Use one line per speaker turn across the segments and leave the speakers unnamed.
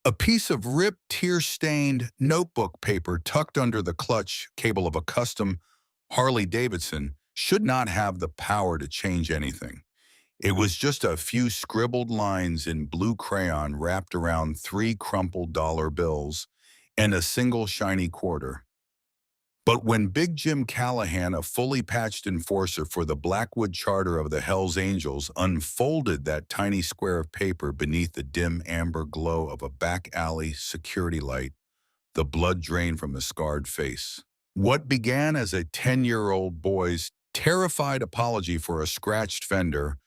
A piece of ripped, tear-stained notebook paper tucked under the clutch cable of a custom Harley-Davidson should not have the power to change anything. It was just a few scribbled lines in blue crayon wrapped around three crumpled dollar bills and a single shiny quarter. But when Big Jim Callahan, a fully patched enforcer for the Blackwood charter of the Hells Angels, unfolded that tiny square of paper beneath the dim amber glow of a back alley security light, the blood drained from the scarred face. What began as a 10-year-old boy's terrified apology for a scratched fender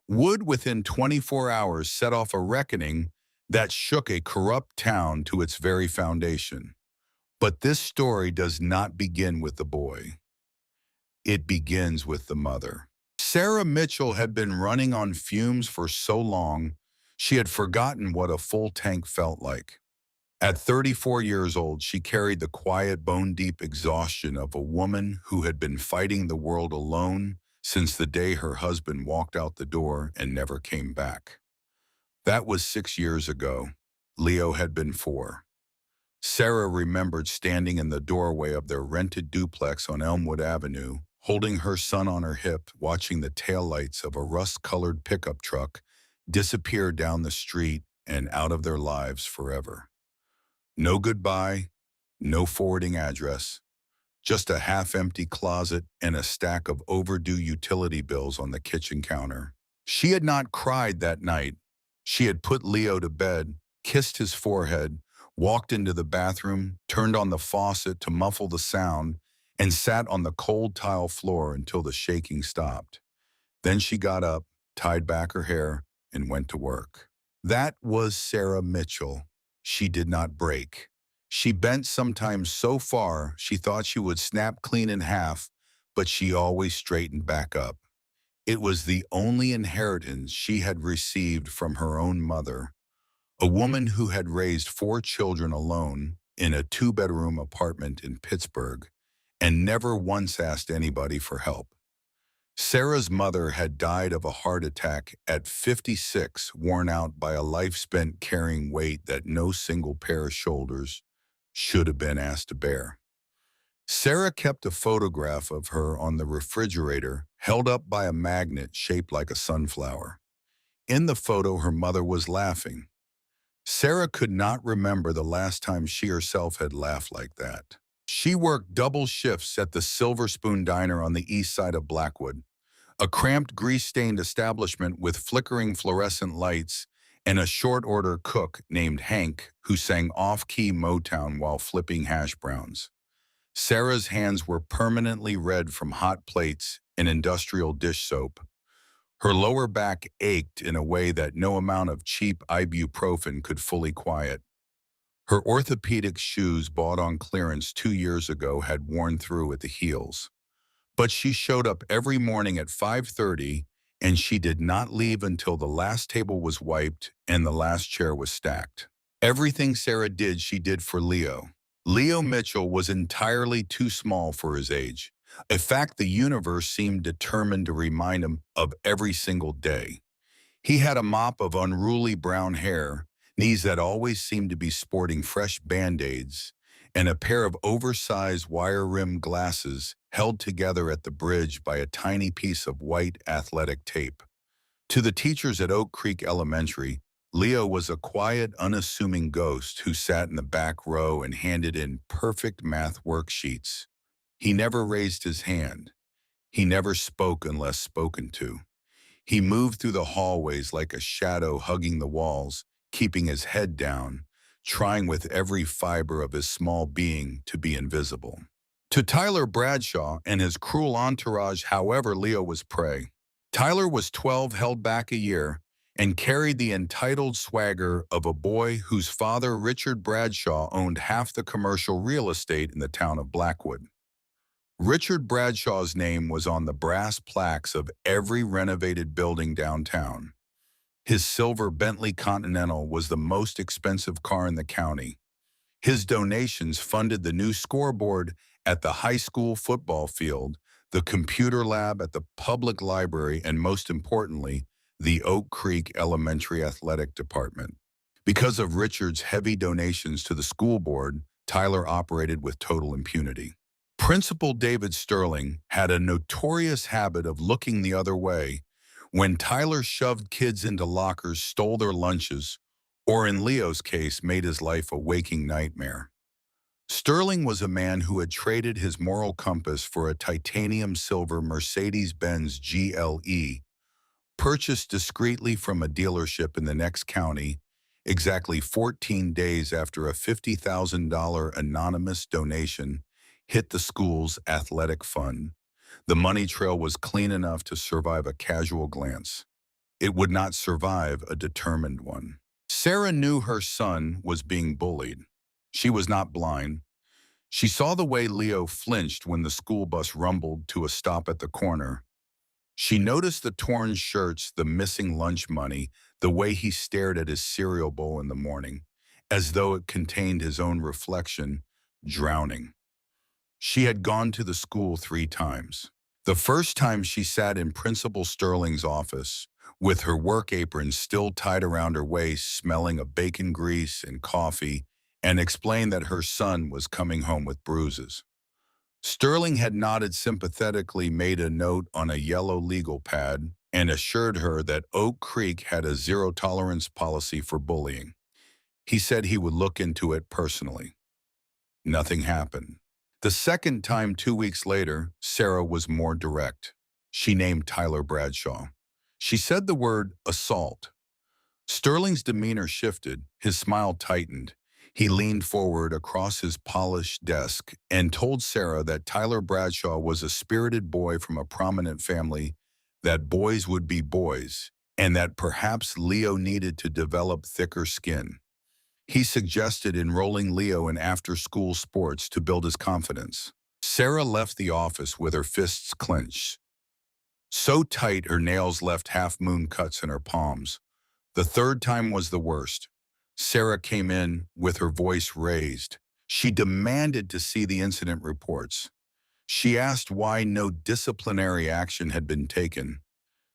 would within 24 hours set off a reckoning that shook a corrupt town to its very foundation. But this story does not begin with the boy. It begins with the mother. Sarah Mitchell had been running on fumes for so long, she had forgotten what a full tank felt like. At 34 years old, she carried the quiet, bone-deep exhaustion of a woman who had been fighting the world alone since the day her husband walked out the door and never came back. That was 6 years ago. Leo had been 4. Sarah remembered standing in the doorway of their rented duplex on Elmwood Avenue, holding her son on her hip, watching the taillights of a rust-colored pickup truck disappear down the street and out of their lives forever. No goodbye, no forwarding address, just a half-empty closet and a stack of overdue utility bills on the kitchen counter. She had not cried that night. She had put Leo to bed, kissed his forehead, walked into the bathroom, turned on the faucet to muffle the sound, and sat on the cold tile floor until the shaking stopped. Then she got up, tied back her hair, and went to work. That was Sarah Mitchell. She did not break. She bent sometimes so far she thought she would snap clean in half, but she always straightened back up. It was the only inheritance she had received from her own mother, a woman who had raised 4 children alone in a 2-bedroom apartment in Pittsburgh and never once asked anybody for help. Sarah's mother had died of a heart attack at 56, worn out by a life spent carrying weight that no single pair of shoulders should have been asked to bear. Sarah kept a photograph of her on the refrigerator, held up by a magnet shaped like a sunflower. In the photo, her mother was laughing. Sarah could not remember the last time she herself had laughed like that. She worked double shifts at the Silver Spoon Diner on the east side of Blackwood, a cramped, grease-stained establishment with flickering fluorescent lights and a short-order cook named Hank who sang off-key Motown while flipping hash browns. Sarah's hands were permanently red from hot plates and industrial dish soap. Her lower back ached in a way that no amount of cheap ibuprofen could fully quiet. Her orthopedic shoes bought on clearance 2 years ago had worn through at the heels. But she showed up every morning at 5:30, and she did not leave until the last table was wiped and the last chair was stacked. Everything Sarah did, she did for Leo. Leo Mitchell was entirely too small for his age, a fact the universe seemed determined to remind him of every single day. He had a mop of unruly brown hair, knees that always seemed to be sporting fresh Band-Aids, and a pair of oversized wire-rimmed glasses held together at the bridge by a tiny piece of white athletic tape. To the teachers at Oak Creek Elementary, Leo was a quiet, unassuming ghost who sat in the back row and handed in perfect math worksheets. He never raised his hand. He never spoke unless spoken to. He moved through the hallways like a shadow hugging the walls, keeping his head down, trying with every fiber of his small being to be invisible. To Tyler Bradshaw and his cruel entourage, however, Leo was prey. Tyler was 12, held back a year, and carried the entitled swagger of a boy whose father, Richard Bradshaw, owned half the commercial real estate in the town of Blackwood. Richard Bradshaw's name was on the brass plaques of every renovated building downtown. His silver Bentley Continental was the most expensive car in the county. His donations funded the new scoreboard at the high school football field, the computer lab at the public library, and most importantly, the Oak Creek Elementary Athletic Department. Because of Richard's heavy donations to the school board, Tyler operated with total impunity. Principal David Sterling had a notorious habit of looking the other way when Tyler shoved kids into lockers, stole their lunches, or in Leo's case, made his life a waking nightmare. Sterling was a man who had traded his moral compass for a titanium silver Mercedes-Benz GLE, purchased discreetly from a dealership in the next county, exactly 14 days after a $50,000 anonymous donation hit the school's athletic fund. The money trail was clean enough to survive a casual glance. It would not survive a determined one. Sarah knew her son was being bullied. She was not blind. She saw the way Leo flinched when the school bus rumbled to a stop at the corner. She noticed the torn shirts, the missing lunch money, the way he stared at his cereal bowl in the morning, as though it contained his own reflection, drowning. She had gone to the school 3 times. The first time she sat in Principal Sterling's office, with her work apron still tied around her waist, smelling of bacon grease and coffee, and explained that her son was coming home with bruises. Sterling had nodded sympathetically, made a note on a yellow legal pad, and assured her that Oak Creek had a zero-tolerance policy for bullying. He said he would look into it personally. Nothing happened. The second time, 2 weeks later, Sarah was more direct. She named Tyler Bradshaw. She said the word assault. Sterling's demeanor shifted, his smile tightened. He leaned forward across his polished desk and told Sarah that Tyler Bradshaw was a spirited boy from a prominent family, that boys would be boys, and that perhaps Leo needed to develop thicker skin. He suggested enrolling Leo in after-school sports to build his confidence. Sarah left the office with her fists clenched, so tight her nails left half-moon cuts in her palms. The third time was the worst. Sarah came in with her voice raised. She demanded to see the incident reports. She asked why no disciplinary action had been taken.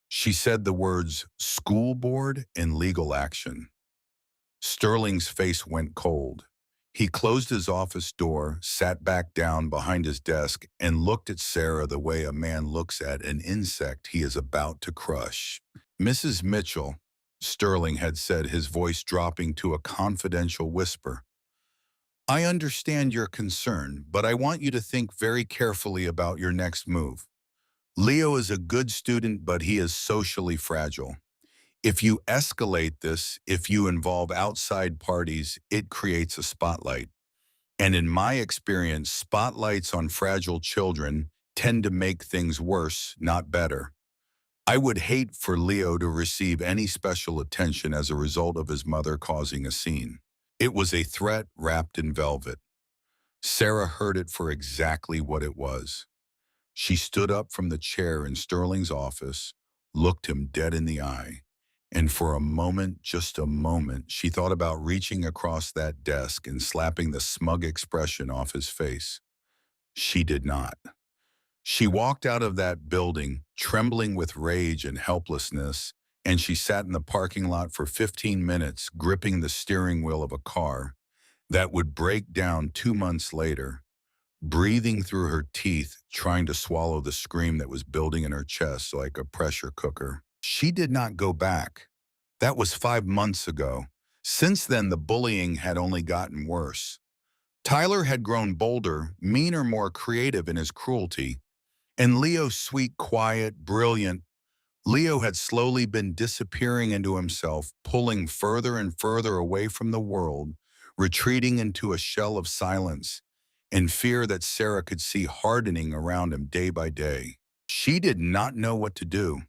She said the words school board and legal action. Sterling's face went cold. He closed his office door, sat back down behind his desk, and looked at Sarah the way a man looks at an insect he is about to crush. "Mrs. Mitchell," Sterling had said, his voice dropping to a confidential whisper, "I understand your concern, but I want you to think very carefully about your next move. Leo is a good student, but he is socially fragile. If you escalate this, if you involve outside parties, it creates a spotlight. And in my experience, spotlights on fragile children tend to make things worse, not better. I would hate for Leo to receive any special attention as a result of his mother causing a scene." It was a threat wrapped in velvet. Sarah heard it for exactly what it was. She stood up from the chair in Sterling's office, looked him dead in the eye, and for a moment, just a moment, she thought about reaching across that desk and slapping the smug expression off his face. She did not. She walked out of that building, trembling with rage and helplessness, and she sat in the parking lot for 15 minutes, gripping the steering wheel of a car that would break down 2 months later, breathing through her teeth, trying to swallow the scream that was building in her chest like a pressure cooker. She did not go back. That was 5 months ago. Since then, the bullying had only gotten worse. Tyler had grown bolder, meaner, more creative in his cruelty, and Leo, sweet, quiet, brilliant, Leo had slowly been disappearing into himself, pulling further and further away from the world, retreating into a shell of silence, in fear that Sarah could see hardening around him day by day. She did not know what to do.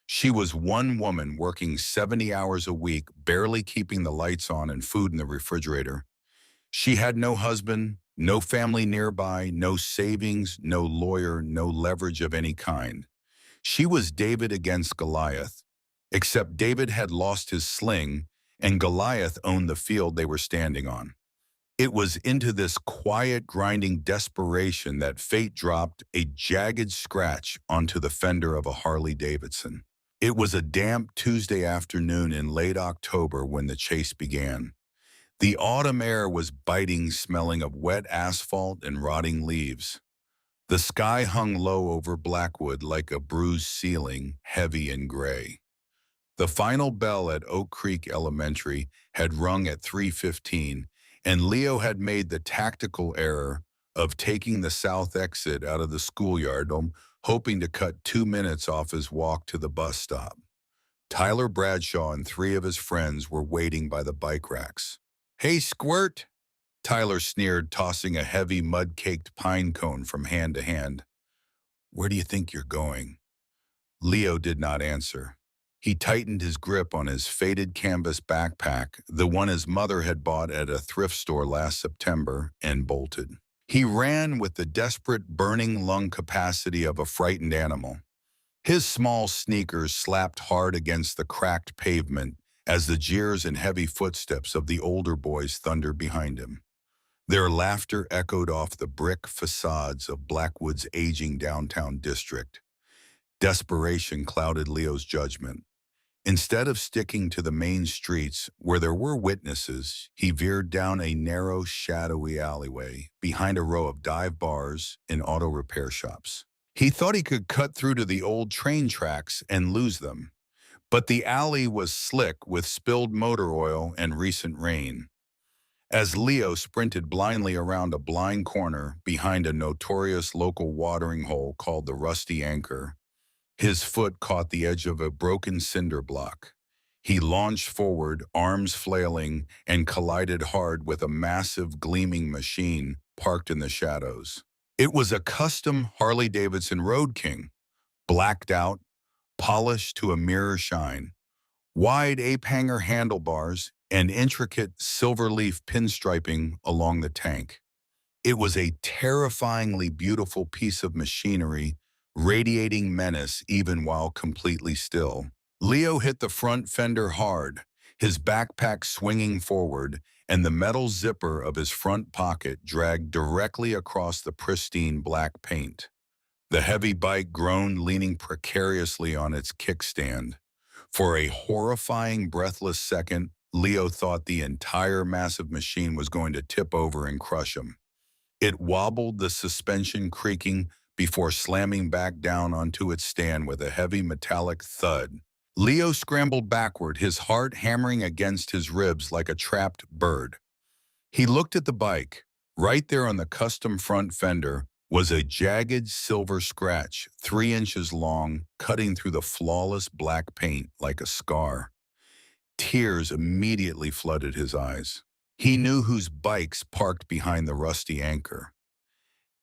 She was one woman working 70 hours a week, barely keeping the lights on and food in the refrigerator. She had no husband, no family nearby, no savings, no lawyer, no leverage of any kind. She was David against Goliath, except David had lost his sling and Goliath owned the field they were standing on. It was into this quiet, grinding desperation that fate dropped a jagged scratch onto the fender of a Harley-Davidson. It was a damp Tuesday afternoon in late October when the chase began. The autumn air was biting, smelling of wet asphalt and rotting leaves. The sky hung low over Blackwood like a bruised ceiling, heavy and gray. The final bell at Oak Creek Elementary had rung at 3:15, and Leo had made the tactical error of taking the south exit out of the schoolyard, hoping to cut 2 minutes off his walk to the bus stop. Tyler Bradshaw and three of his friends were waiting by the bike racks. "Hey, Squirt," Tyler sneered, tossing a heavy mud-caked pine cone from hand to hand. "Where do you think you're going?" Leo did not answer. He tightened his grip on his faded canvas backpack, the one his mother had bought at a thrift store last September, and bolted. He ran with the desperate, burning lung capacity of a frightened animal. His small sneakers slapped hard against the cracked pavement as the jeers and heavy footsteps of the older boys thundered behind him. Their laughter echoed off the brick facades of Blackwood's aging downtown district. Desperation clouded Leo's judgment. Instead of sticking to the main streets where there were witnesses, he veered down a narrow, shadowy alleyway behind a row of dive bars and auto repair shops. He thought he could cut through to the old train tracks and lose them, but the alley was slick with spilled motor oil and recent rain. As Leo sprinted blindly around a blind corner behind a notorious local watering hole called the Rusty Anchor, his foot caught the edge of a broken cinder block. He launched forward, arms flailing, and collided hard with a massive gleaming machine parked in the shadows. It was a custom Harley-Davidson Road King, blacked out, polished to a mirror shine. Wide ape-hanger handlebars and intricate silver-leaf pinstriping along the tank. It was a terrifyingly beautiful piece of machinery, radiating menace even while completely still. Leo hit the front fender hard, his backpack swinging forward, and the metal zipper of his front pocket dragged directly across the pristine black paint. The heavy bike groaned, leaning precariously on its kickstand. For a horrifying, breathless second, Leo thought the entire massive machine was going to tip over and crush him. It wobbled, the suspension creaking, before slamming back down onto its stand with a heavy metallic thud. Leo scrambled backward, his heart hammering against his ribs like a trapped bird. He looked at the bike. Right there on the custom front fender was a jagged silver scratch, 3 inches long, cutting through the flawless black paint like a scar. Tears immediately flooded his eyes. He knew whose bikes parked behind the Rusty Anchor.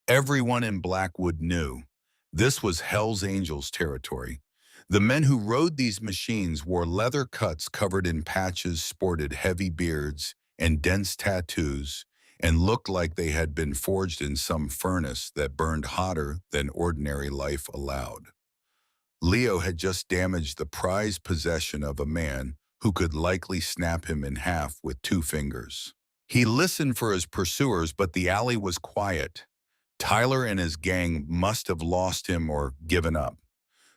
Everyone in Blackwood knew. This was Hells Angels territory. The men who rode these machines wore leather cuts covered in patches, sported heavy beards and dense tattoos, and looked like they had been forged in some furnace that burned hotter than ordinary life allowed. Leo had just damaged the prized possession of a man who could likely snap him in half with 2 fingers. He listened for his pursuers, but the alley was quiet. Tyler and his gang must have lost him or given up.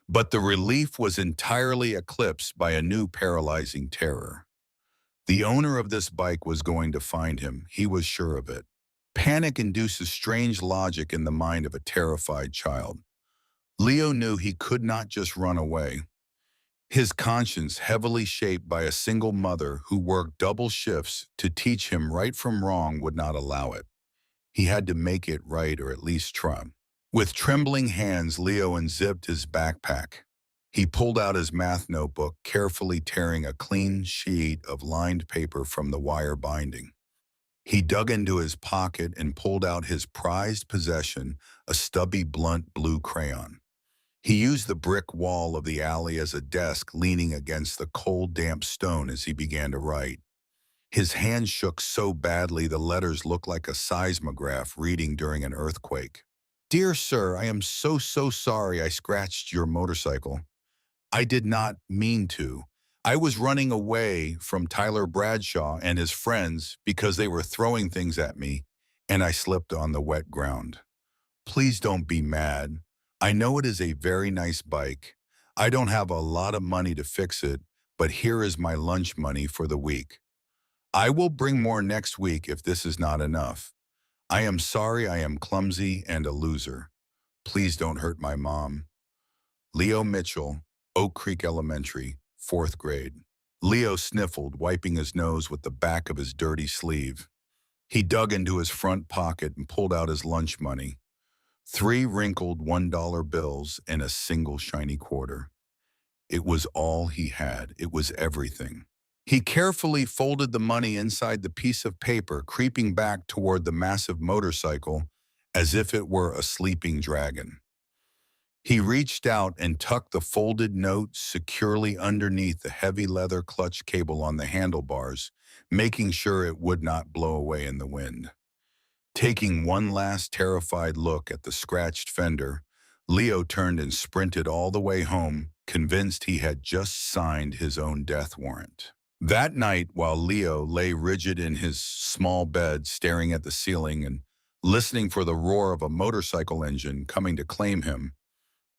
But the relief was entirely eclipsed by a new paralyzing terror. The owner of this bike was going to find him, he was sure of it. Panic induces strange logic in the mind of a terrified child. Leo knew he could not just run away. His conscience, heavily shaped by a single mother who worked double shifts to teach him right from wrong, would not allow it. He had to make it right, or at least try. With trembling hands, Leo unzipped his backpack. He pulled out his math notebook, carefully tearing a clean sheet of lined paper from the wire binding. He dug into his pocket and pulled out his prized possession, a stubby, blunt blue crayon. He used the brick wall of the alley as a desk, leaning against the cold, damp stone as he began to write. His hand shook so badly the letters looked like a seismograph reading during an earthquake. "Dear sir, I am so sorry I scratched your motorcycle. I did not mean to. I was running away from Tyler Bradshaw and his friends because they were throwing things at me, and I slipped on the wet ground. Please don't be mad. I know it is a very nice bike. I don't have a lot of money to fix it, but here is my lunch money for the week. I will bring more next week if this is not enough. I am sorry I am clumsy and a loser. Please don't hurt my mom. Leo Mitchell, Oak Creek Elementary, 4th grade. Leo sniffled, wiping his nose with the back of his dirty sleeve. He dug into his front pocket and pulled out his lunch money. 3 wrinkled $1 bills and a single shiny quarter. It was all he had. It was everything. He carefully folded the money inside the piece of paper, creeping back toward the massive motorcycle as if it were a sleeping dragon. He reached out and tucked the folded note securely underneath the heavy leather clutch cable on the handlebars, making sure it would not blow away in the wind. Taking one last terrified look at the scratched fender, Leo turned and sprinted all the way home, convinced he had just signed his own death warrant. That night, while Leo lay rigid in his small bed, staring at the ceiling and listening for the roar of a motorcycle engine coming to claim him,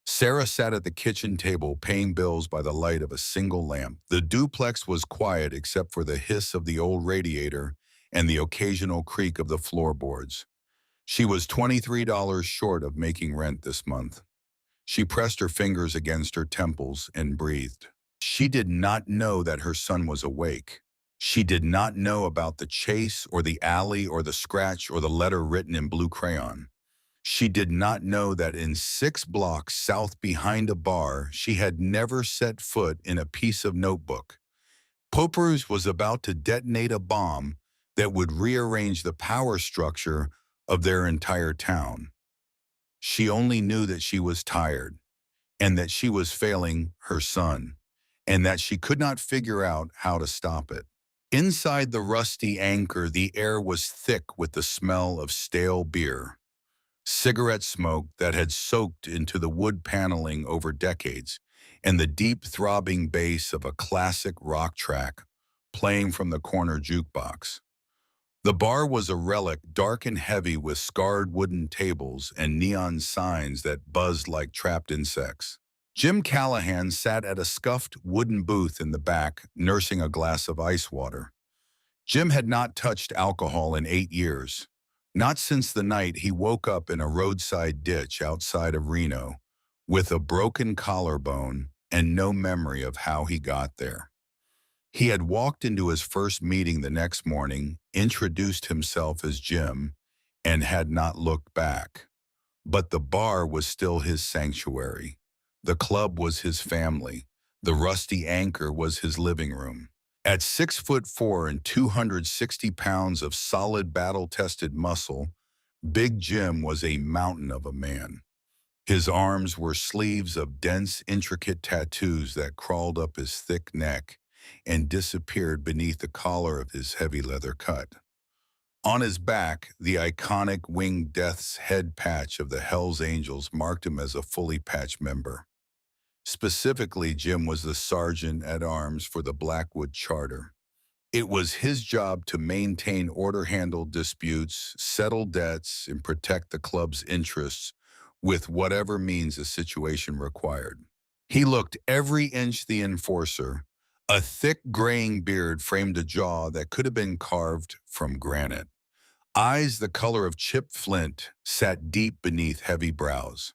Sarah sat at the kitchen table paying bills by the light of a single lamp. The duplex was quiet except for the hiss of the old radiator and the occasional creak of the floorboards. She was $23 short of making rent this month. She pressed her fingers against her temples and breathed. She did not know that her son was awake. She did not know about the chase or the alley or the scratch or the letter written in blue crayon. She did not know that in 6 blocks south behind a bar, she had never set foot in a piece of notebook. Popper's was about to detonate a bomb that would rearrange the power structure of their entire town. She only knew that she was tired, and that she was failing her son, and that she could not figure out how to stop it. Inside the rusty anchor, the air was thick with the smell of stale beer. Cigarette smoke that had soaked into the wood paneling over decades, and the deep throbbing bass of a classic rock track playing from the corner jukebox. The bar was a relic, dark and heavy with scarred wooden tables and neon signs that buzzed like trapped insects. Jim Callahan sat at a scuffed wooden booth in the back, nursing a glass of ice water. Jim had not touched alcohol in 8 years. Not since the night he woke up in a roadside ditch outside of Reno, with a broken collarbone and no memory of how he got there. He had walked into his first meeting the next morning, introduced himself as Jim, and had not looked back. But the bar was still his sanctuary. The club was his family. The rusty anchor was his living room. At 6'4" and 260 pounds of solid battle-tested muscle, Big Jim was a mountain of a man. His arms were sleeves of dense, intricate tattoos that crawled up his thick neck and disappeared beneath the collar of his heavy leather cut. On his back, the iconic winged death's head patch of the Hells Angels marked him as a fully patched member. Specifically, Jim was the sergeant-at-arms for the Blackwood Charter. It was his job to maintain order, handle disputes, settle debts, and protect the club's interests with whatever means the situation required. He looked every inch the enforcer. A thick graying beard framed a jaw that could have been carved from granite. Eyes the color of chipped flint sat deep beneath heavy brows.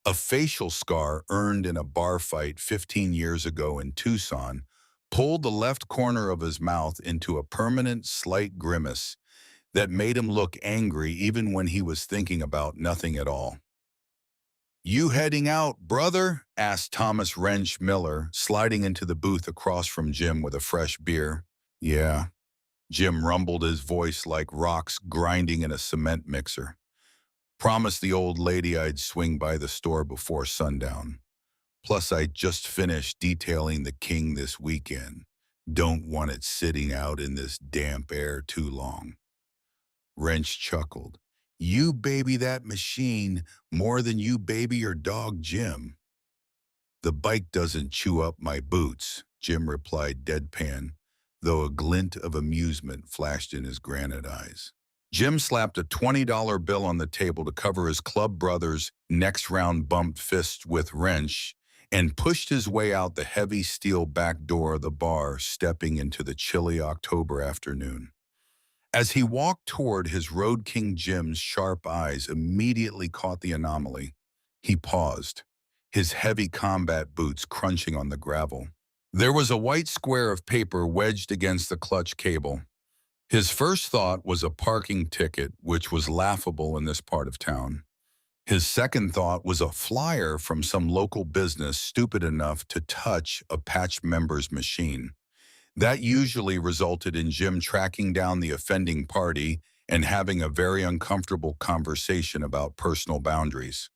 A facial scar earned in a bar fight 15 years ago in Tucson pulled the left corner of his mouth into a permanent slight grimace that made him look angry even when he was thinking about nothing at all. "You heading out, brother?" asked Thomas Wrench Miller, sliding into the booth across from Jim with a fresh beer. "Yeah." Jim rumbled, his voice like rocks grinding in a cement mixer. "Promised the old lady I'd swing by the store before sundown. Plus, I just finished detailing the King this weekend. Don't want it sitting out in this damp air too long." Wrench chuckled. "You baby that machine more than you baby your dog Jim." "The bike doesn't chew up my boots," Jim replied deadpan, though a glint of amusement flashed in his granite eyes. Jim slapped a $20 bill on the table to cover his club brother's next round bumped fist with Wrench, and pushed his way out the heavy steel back door of the bar, stepping into the chilly October afternoon. As he walked toward his Road King, Jim's sharp eyes immediately caught the anomaly. He paused, his heavy combat boots crunching on the gravel. There was a white square of paper wedged against the clutch cable. His first thought was a parking ticket, which was laughable in this part of town. His second thought was a flyer from some local business stupid enough to touch a patch member's machine. That usually resulted in Jim tracking down the offending party and having a very uncomfortable conversation about personal boundaries.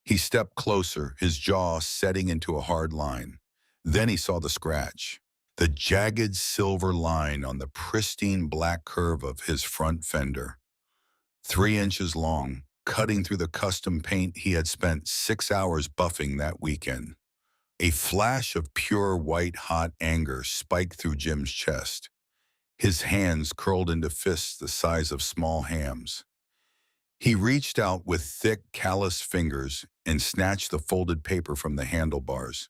He stepped closer, his jaw setting into a hard line. Then he saw the scratch, the jagged silver line on the pristine black curve of his front fender. 3 inches long, cutting through the custom paint he had spent 6 hours buffing that weekend. A flash of pure white-hot anger spiked through Jim's chest. His hands curled into fists the size of small hams. He reached out with thick, callous fingers and snatched the folded paper from the handlebars.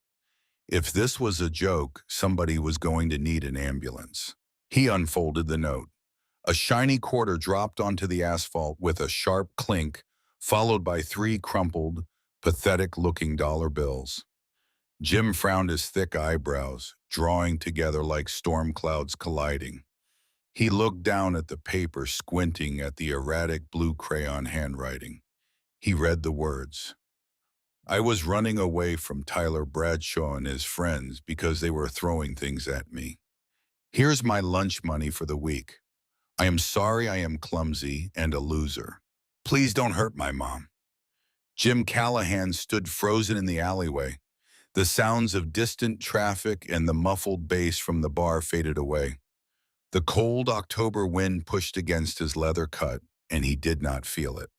If this was a joke, somebody was going to need an ambulance. He unfolded the note. A shiny quarter dropped onto the asphalt with a sharp clink, followed by 3 crumpled, pathetic-looking dollar bills. Jim frowned his thick eyebrows, drawing together like storm clouds colliding. He looked down at the paper, squinting at the erratic blue crayon handwriting. He read the words. I was running away from Tyler Bradshaw and his friends because they were throwing things at me. Here's my lunch money for the week. I am sorry I am clumsy and a loser. Please don't hurt my mom. Jim Callahan stood frozen in the alleyway. The sounds of distant traffic and the muffled bass from the bar faded away. The cold October wind pushed against his leather cut, and he did not feel it.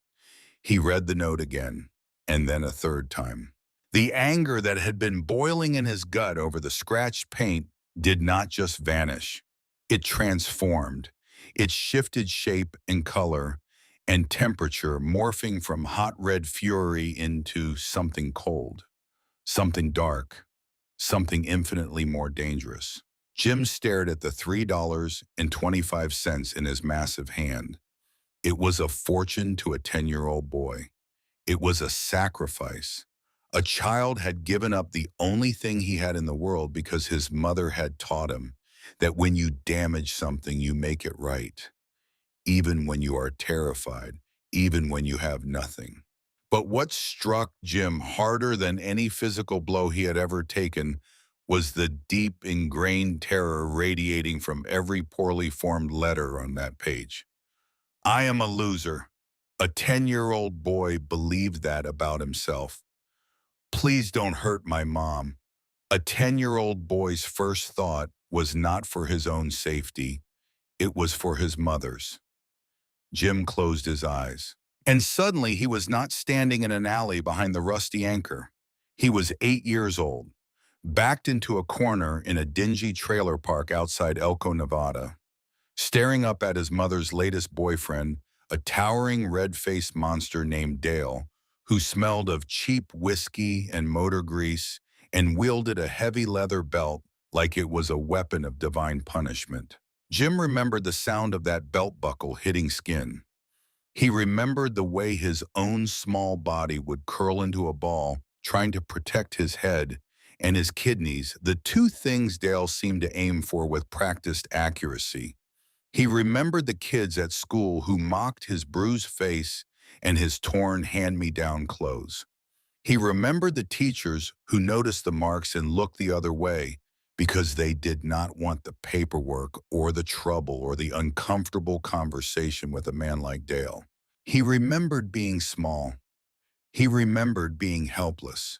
He read the note again, and then a third time. The anger that had been boiling in his gut over the scratched paint did not just vanish. It transformed. It shifted shape and color and temperature, morphing from hot red fury into something cold. Something dark, something infinitely more dangerous. Jim stared at the $3.25 in his massive hand. It was a fortune to a 10-year-old boy. It was a sacrifice. A child had given up the only thing he had in the world because his mother had taught him that when you damage something, you make it right, even when you are terrified, even when you have nothing. But what struck Jim harder than any physical blow he had ever taken was the deep, ingrained terror radiating from every poorly formed letter on that page. I am a loser. A 10-year-old boy believed that about himself. Please don't hurt my mom. A 10-year-old boy's first thought was not for his own safety. It was for his mother's. Jim closed his eyes. And suddenly he was not standing in an alley behind the rusty anchor. He was 8 years old, backed into a corner in a dingy trailer park outside Elko, Nevada, staring up at his mother's latest boyfriend, a towering red-faced monster named Dale, who smelled of cheap whiskey and motor grease and wielded a heavy leather belt like it was a weapon of divine punishment. Jim remembered the sound of that belt buckle hitting skin. He remembered the way his own small body would curl into a ball, trying to protect his head and his kidneys, the two things Dale seemed to aim for with practiced accuracy. He remembered the kids at school who mocked his bruised face and his torn hand-me-down clothes. He remembered the teachers who noticed the marks and looked the other way because they did not want the paperwork or the trouble or the uncomfortable conversation with a man like Dale. He remembered being small. He remembered being helpless.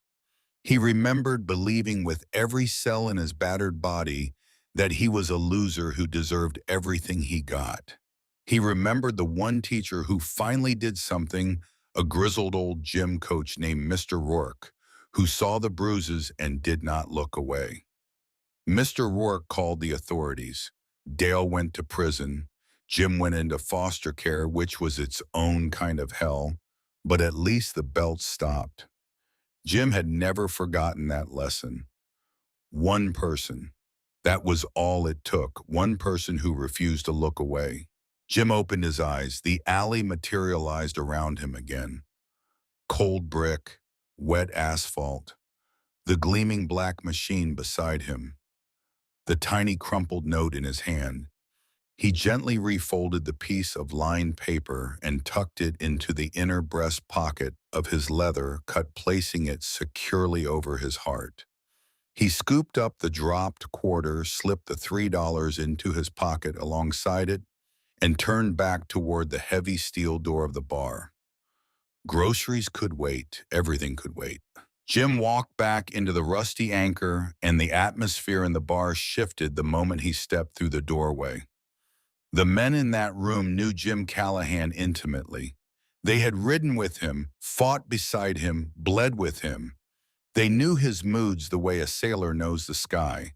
He remembered believing with every cell in his battered body that he was a loser who deserved everything he got. He remembered the one teacher who finally did something, a grizzled old gym coach named Mr. Rourke, who saw the bruises and did not look away. Mr. Rourke called the authorities. Dale went to prison. Jim went into foster care, which was its own kind of hell, but at least the belt stopped. Jim had never forgotten that lesson. One person. That was all it took, one person who refused to look away. Jim opened his eyes. The alley materialized around him again. Cold brick, wet asphalt, the gleaming black machine beside him, the tiny crumpled note in his hand. He gently refolded the piece of lined paper and tucked it into the inner breast pocket of his leather cut, placing it securely over his heart. He scooped up the dropped quarter, slipped the $3 into his pocket alongside it, and turned back toward the heavy steel door of the bar. Groceries could wait. Everything could wait. Jim walked back into the rusty Anchor, and the atmosphere in the bar shifted the moment he stepped through the doorway. The men in that room knew Jim Callahan intimately. They had ridden with him, fought beside him, bled with him. They knew his moods the way a sailor knows the sky.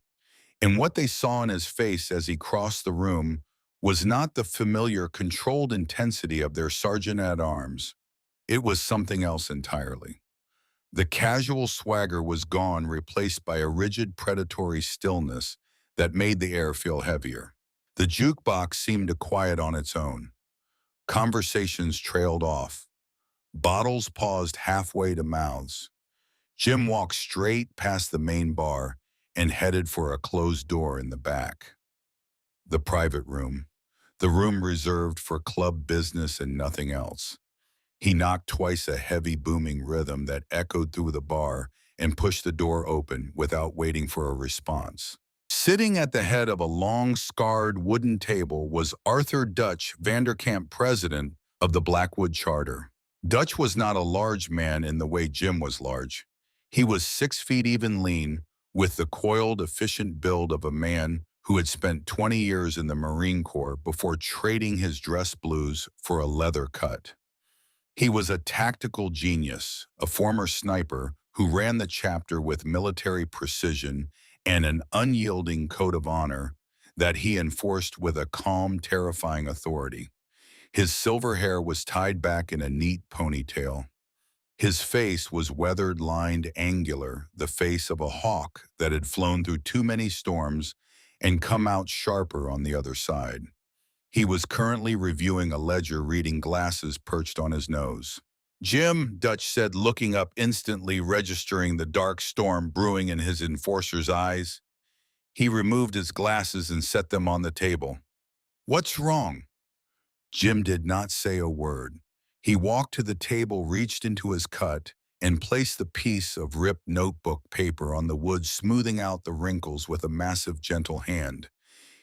And what they saw in his face as he crossed the room was not the familiar, controlled intensity of their sergeant-at-arms. It was something else entirely. The casual swagger was gone, replaced by a rigid, predatory stillness that made the air feel heavier. The jukebox seemed to quiet on its own. Conversations trailed off. Bottles paused halfway to mouths. Jim walked straight past the main bar and headed for a closed door in the back. The private room. The room reserved for club business and nothing else. He knocked twice, a heavy booming rhythm that echoed through the bar, and pushed the door open without waiting for a response. Sitting at the head of a long, scarred wooden table was Arthur Dutch Vanderkamp, president of the Blackwood Charter. Dutch was not a large man in the way Jim was large. He was 6 feet even, lean, with the coiled, efficient build of a man who had spent 20 years in the Marine Corps before trading his dress blues for a leather cut. He was a tactical genius, a former sniper who ran the chapter with military precision and an unyielding code of honor that he enforced with a calm, terrifying authority. His silver hair was tied back in a neat ponytail. His face was weathered, lined, angular, the face of a hawk that had flown through too many storms and come out sharper on the other side. He was currently reviewing a ledger, reading glasses perched on his nose. "Jim," Dutch said, looking up instantly, registering the dark storm brewing in his enforcer's eyes. He removed his glasses and set them on the table. "What's wrong?" Jim did not say a word. He walked to the table, reached into his cut, and placed the piece of ripped notebook paper on the wood, smoothing out the wrinkles with a massive, gentle hand.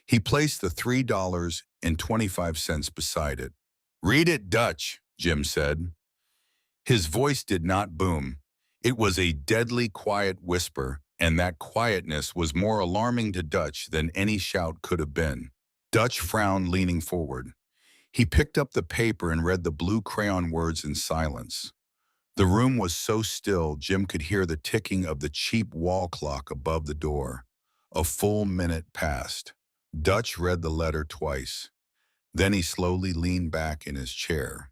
He placed the $3.25 beside it. "Read it, Dutch," Jim said. His voice did not boom. It was a deadly quiet whisper, and that quietness was more alarming to Dutch than any shout could have been. Dutch frowned, leaning forward. He picked up the paper and read the blue crayon words in silence. The room was so still, Jim could hear the ticking of the cheap wall clock above the door. A full minute passed. Dutch read the letter twice. Then he slowly leaned back in his chair.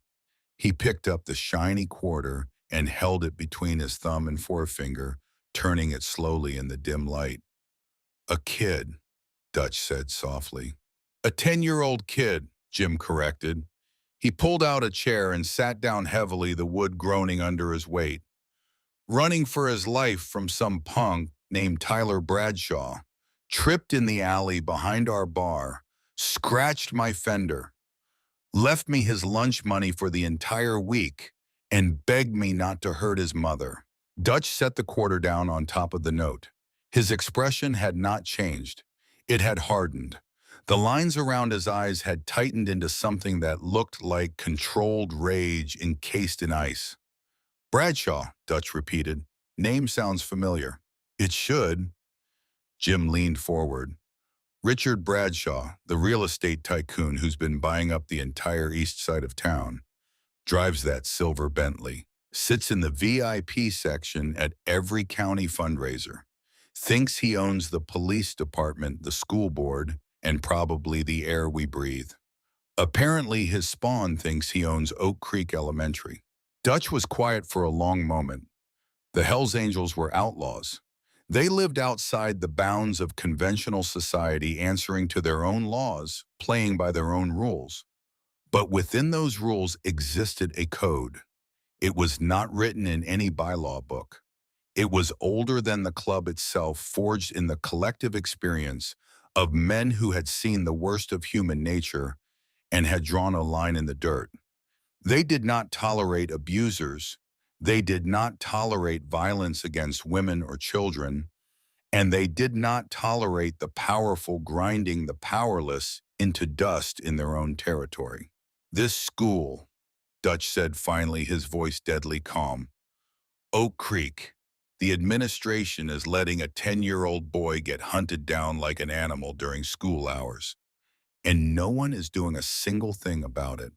He picked up the shiny quarter and held it between his thumb and forefinger, turning it slowly in the dim light. "A kid," Dutch said softly. "A 10-year-old kid," Jim corrected. He pulled out a chair and sat down heavily, the wood groaning under his weight. "Running for his life from some punk named Tyler Bradshaw. Tripped in the alley behind our bar, scratched my fender, left me his lunch money for the entire week, and begged me not to hurt his mother." Dutch set the quarter down on top of the note. His expression had not changed. It had hardened. The lines around his eyes had tightened into something that looked like controlled rage encased in ice. "Bradshaw," Dutch repeated. "Name sounds familiar." "It should." Jim leaned forward. "Richard Bradshaw, the real estate tycoon who's been buying up the entire east side of town. Drives that silver Bentley. Sits in the VIP section at every county fundraiser. Thinks he owns the police department, the school board, and probably the air we breathe. Apparently his spawn thinks he owns Oak Creek Elementary." Dutch was quiet for a long moment. The Hells Angels were outlaws. They lived outside the bounds of conventional society, answering to their own laws, playing by their own rules. But within those rules existed a code. It was not written in any bylaw book. It was older than the club itself, forged in the collective experience of men who had seen the worst of human nature and had drawn a line in the dirt. They did not tolerate abusers. They did not tolerate violence against women or children. And they did not tolerate the powerful grinding the powerless into dust in their own territory. This school, Dutch said finally, his voice deadly calm. Oak Creek. The administration is letting a 10-year-old boy get hunted down like an animal during school hours. And no one is doing a single thing about it.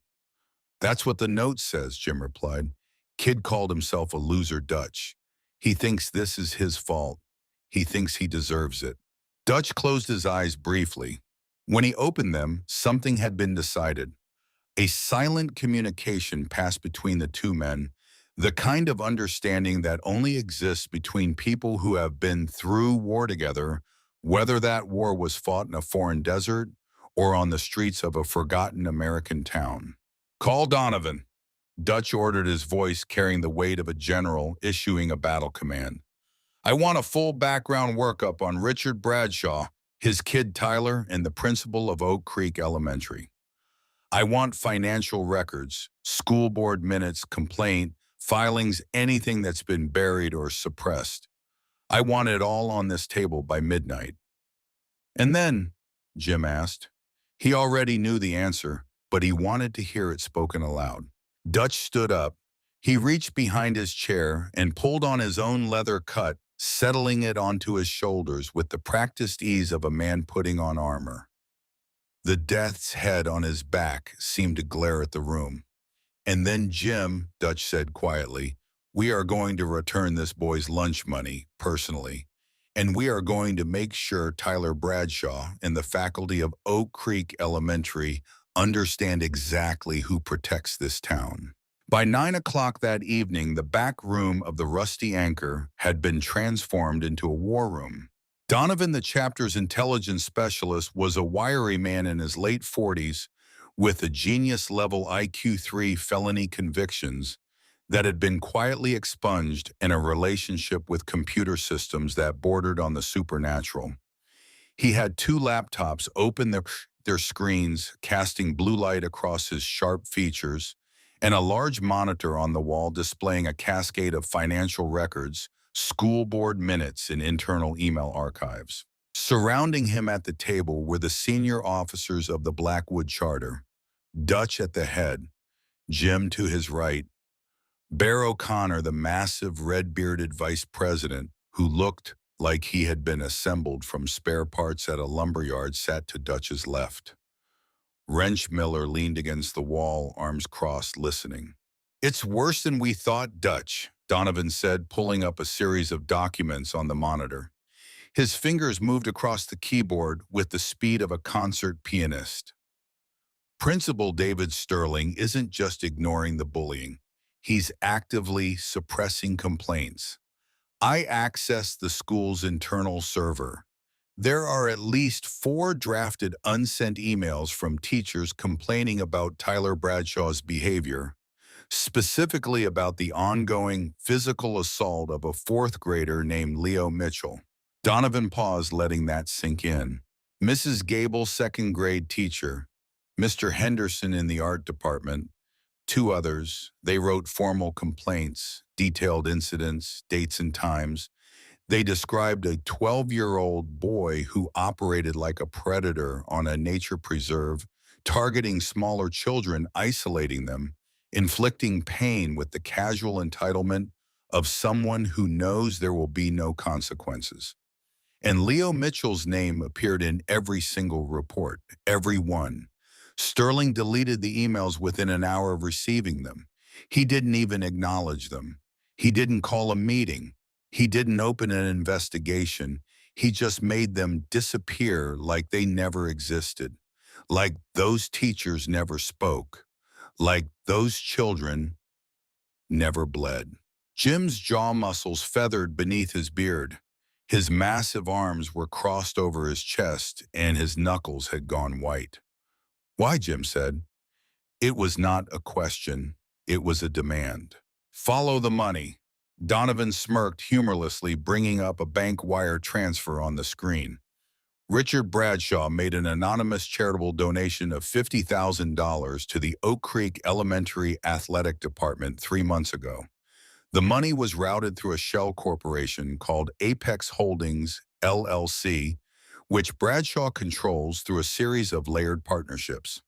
That's what the note says, Jim replied. Kid called himself a loser, Dutch. He thinks this is his fault. He thinks he deserves it. Dutch closed his eyes briefly. When he opened them, something had been decided. A silent communication passed between the two men, the kind of understanding that only exists between people who have been through war together, whether that war was fought in a foreign desert or on the streets of a forgotten American town. Call Donovan. Dutch ordered, his voice carrying the weight of a general issuing a battle command. I want a full background workup on Richard Bradshaw, his kid Tyler, and the principal of Oak Creek Elementary. I want financial records, school board minutes, complaint, filings, anything that's been buried or suppressed. I want it all on this table by midnight. And then, Jim asked. He already knew the answer, but he wanted to hear it spoken aloud. Dutch stood up. He reached behind his chair and pulled on his own leather cut, settling it onto his shoulders with the practiced ease of a man putting on armor. The death's head on his back seemed to glare at the room. And then, Jim, Dutch said quietly, we are going to return this boy's lunch money, personally. And we are going to make sure Tyler Bradshaw and the faculty of Oak Creek Elementary understand exactly who protects this town. By 9 o'clock that evening, the back room of the Rusty Anchor had been transformed into a war room. Donovan, the chapter's intelligence specialist, was a wiry man in his late 40s with a genius-level IQ-3 felony convictions that had been quietly expunged and a relationship with computer systems that bordered on the supernatural. He had 2 laptops open their screens, casting blue light across his sharp features, and a large monitor on the wall displaying a cascade of financial records, school board minutes, and internal email archives. Surrounding him at the table were the senior officers of the Blackwood Charter, Dutch at the head, Jim to his right, Bear O'Connor, the massive red-bearded vice president, who looked like he had been assembled from spare parts at a lumberyard, sat to Dutch's left. Wrench Miller leaned against the wall, arms crossed, listening. It's worse than we thought, Dutch, Donovan said, pulling up a series of documents on the monitor. His fingers moved across the keyboard with the speed of a concert pianist. Principal David Sterling isn't just ignoring the bullying. He's actively suppressing complaints. I accessed the school's internal server. There are at least 4 drafted unsent emails from teachers complaining about Tyler Bradshaw's behavior, specifically about the ongoing physical assault of a 4th grader named Leo Mitchell. Donovan paused, letting that sink in. Mrs. Gable, 2nd grade teacher, Mr. Henderson in the art department, 2 others. They wrote formal complaints, detailed incidents, dates and times. They described a 12-year-old boy who operated like a predator on a nature preserve, targeting smaller children, isolating them, inflicting pain with the casual entitlement of someone who knows there will be no consequences. And Leo Mitchell's name appeared in every single report, every one. Sterling deleted the emails within an hour of receiving them. He didn't even acknowledge them. He didn't call a meeting. He didn't open an investigation. He just made them disappear like they never existed, like those teachers never spoke, like those children never bled. Jim's jaw muscles feathered beneath his beard. His massive arms were crossed over his chest, and his knuckles had gone white. "Why?" Jim said. It was not a question. It was a demand. "Follow the money." Donovan smirked humorlessly, bringing up a bank wire transfer on the screen. Richard Bradshaw made an anonymous charitable donation of $50,000 to the Oak Creek Elementary Athletic Department 3 months ago. The money was routed through a shell corporation called Apex Holdings, LLC, which Bradshaw controls through a series of layered partnerships.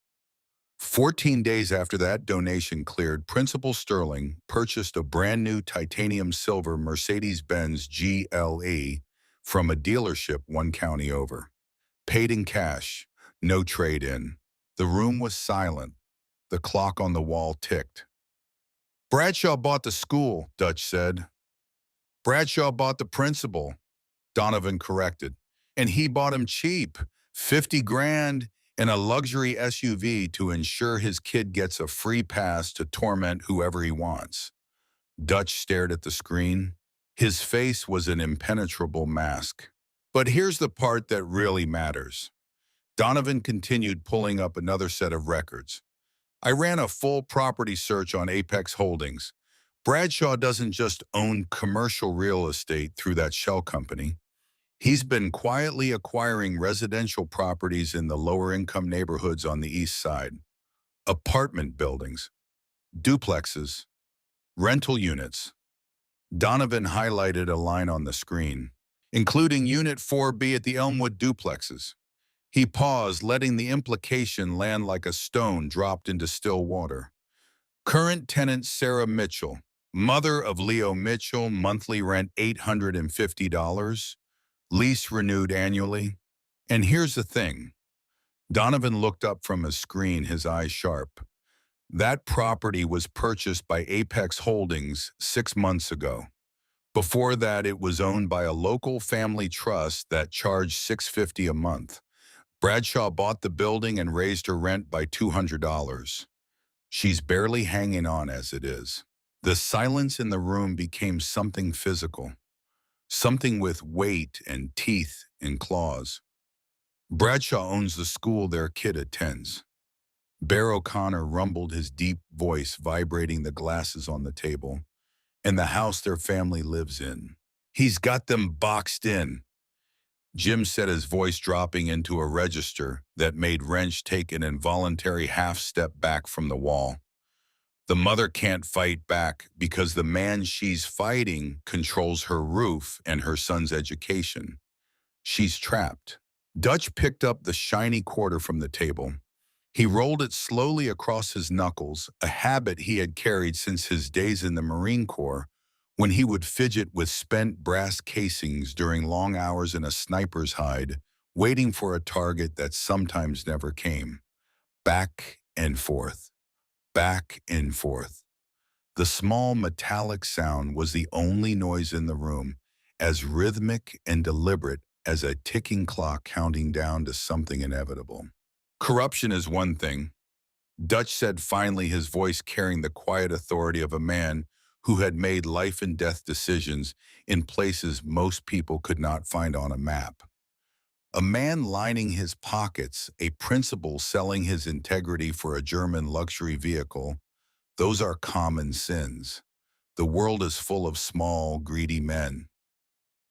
14 days after that donation cleared, Principal Sterling purchased a brand new titanium silver Mercedes-Benz GLE from a dealership 1 county over. Paid in cash, no trade-in. The room was silent. The clock on the wall ticked. "Bradshaw bought the school," Dutch said. "Bradshaw bought the principal," Donovan corrected. "And he bought him cheap, 50 grand and a luxury SUV to ensure his kid gets a free pass to torment whoever he wants." Dutch stared at the screen. His face was an impenetrable mask. "But here's the part that really matters." Donovan continued, pulling up another set of records. "I ran a full property search on Apex Holdings. Bradshaw doesn't just own commercial real estate through that shell company. He's been quietly acquiring residential properties in the lower-income neighborhoods on the east side. Apartment buildings, duplexes, rental units." Donovan highlighted a line on the screen, "including Unit 4B at the Elmwood duplexes." He paused, letting the implication land like a stone dropped into still water. "Current tenant Sarah Mitchell, mother of Leo Mitchell, monthly rent $850. Lease renewed annually. And here's the thing." Donovan looked up from his screen, his eyes sharp. "That property was purchased by Apex Holdings 6 months ago. Before that, it was owned by a local family trust that charged $650 a month. Bradshaw bought the building and raised her rent by $200. She's barely hanging on as it is." The silence in the room became something physical, something with weight and teeth and claws. "Bradshaw owns the school their kid attends." Bear O'Connor rumbled, his deep voice vibrating the glasses on the table. "And the house their family lives in. He's got them boxed in." Jim said, his voice dropping into a register that made Wrench take an involuntary half-step back from the wall. "The mother can't fight back because the man she's fighting controls her roof and her son's education. She's trapped." Dutch picked up the shiny quarter from the table. He rolled it slowly across his knuckles, a habit he had carried since his days in the Marine Corps, when he would fidget with spent brass casings during long hours in a sniper's hide, waiting for a target that sometimes never came. Back and forth, back and forth. The small metallic sound was the only noise in the room, as rhythmic and deliberate as a ticking clock counting down to something inevitable. "Corruption is one thing," Dutch said finally, his voice carrying the quiet authority of a man who had made life-and-death decisions in places most people could not find on a map. A man lining his pockets, a principal selling his integrity for a German luxury vehicle, those are common sins. The world is full of small, greedy men.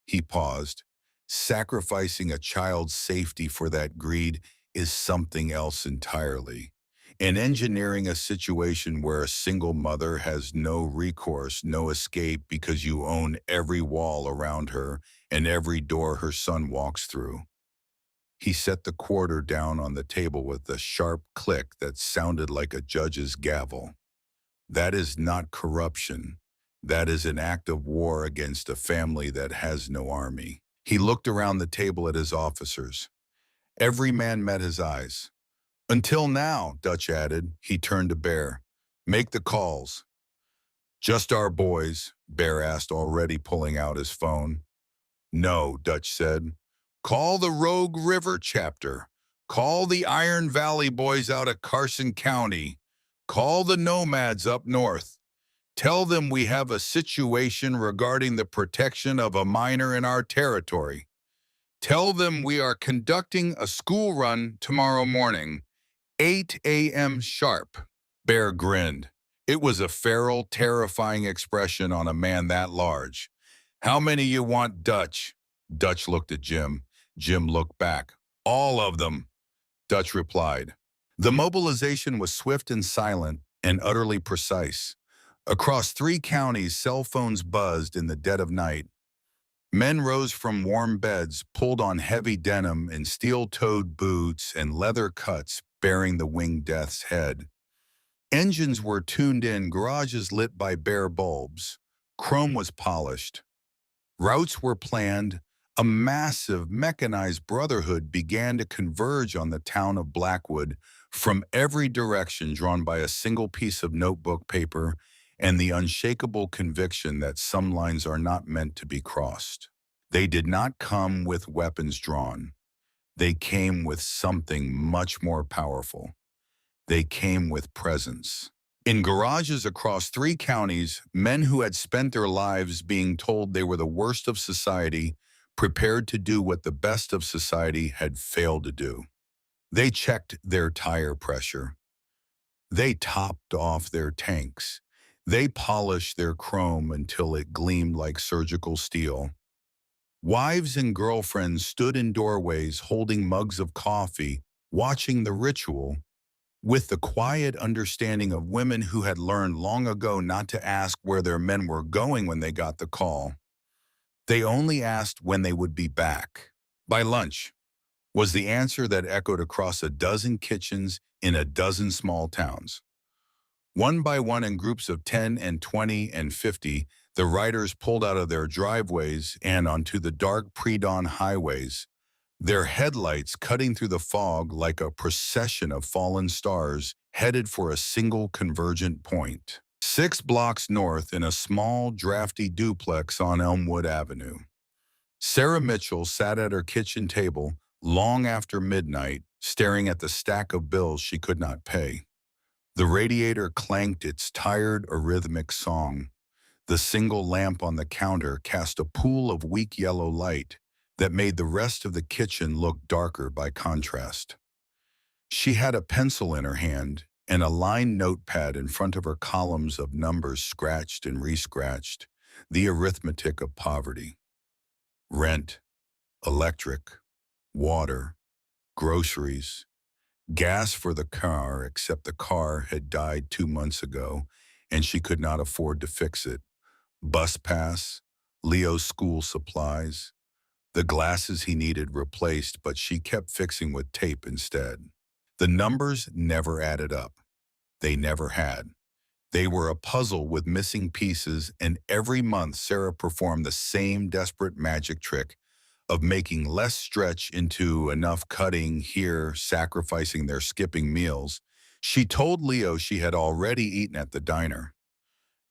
He paused. Sacrificing a child's safety for that greed is something else entirely. And engineering a situation where a single mother has no recourse, no escape because you own every wall around her and every door her son walks through. He set the quarter down on the table with a sharp click that sounded like a judge's gavel. That is not corruption. That is an act of war against a family that has no army. He looked around the table at his officers. Every man met his eyes. "Until now," Dutch added. He turned to Bear. "Make the calls." "Just our boys?" Bear asked, already pulling out his phone. "No," Dutch said. "Call the Rogue River chapter. Call the Iron Valley boys out of Carson County. Call the Nomads up north. Tell them we have a situation regarding the protection of a minor in our territory. Tell them we are conducting a school run tomorrow morning, 8 a.m. sharp." Bear grinned. It was a feral, terrifying expression on a man that large. "How many you want, Dutch?" Dutch looked at Jim. Jim looked back. "All of them," Dutch replied. The mobilization was swift and silent and utterly precise. Across 3 counties, cell phones buzzed in the dead of night. Men rose from warm beds, pulled on heavy denim and steel-toed boots and leather cuts bearing the winged death's head. Engines were tuned in, garages lit by bare bulbs. Chrome was polished. Routes were planned. A massive, mechanized brotherhood began to converge on the town of Blackwood from every direction, drawn by a single piece of notebook paper and the unshakable conviction that some lines are not meant to be crossed. They did not come with weapons drawn. They came with something much more powerful. They came with presence. In garages across 3 counties, men who had spent their lives being told they were the worst of society prepared to do what the best of society had failed to do. They checked their tire pressure. They topped off their tanks. They polished their chrome until it gleamed like surgical steel. Wives and girlfriends stood in doorways holding mugs of coffee, watching the ritual, with the quiet understanding of women who had learned long ago not to ask where their men were going when they got the call. They only asked when they would be back. "By lunch," was the answer that echoed across a dozen kitchens in a dozen small towns. One by one, in groups of 10 and 20 and 50, the riders pulled out of their driveways and onto the dark pre-dawn highways, their headlights cutting through the fog like a procession of fallen stars headed for a single convergent point. 6 blocks north, in a small, drafty duplex on Elmwood Avenue. Sarah Mitchell sat at her kitchen table long after midnight, staring at the stack of bills she could not pay. The radiator clanked its tired, arrhythmic song. The single lamp on the counter cast a pool of weak yellow light that made the rest of the kitchen look darker by contrast. She had a pencil in her hand and a lined notepad in front of her, columns of numbers scratched and re-scratched, the arithmetic of poverty. Rent, electric, water, groceries, gas for the car, except the car had died 2 months ago and she could not afford to fix it. Bus pass, Leo's school supplies, the glasses he needed replaced, but she kept fixing with tape instead. The numbers never added up. They never had. They were a puzzle with missing pieces, and every month Sarah performed the same desperate magic trick of making less stretch into enough, cutting here, sacrificing their skipping meals. She told Leo she had already eaten at the diner.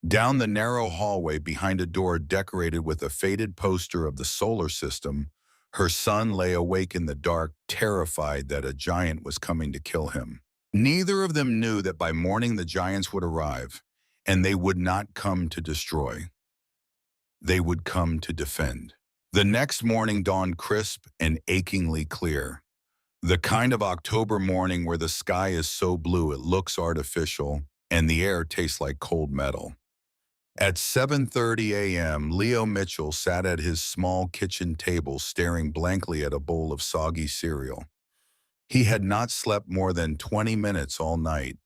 Down the narrow hallway, behind a door decorated with a faded poster of the solar system, her son lay awake in the dark, terrified that a giant was coming to kill him. Neither of them knew that by morning the giants would arrive, and they would not come to destroy. They would come to defend. The next morning dawned crisp and achingly clear. The kind of October morning where the sky is so blue it looks artificial and the air tastes like cold metal. At 7:30 a.m., Leo Mitchell sat at his small kitchen table staring blankly at a bowl of soggy cereal. He had not slept more than 20 minutes all night.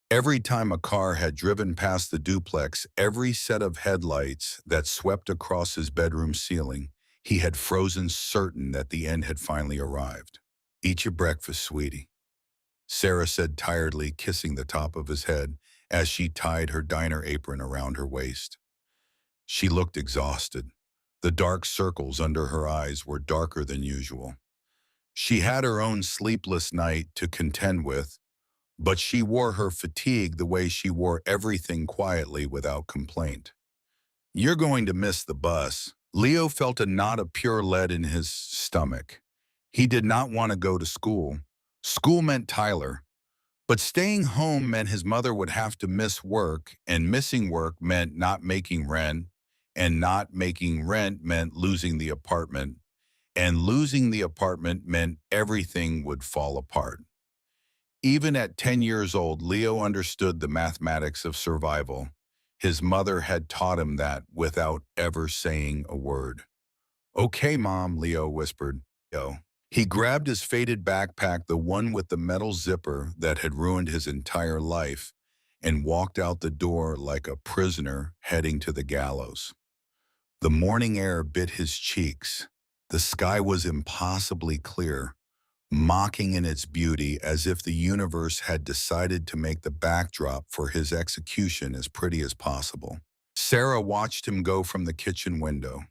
Every time a car had driven past the duplex, every set of headlights that swept across his bedroom ceiling, he had frozen, certain that the end had finally arrived. "Eat your breakfast, sweetie," Sarah said tiredly, kissing the top of his head as she tied her diner apron around her waist. She looked exhausted. The dark circles under her eyes were darker than usual. She had her own sleepless night to contend with, but she wore her fatigue the way she wore everything, quietly, without complaint. "You're going to miss the bus." Leo felt a knot of pure lead in his stomach. He did not want to go to school. School meant Tyler. But staying home meant his mother would have to miss work, and missing work meant not making rent, and not making rent meant losing the apartment, and losing the apartment meant everything would fall apart. Even at 10 years old, Leo understood the mathematics of survival. His mother had taught him that without ever saying a word. "Okay, Mom," Leo whispered. Yo. He grabbed his faded backpack, the one with the metal zipper that had ruined his entire life, and walked out the door like a prisoner heading to the gallows. The morning air bit his cheeks. The sky was impossibly clear, mocking in its beauty as if the universe had decided to make the backdrop for his execution as pretty as possible. Sarah watched him go from the kitchen window.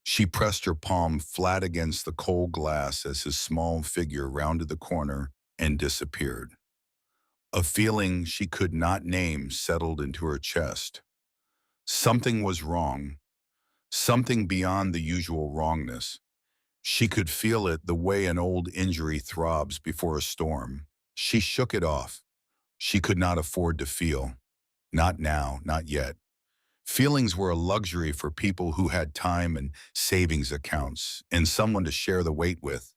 She pressed her palm flat against the cold glass as his small figure rounded the corner and disappeared. A feeling she could not name settled into her chest. Something was wrong, something beyond the usual wrongness. She could feel it the way an old injury throbs before a storm. She shook it off. She could not afford to feel. Not now, not yet. Feelings were a luxury for people who had time and savings accounts and someone to share the weight with.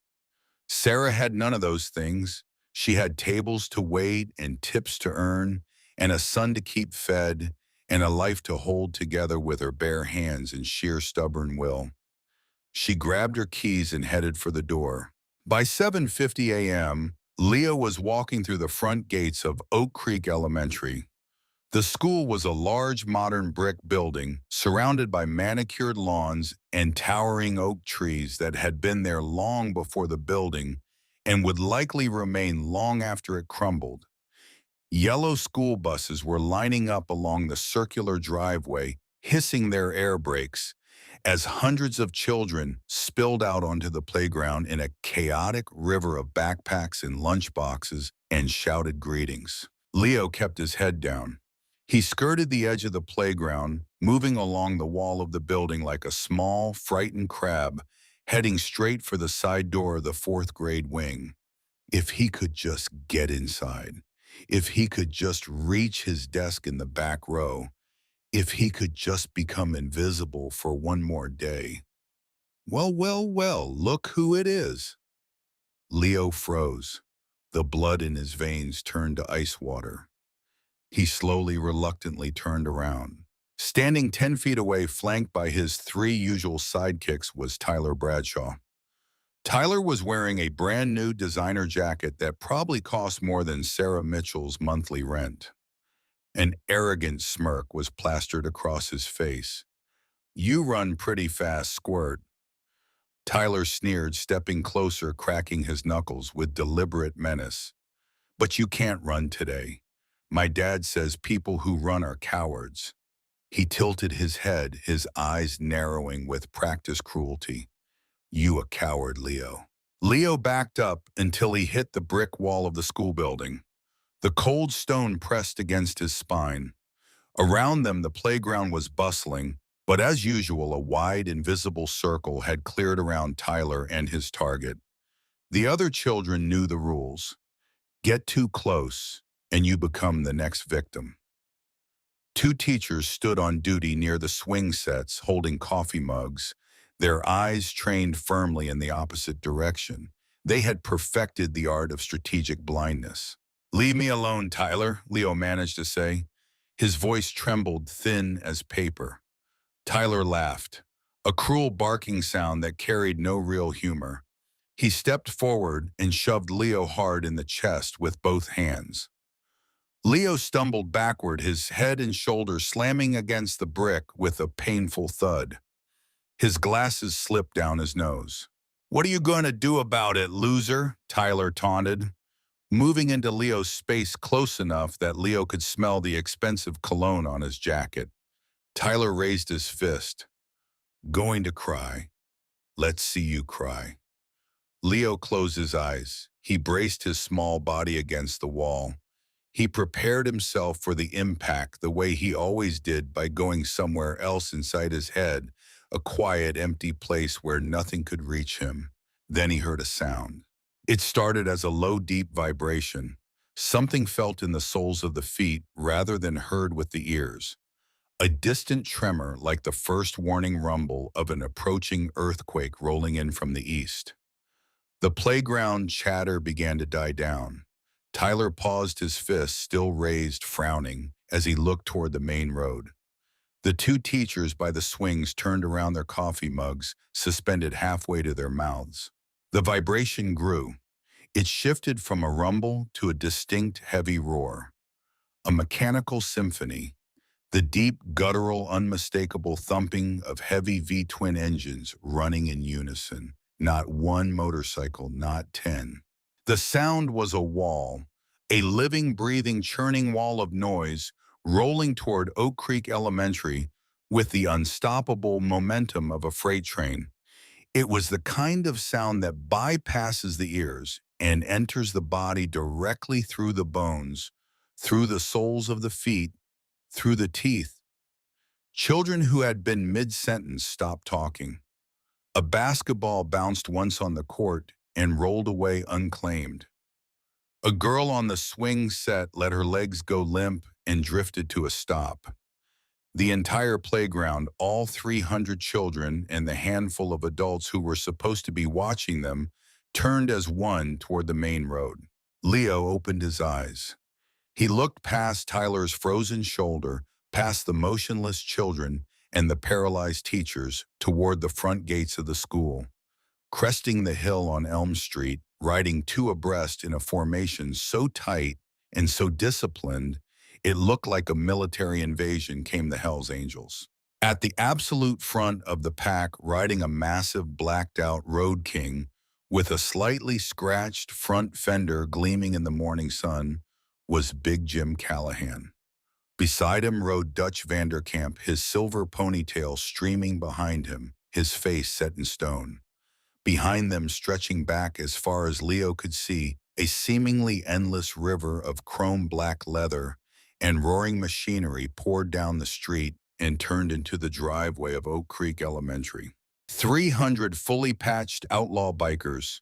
Sarah had none of those things. She had tables to wait and tips to earn and a son to keep fed and a life to hold together with her bare hands and sheer stubborn will. She grabbed her keys and headed for the door. By 7:50 a.m., Leah was walking through the front gates of Oak Creek Elementary. The school was a large modern brick building surrounded by manicured lawns and towering oak trees that had been there long before the building and would likely remain long after it crumbled. Yellow school buses were lining up along the circular driveway, hissing their air brakes, as hundreds of children spilled out onto the playground in a chaotic river of backpacks and lunchboxes and shouted greetings. Leo kept his head down. He skirted the edge of the playground, moving along the wall of the building like a small, frightened crab, heading straight for the side door of the fourth grade wing. If he could just get inside. If he could just reach his desk in the back row. If he could just become invisible for one more day. Well, well, well, look who it is. Leo froze. The blood in his veins turned to ice water. He slowly, reluctantly turned around. Standing 10 feet away, flanked by his three usual sidekicks, was Tyler Bradshaw. Tyler was wearing a brand new designer jacket that probably cost more than Sarah Mitchell's monthly rent. An arrogant smirk was plastered across his face. "You run pretty fast, squirt." Tyler sneered, stepping closer, cracking his knuckles with deliberate menace. "But you can't run today. My dad says people who run are cowards." He tilted his head, his eyes narrowing with practiced cruelty. "You a coward, Leo." Leo backed up until he hit the brick wall of the school building. The cold stone pressed against his spine. Around them, the playground was bustling, but as usual, a wide, invisible circle had cleared around Tyler and his target. The other children knew the rules. Get too close, and you become the next victim. Two teachers stood on duty near the swing sets, holding coffee mugs, their eyes trained firmly in the opposite direction. They had perfected the art of strategic blindness. "Leave me alone, Tyler," Leo managed to say. His voice trembled, thin as paper. Tyler laughed, a cruel barking sound that carried no real humor. He stepped forward and shoved Leo hard in the chest with both hands. Leo stumbled backward, his head and shoulders slamming against the brick with a painful thud. His glasses slipped down his nose. "What are you going to do about it, loser?" Tyler taunted, moving into Leo's space close enough that Leo could smell the expensive cologne on his jacket. Tyler raised his fist. "Going to cry. Let's see you cry." Leo closed his eyes. He braced his small body against the wall. He prepared himself for the impact the way he always did, by going somewhere else inside his head, a quiet, empty place where nothing could reach him. Then he heard a sound. It started as a low, deep vibration, Something felt in the soles of the feet rather than heard with the ears. A distant tremor like the first warning rumble of an approaching earthquake rolling in from the east. The playground chatter began to die down. Tyler paused, his fist still raised, frowning, as he looked toward the main road. The two teachers by the swings turned around, their coffee mugs suspended halfway to their mouths. The vibration grew. It shifted from a rumble to a distinct heavy roar. A mechanical symphony, the deep, guttural, unmistakable thumping of heavy V-twin engines running in unison. Not one motorcycle, not 10. The sound was a wall, a living, breathing, churning wall of noise rolling toward Oak Creek Elementary with the unstoppable momentum of a freight train. It was the kind of sound that bypasses the ears and enters the body directly through the bones, through the soles of the feet, through the teeth. Children who had been mid-sentence stopped talking. A basketball bounced once on the court and rolled away unclaimed. A girl on the swing set let her legs go limp and drifted to a stop. The entire playground, all 300 children and the handful of adults who were supposed to be watching them, turned as one toward the main road. Leo opened his eyes. He looked past Tyler's frozen shoulder, past the motionless children and the paralyzed teachers, toward the front gates of the school. Cresting the hill on Elm Street, riding two abreast in a formation so tight and so disciplined, it looked like a military invasion, came the Hells Angels. At the absolute front of the pack, riding a massive blacked-out Road King with a slightly scratched front fender gleaming in the morning sun, was Big Jim Callahan. Beside him rode Dutch Vanderkamp, his silver ponytail streaming behind him, his face set in stone. Behind them, stretching back as far as Leo could see, a seemingly endless river of chrome black leather and roaring machinery poured down the street and turned into the driveway of Oak Creek Elementary. 300 fully patched outlaw bikers,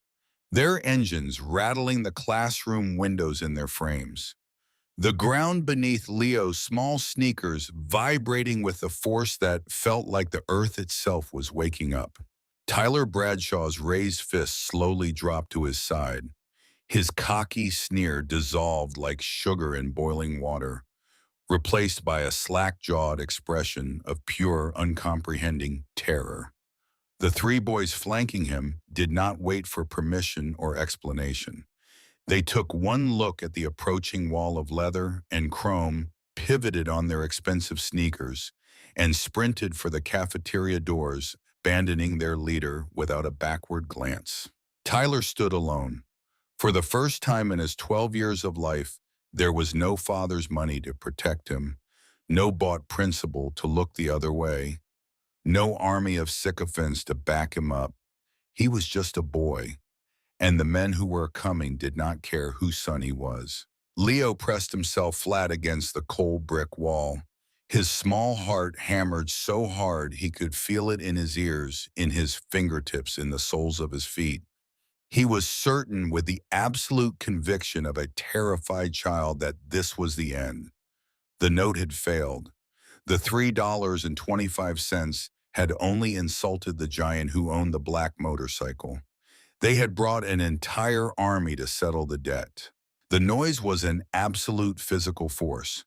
their engines rattling the classroom windows in their frames. The ground beneath Leo's small sneakers vibrating with a force that felt like the earth itself was waking up. Tyler Bradshaw's raised fist slowly dropped to his side. His cocky sneer dissolved like sugar in boiling water, replaced by a slack-jawed expression of pure, uncomprehending terror. The three boys flanking him did not wait for permission or explanation. They took one look at the approaching wall of leather and chrome, pivoted on their expensive sneakers, and sprinted for the cafeteria doors, abandoning their leader without a backward glance. Tyler stood alone. For the first time in his 12 years of life, there was no father's money to protect him, no bought principal to look the other way, no army of sycophants to back him up. He was just a boy, and the men who were coming did not care whose son he was. Leo pressed himself flat against the cold brick wall. His small heart hammered so hard he could feel it in his ears, in his fingertips, in the soles of his feet. He was certain, with the absolute conviction of a terrified child, that this was the end. The note had failed. The $3.25 had only insulted the giant who owned the black motorcycle. They had brought an entire army to settle the debt. The noise was an absolute physical force.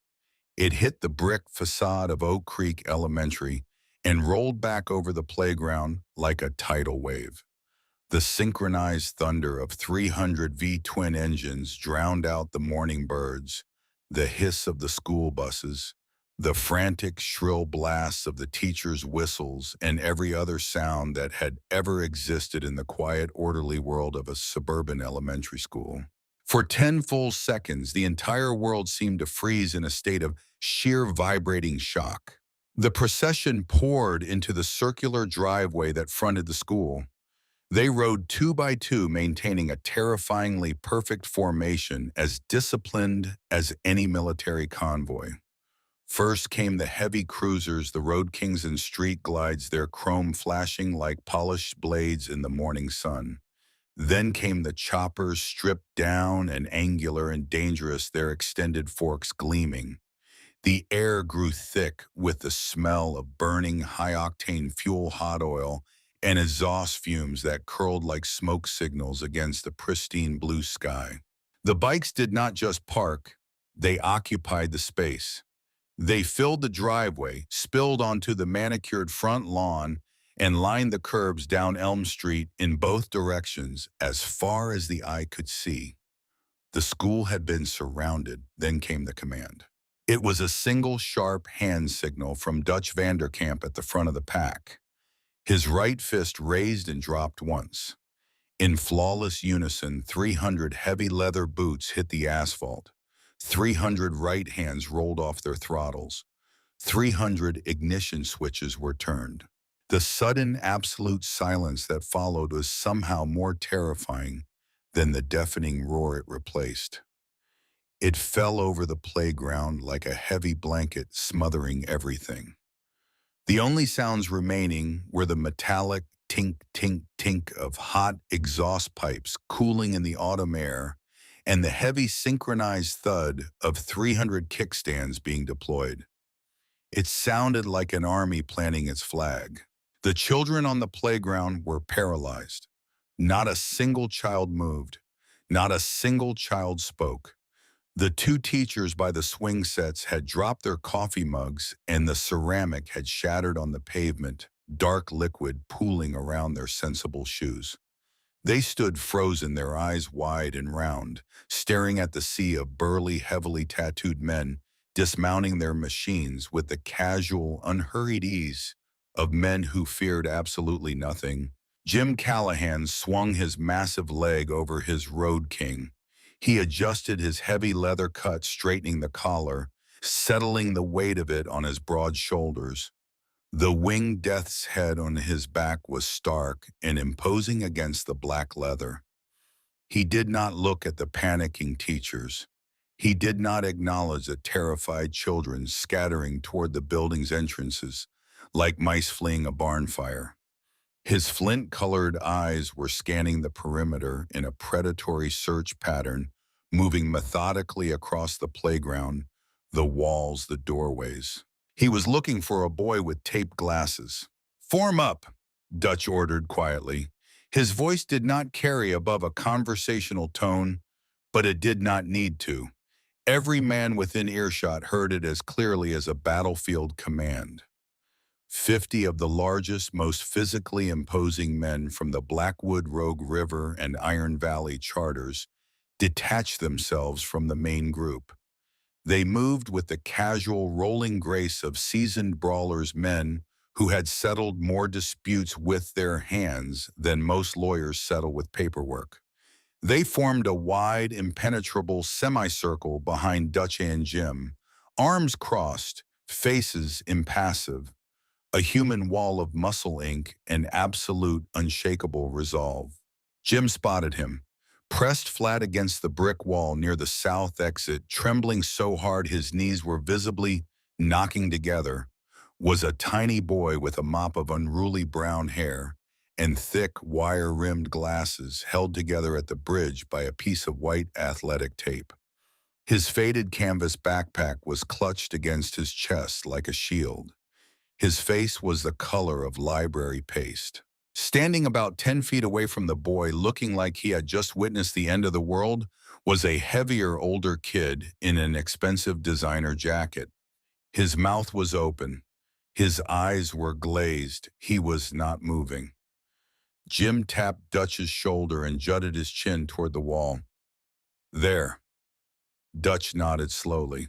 It hit the brick facade of Oak Creek Elementary and rolled back over the playground like a tidal wave. The synchronized thunder of 300 V-twin engines drowned out the morning birds, the hiss of the school buses, the frantic, shrill blasts of the teachers' whistles, and every other sound that had ever existed in the quiet, orderly world of a suburban elementary school. For 10 full seconds, the entire world seemed to freeze in a state of sheer vibrating shock. The procession poured into the circular driveway that fronted the school. They rode 2 by 2, maintaining a terrifyingly perfect formation, as disciplined as any military convoy. First came the heavy cruisers, the Road Kings and Street Glides, their chrome flashing like polished blades in the morning sun. Then came the choppers, stripped down and angular and dangerous, their extended forks gleaming. The air grew thick with the smell of burning high-octane fuel hot oil and exhaust fumes that curled like smoke signals against the pristine blue sky. The bikes did not just park, they occupied the space. They filled the driveway, spilled onto the manicured front lawn, and lined the curbs down Elm Street in both directions as far as the eye could see. The school had been surrounded, then came the command. It was a single sharp hand signal from Dutch Vanderkamp at the front of the pack. His right fist raised and dropped once. In flawless unison, 300 heavy leather boots hit the asphalt. 300 right hands rolled off their throttles. 300 ignition switches were turned. The sudden absolute silence that followed was somehow more terrifying than the deafening roar it replaced. It fell over the playground like a heavy blanket smothering everything. The only sounds remaining were the metallic tink, tink, tink of hot exhaust pipes cooling in the autumn air and the heavy synchronized thud of 300 kickstands being deployed. It sounded like an army planting its flag. The children on the playground were paralyzed. Not a single child moved. Not a single child spoke. The two teachers by the swing sets had dropped their coffee mugs and the ceramic had shattered on the pavement, dark liquid pooling around their sensible shoes. They stood frozen, their eyes wide and round, staring at the sea of burly, heavily tattooed men dismounting their machines with the casual, unhurried ease of men who feared absolutely nothing. Jim Callahan swung his massive leg over his Road King. He adjusted his heavy leather cut, straightening the collar, settling the weight of it on his broad shoulders. The winged death's head on his back was stark and imposing against the black leather. He did not look at the panicking teachers. He did not acknowledge the terrified children scattering toward the building's entrances, like mice fleeing a barn fire. His flint-colored eyes were scanning the perimeter in a predatory search pattern, moving methodically across the playground, the walls, the doorways. He was looking for a boy with taped glasses. "Form up," Dutch ordered quietly. His voice did not carry above a conversational tone, but it did not need to. Every man within earshot heard it as clearly as a battlefield command. 50 of the largest, most physically imposing men from the Blackwood Rogue River and Iron Valley charters detached themselves from the main group. They moved with the casual, rolling grace of seasoned brawlers, men who had settled more disputes with their hands than most lawyers settle with paperwork. They formed a wide, impenetrable semicircle behind Dutch and Jim, arms crossed, faces impassive, a human wall of muscle ink and absolute, unshakable resolve. Jim spotted him, pressed flat against the brick wall near the south exit, trembling so hard his knees were visibly knocking together, was a tiny boy with a mop of unruly brown hair and thick, wire-rimmed glasses held together at the bridge by a piece of white athletic tape. His faded canvas backpack was clutched against his chest like a shield. His face was the color of library paste. Standing about 10 feet away from the boy, looking like he had just witnessed the end of the world, was a heavier, older kid in an expensive designer jacket. His mouth was open. His eyes were glazed. He was not moving. Jim tapped Dutch's shoulder and jutted his chin toward the wall. "There." Dutch nodded slowly.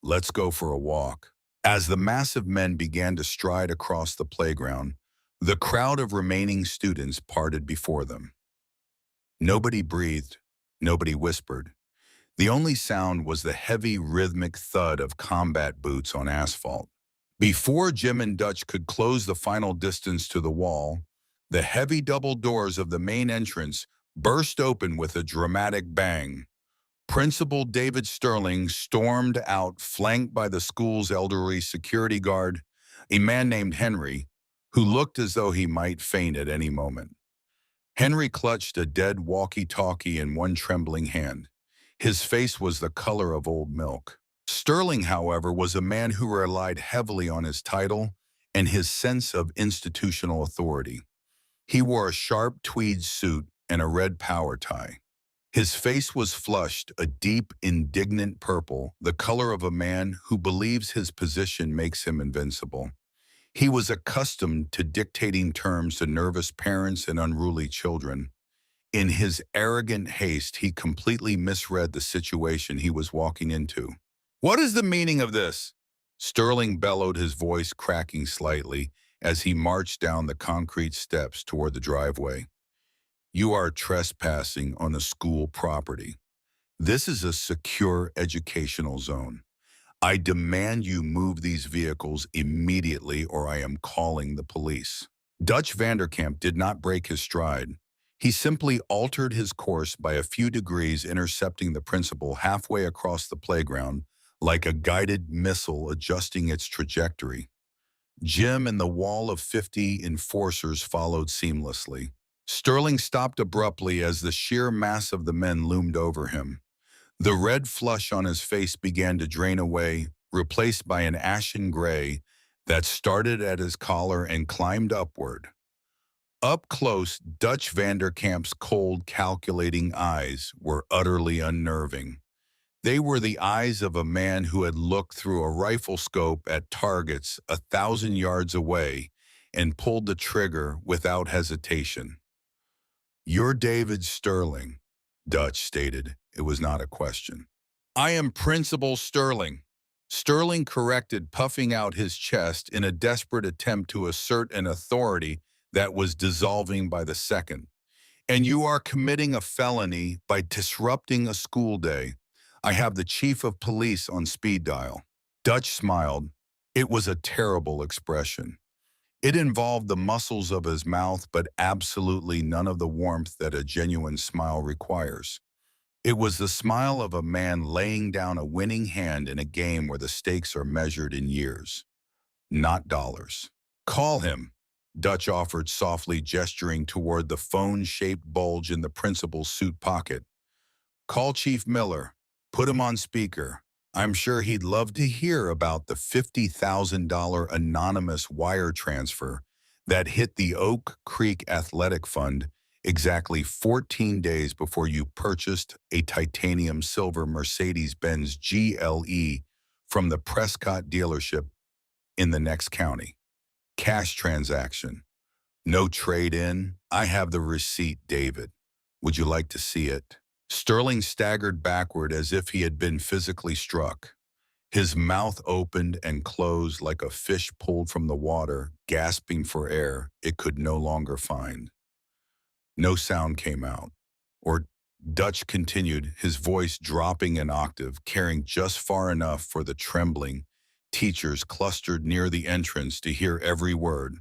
"Let's go for a walk." As the massive men began to stride across the playground, the crowd of remaining students parted before them. Nobody breathed, nobody whispered. The only sound was the heavy, rhythmic thud of combat boots on asphalt. Before Jim and Dutch could close the final distance to the wall, the heavy double doors of the main entrance burst open with a dramatic bang. Principal David Sterling stormed out, flanked by the school's elderly security guard, a man named Henry, who looked as though he might faint at any moment. Henry clutched a dead walkie-talkie in one trembling hand. His face was the color of old milk. Sterling, however, was a man who relied heavily on his title and his sense of institutional authority. He wore a sharp tweed suit and a red power tie. His face was flushed, a deep, indignant purple, the color of a man who believes his position makes him invincible. He was accustomed to dictating terms to nervous parents and unruly children. In his arrogant haste, he completely misread the situation he was walking into. "What is the meaning of this?" Sterling bellowed, his voice cracking slightly as he marched down the concrete steps toward the driveway. "You are trespassing on the school property. This is a secure educational zone. I demand you move these vehicles immediately or I am calling the police." Dutch Vanderkamp did not break his stride. He simply altered his course by a few degrees, intercepting the principal halfway across the playground, like a guided missile adjusting its trajectory. Jim and the wall of 50 enforcers followed seamlessly. Sterling stopped abruptly as the sheer mass of the men loomed over him. The red flush on his face began to drain away, replaced by an ashen gray that started at his collar and climbed upward. Up close, Dutch Vanderkamp's cold, calculating eyes were utterly unnerving. They were the eyes of a man who had looked through a rifle scope at targets 1,000 yards away and pulled the trigger without hesitation. "You're David Sterling," Dutch stated. It was not a question. "I am Principal Sterling." Sterling corrected, puffing out his chest in a desperate attempt to assert an authority that was dissolving by the second. "And you are committing a felony by disrupting a school day. I have the chief of police on speed dial." Dutch smiled. It was a terrible expression. It involved the muscles of his mouth, but absolutely none of the warmth that a genuine smile requires. It was the smile of a man laying down a winning hand in a game where the stakes are measured in years, not dollars. "Call him," Dutch offered softly, gesturing toward the phone-shaped bulge in the principal's suit pocket. "Call Chief Miller. Put him on speaker. I'm sure he'd love to hear about the $50,000 anonymous wire transfer that hit the Oak Creek Athletic Fund exactly 14 days before you purchased a titanium silver Mercedes-Benz GLE from the Prescott dealership in the next county. Cash transaction. No trade-in. I have the receipt, David. Would you like to see it?" Sterling staggered backward as if he had been physically struck. His mouth opened and closed like a fish pulled from the water, gasping for air it could no longer find. No sound came out. Or Dutch continued, his voice dropping an octave, carrying just far enough for the trembling teachers clustered near the entrance to hear every word.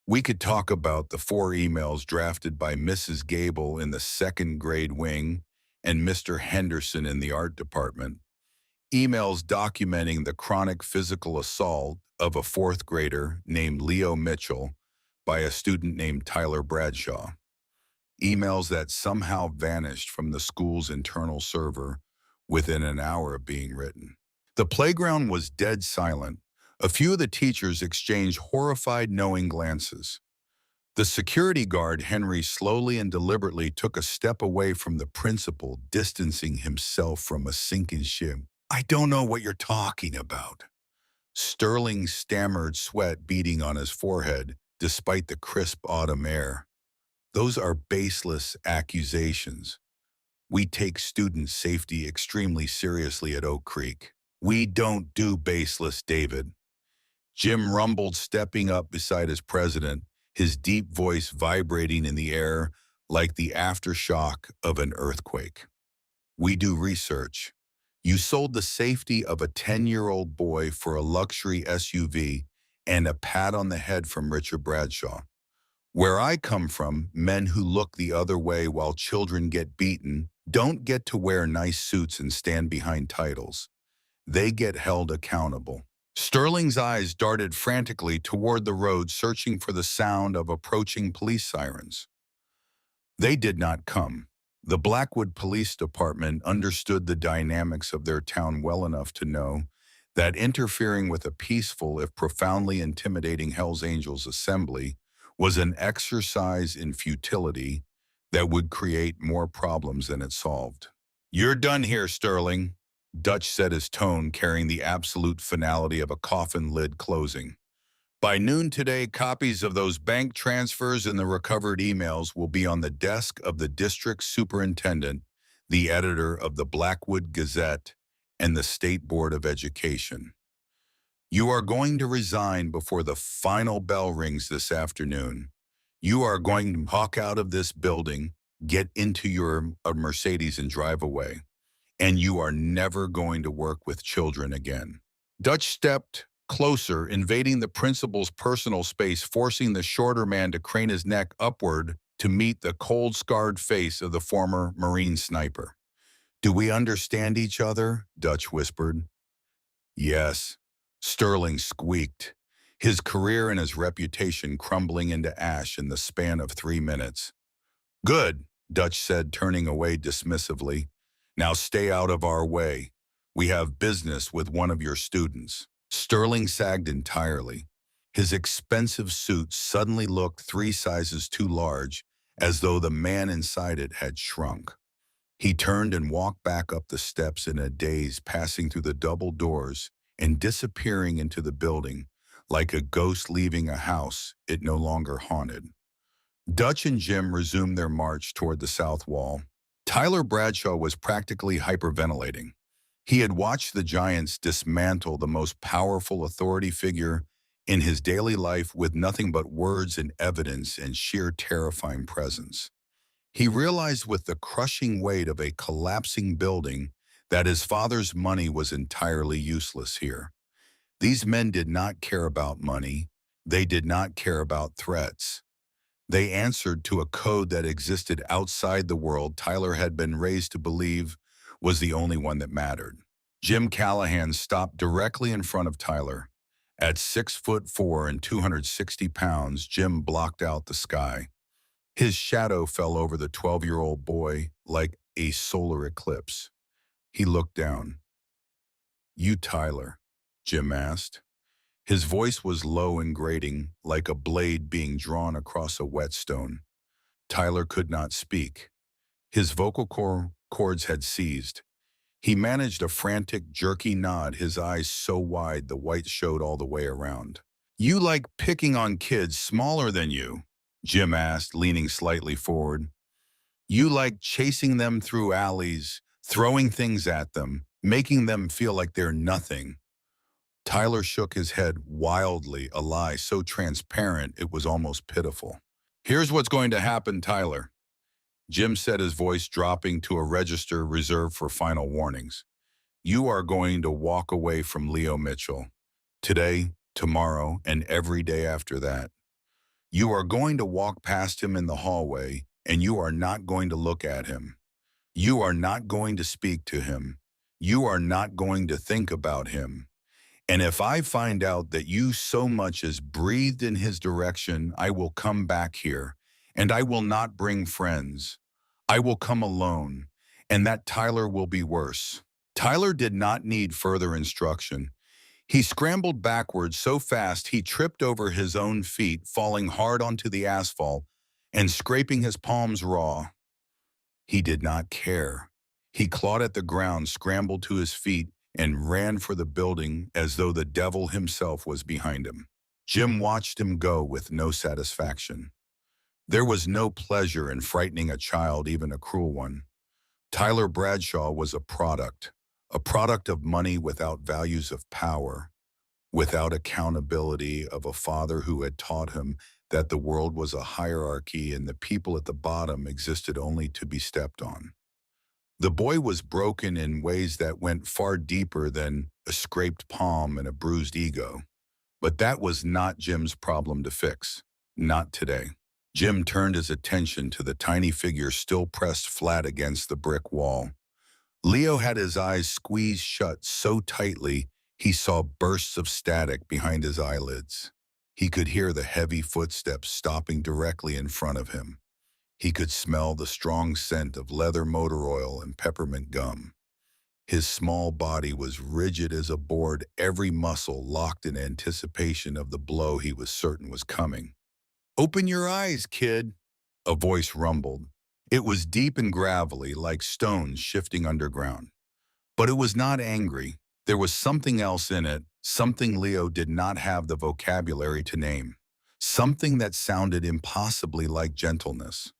"We could talk about the 4 emails drafted by Mrs. Gable in the second grade wing and Mr. Henderson in the art department. Emails documenting the chronic physical assault of a 4th grader named Leo Mitchell by a student named Tyler Bradshaw. Emails that somehow vanished from the school's internal server within an hour of being written." The playground was dead silent. A few of the teachers exchanged horrified, knowing glances. The security guard, Henry, slowly and deliberately took a step away from the principal, distancing himself from a sinking ship. "I don't know what you're talking about." Sterling stammered, sweat beading on his forehead, despite the crisp autumn air. "Those are baseless accusations. We take student safety extremely seriously at Oak Creek." "We don't do baseless, David." Jim rumbled, stepping up beside his president, his deep voice vibrating in the air like the aftershock of an earthquake. "We do research. You sold the safety of a 10-year-old boy for a luxury SUV and a pat on the head from Richard Bradshaw. Where I come from, men who look the other way while children get beaten don't get to wear nice suits and stand behind titles. They get held accountable." Sterling's eyes darted frantically toward the road, searching for the sound of approaching police sirens. They did not come. The Blackwood Police Department understood the dynamics of their town well enough to know that interfering with a peaceful, if profoundly intimidating Hells Angels assembly was an exercise in futility that would create more problems than it solved. "You're done here, Sterling," Dutch said, his tone carrying the absolute finality of a coffin lid closing. "By noon today, copies of those bank transfers and the recovered emails will be on the desk of the district superintendent, the editor of the Blackwood Gazette, and the State Board of Education. You are going to resign before the final bell rings this afternoon. You are going to walk out of this building, get into your Mercedes and drive away. And you are never going to work with children again." Dutch stepped closer, invading the principal's personal space, forcing the shorter man to crane his neck upward to meet the cold, scarred face of the former Marine sniper. "Do we understand each other?" Dutch whispered. "Yes," Sterling squeaked, his career and his reputation crumbling into ash in the span of 3 minutes. "Good," Dutch said, turning away dismissively. "Now stay out of our way. We have business with one of your students." Sterling sagged entirely. His expensive suit suddenly looked 3 sizes too large, as though the man inside it had shrunk. He turned and walked back up the steps in a daze, passing through the double doors and disappearing into the building, like a ghost leaving a house it no longer haunted. Dutch and Jim resumed their march toward the south wall. Tyler Bradshaw was practically hyperventilating. He had watched the Giants dismantle the most powerful authority figure in his daily life with nothing but words and evidence and sheer terrifying presence. He realized with the crushing weight of a collapsing building that his father's money was entirely useless here. These men did not care about money. They did not care about threats. They answered to a code that existed outside the world Tyler had been raised to believe was the only one that mattered. Jim Callahan stopped directly in front of Tyler. At 6'4" and 260 pounds, Jim blocked out the sky. His shadow fell over the 12-year-old boy like a solar eclipse. He looked down. "You Tyler?" Jim asked. His voice was low and grating, like a blade being drawn across a whetstone. Tyler could not speak. His vocal cords had seized. He managed a frantic, jerky nod, his eyes so wide the whites showed all the way around. "You like picking on kids smaller than you?" Jim asked, leaning slightly forward. "You like chasing them through alleys, throwing things at them, making them feel like they're nothing." Tyler shook his head wildly, a lie so transparent it was almost pitiful. "Here's what's going to happen, Tyler," Jim said, his voice dropping to a register reserved for final warnings. "You are going to walk away from Leo Mitchell. Today, tomorrow, and every day after that. You are going to walk past him in the hallway, and you are not going to look at him. You are not going to speak to him. You are not going to think about him. And if I find out that you so much as breathed in his direction, I will come back here, and I will not bring friends. I will come alone, and that Tyler will be worse." Tyler did not need further instruction. He scrambled backwards so fast he tripped over his own feet, falling hard onto the asphalt and scraping his palms raw. He did not care. He clawed at the ground, scrambled to his feet, and ran for the building as though the devil himself was behind him. Jim watched him go with no satisfaction. There was no pleasure in frightening a child, even a cruel one. Tyler Bradshaw was a product of money without values of power, without accountability of a father who had taught him that the world was a hierarchy and the people at the bottom existed only to be stepped on. The boy was broken in ways that went far deeper than a scraped palm and a bruised ego. But that was not Jim's problem to fix. Not today. Jim turned his attention to the tiny figure still pressed flat against the brick wall. Leo had his eyes squeezed shut so tightly he saw bursts of static behind his eyelids. He could hear the heavy footsteps stopping directly in front of him. He could smell the strong scent of leather motor oil and peppermint gum. His small body was rigid as a board, every muscle locked in anticipation of the blow he was certain was coming. "Open your eyes, kid," a voice rumbled. It was deep and gravelly, like stones shifting underground. But it was not angry. There was something else in it, something Leo did not have the vocabulary to name. Something that sounded impossibly like gentleness.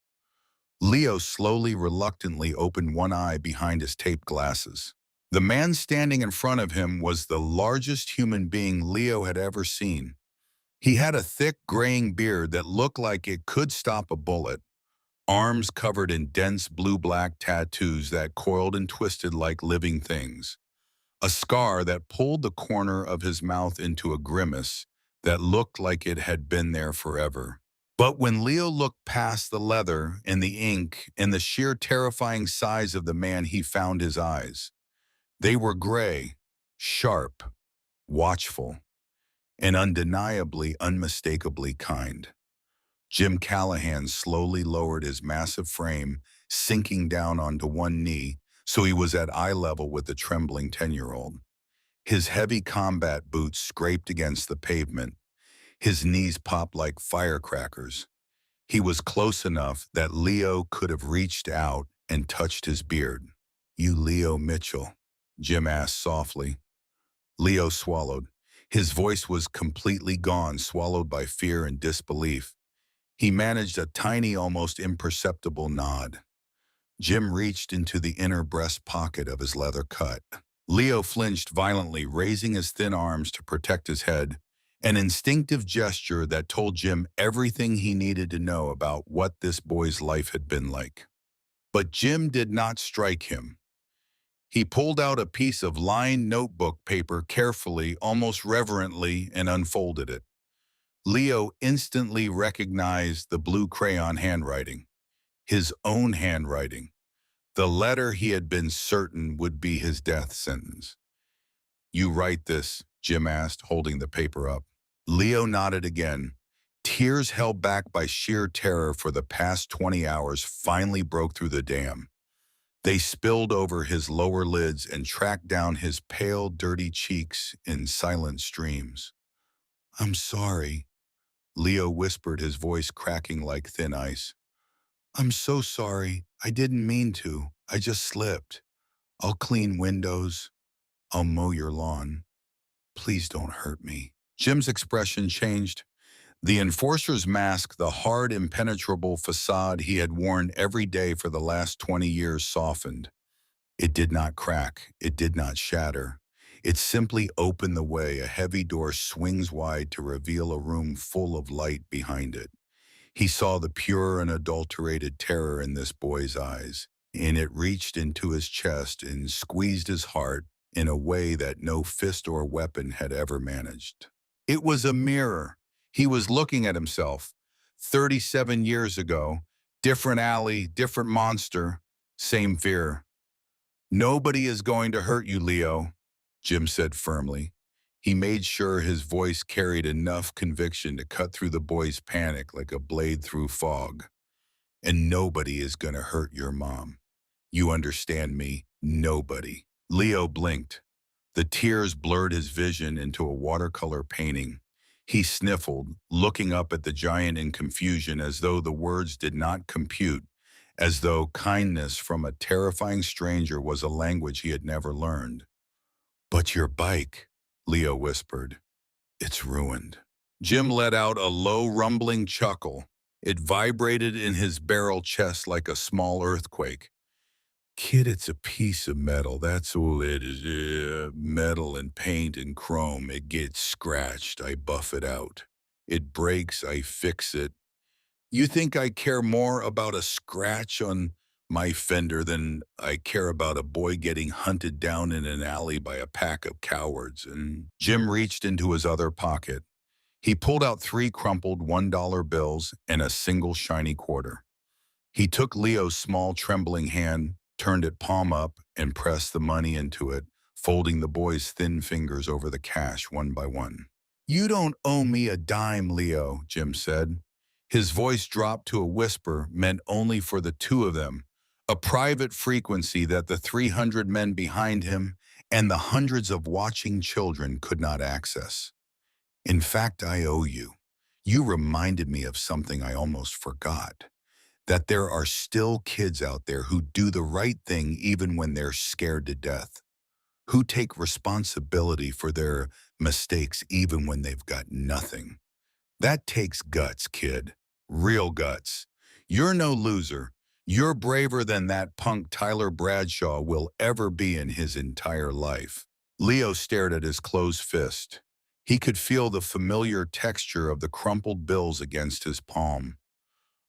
Leo slowly, reluctantly opened one eye behind his taped glasses. The man standing in front of him was the largest human being Leo had ever seen. He had a thick, graying beard that looked like it could stop a bullet, arms covered in dense blue-black tattoos that coiled and twisted like living things, a scar that pulled the corner of his mouth into a grimace that looked like it had been there forever. But when Leo looked past the leather and the ink and the sheer terrifying size of the man, he found his eyes. They were gray, sharp, watchful, and undeniably, unmistakably kind. Jim Callahan slowly lowered his massive frame, sinking down onto one knee, so he was at eye level with the trembling 10-year-old. His heavy combat boots scraped against the pavement. His knees popped like firecrackers. He was close enough that Leo could have reached out and touched his beard. "You Leo Mitchell?" Jim asked softly. Leo swallowed. His voice was completely gone, swallowed by fear and disbelief. He managed a tiny, almost imperceptible nod. Jim reached into the inner breast pocket of his leather cut. Leo flinched violently, raising his thin arms to protect his head, an instinctive gesture that told Jim everything he needed to know about what this boy's life had been like. But Jim did not strike him. He pulled out a piece of lined notebook paper carefully, almost reverently, and unfolded it. Leo instantly recognized the blue crayon handwriting, his own handwriting, the letter he had been certain would be his death sentence. "You write this?" Jim asked, holding the paper up. Leo nodded again. Tears held back by sheer terror for the past 20 hours finally broke through the dam. They spilled over his lower lids and tracked down his pale, dirty cheeks in silent streams. "I'm sorry," Leo whispered, his voice cracking like thin ice. "I'm so sorry. I didn't mean to. I just slipped. I'll clean windows. I'll mow your lawn. Please don't hurt me." Jim's expression changed. The enforcer's mask, the hard, impenetrable facade he had worn every day for the last 20 years, softened. It did not crack. It did not shatter. It simply opened the way. A heavy door swings wide to reveal a room full of light behind it. He saw the pure and adulterated terror in this boy's eyes, and it reached into his chest and squeezed his heart in a way that no fist or weapon had ever managed. It was a mirror. He was looking at himself. 37 years ago, different alley, different monster, same fear. "Nobody is going to hurt you, Leo," Jim said firmly. He made sure his voice carried enough conviction to cut through the boy's panic like a blade through fog. "And nobody is going to hurt your mom. You understand me? Nobody." Leo blinked. The tears blurred his vision into a watercolor painting. He sniffled, looking up at the giant in confusion, as though the words did not compute, as though kindness from a terrifying stranger was a language he had never learned. "But your bike," Leo whispered. "It's ruined." Jim let out a low, rumbling chuckle. It vibrated in his barrel chest like a small earthquake. "Kid, it's a piece of metal. That's all it is. Metal and paint and chrome. It gets scratched. I buff it out. It breaks. I fix it. You think I care more about a scratch on my fender than I care about a boy getting hunted down in an alley by a pack of cowards?" And Jim reached into his other pocket. He pulled out 3 crumpled $1 bills and a single shiny quarter. He took Leo's small, trembling hand, turned it palm up, and pressed the money into it, folding the boy's thin fingers over the cash one by one. "You don't owe me a dime, Leo," Jim said. His voice dropped to a whisper meant only for the two of them, a private frequency that the 300 men behind him and the hundreds of watching children could not access. In fact, I owe you. You reminded me of something I almost forgot. That there are still kids out there who do the right thing even when they're scared to death. Who take responsibility for their mistakes even when they've got nothing. That takes guts, kid. Real guts. You're no loser. You're braver than that punk Tyler Bradshaw will ever be in his entire life. Leo stared at his closed fist. He could feel the familiar texture of the crumpled bills against his palm.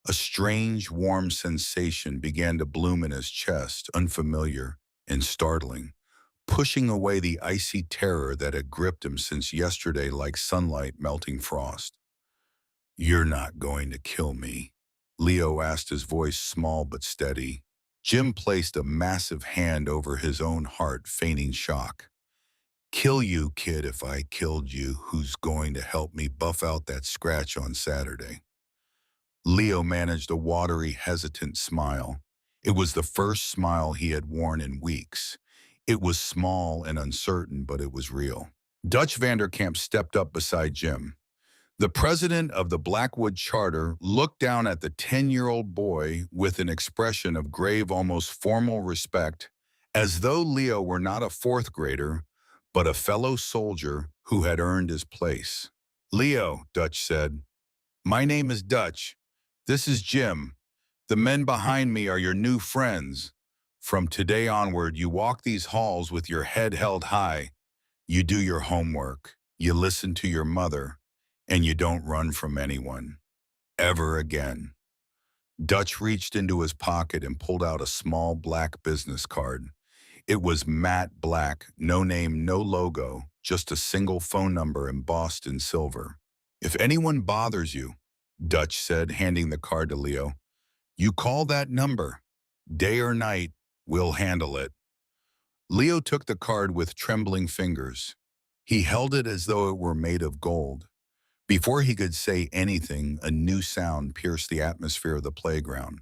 A strange, warm sensation began to bloom in his chest, unfamiliar and startling, pushing away the icy terror that had gripped him since yesterday like sunlight melting frost. "You're not going to kill me?" Leo asked, his voice small but steady. Jim placed a massive hand over his own heart, feigning shock. "Kill you, kid, if I killed you. Who's going to help me buff out that scratch on Saturday?" Leo managed a watery, hesitant smile. It was the first smile he had worn in weeks. It was small and uncertain, but it was real. Dutch Vanderkamp stepped up beside Jim. The president of the Blackwood Charter looked down at the 10-year-old boy with an expression of grave, almost formal respect, as though Leo were not a fourth grader, but a fellow soldier who had earned his place. "Leo," Dutch said, "my name is Dutch. This is Jim. The men behind me are your new friends. From today onward, you walk these halls with your head held high. You do your homework. You listen to your mother. And you don't run from anyone. Ever again." Dutch reached into his pocket and pulled out a small black business card. It was matte black, no name, no logo, just a single phone number embossed in silver. "If anyone bothers you," Dutch said, handing the card to Leo, "you call that number. Day or night, we'll handle it." Leo took the card with trembling fingers. He held it as though it were made of gold. Before he could say anything, a new sound pierced the atmosphere of the playground.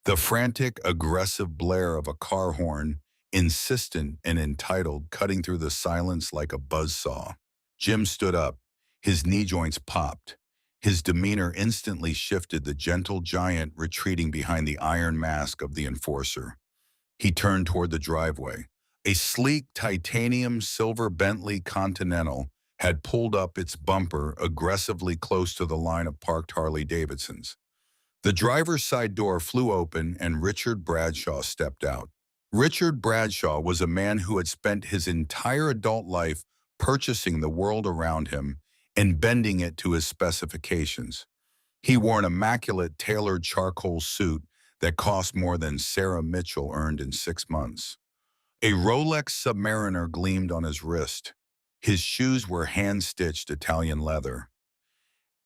The frantic, aggressive blare of a car horn, insistent and entitled, cutting through the silence like a buzzsaw. Jim stood up. His knee joints popped. His demeanor instantly shifted, the gentle giant retreating behind the iron mask of the enforcer. He turned toward the driveway. A sleek titanium silver Bentley Continental had pulled up its bumper aggressively close to the line of parked Harley-Davidsons. The driver's side door flew open and Richard Bradshaw stepped out. Richard Bradshaw was a man who had spent his entire adult life purchasing the world around him and bending it to his specifications. He wore an immaculate tailored charcoal suit that cost more than Sarah Mitchell earned in 6 months. A Rolex Submariner gleamed on his wrist. His shoes were hand-stitched Italian leather.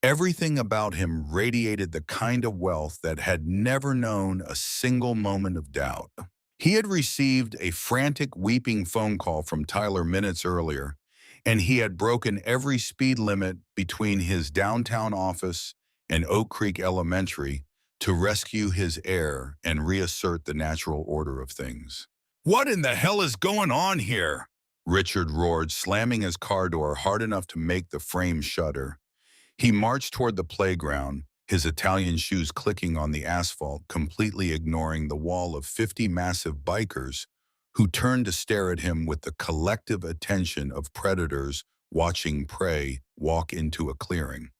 Everything about him radiated the kind of wealth that had never known a single moment of doubt. He had received a frantic, weeping phone call from Tyler minutes earlier, and he had broken every speed limit between his downtown office and Oak Creek Elementary to rescue his heir and reassert the natural order of things. "What in the hell is going on here?" Richard roared, slamming his car door hard enough to make the frame shudder. He marched toward the playground, his Italian shoes clicking on the asphalt, completely ignoring the wall of 50 massive bikers who turned to stare at him with the collective attention of predators watching prey walk into a clearing.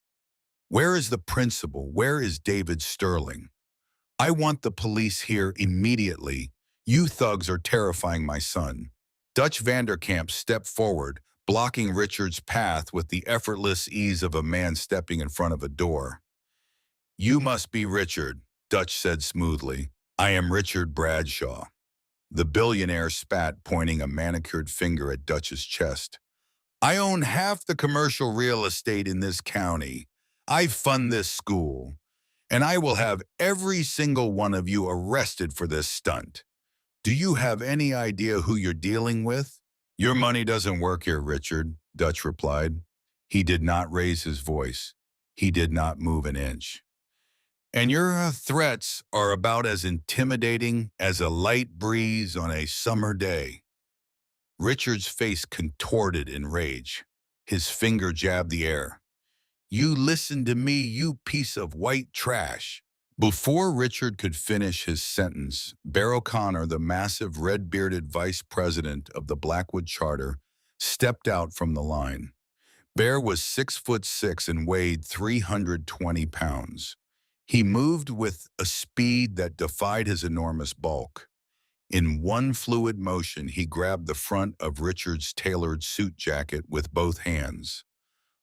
"Where is the principal? Where is David Sterling? I want the police here immediately. You thugs are terrifying my son." Dutch Vanderkamp stepped forward, blocking Richard's path with the effortless ease of a man stepping in front of a door. "You must be Richard," Dutch said smoothly. "I am Richard Bradshaw." The billionaire spat, pointing a manicured finger at Dutch's chest. "I own half the commercial real estate in this county. I fund this school. And I will have every single one of you arrested for this stunt. Do you have any idea who you're dealing with?" "Your money doesn't work here, Richard," Dutch replied. He did not raise his voice. He did not move an inch. And your threats are about as intimidating as a light breeze on a summer day. Richard's face contorted in rage. His finger jabbed the air. You listen to me, you piece of white trash. Before Richard could finish his sentence, Bear O'Connor, the massive red-bearded vice president of the Blackwood Charter, stepped out from the line. Bear was 6'6" and weighed 320 pounds. He moved with a speed that defied his enormous bulk. In one fluid motion, he grabbed the front of Richard's tailored suit jacket with both hands,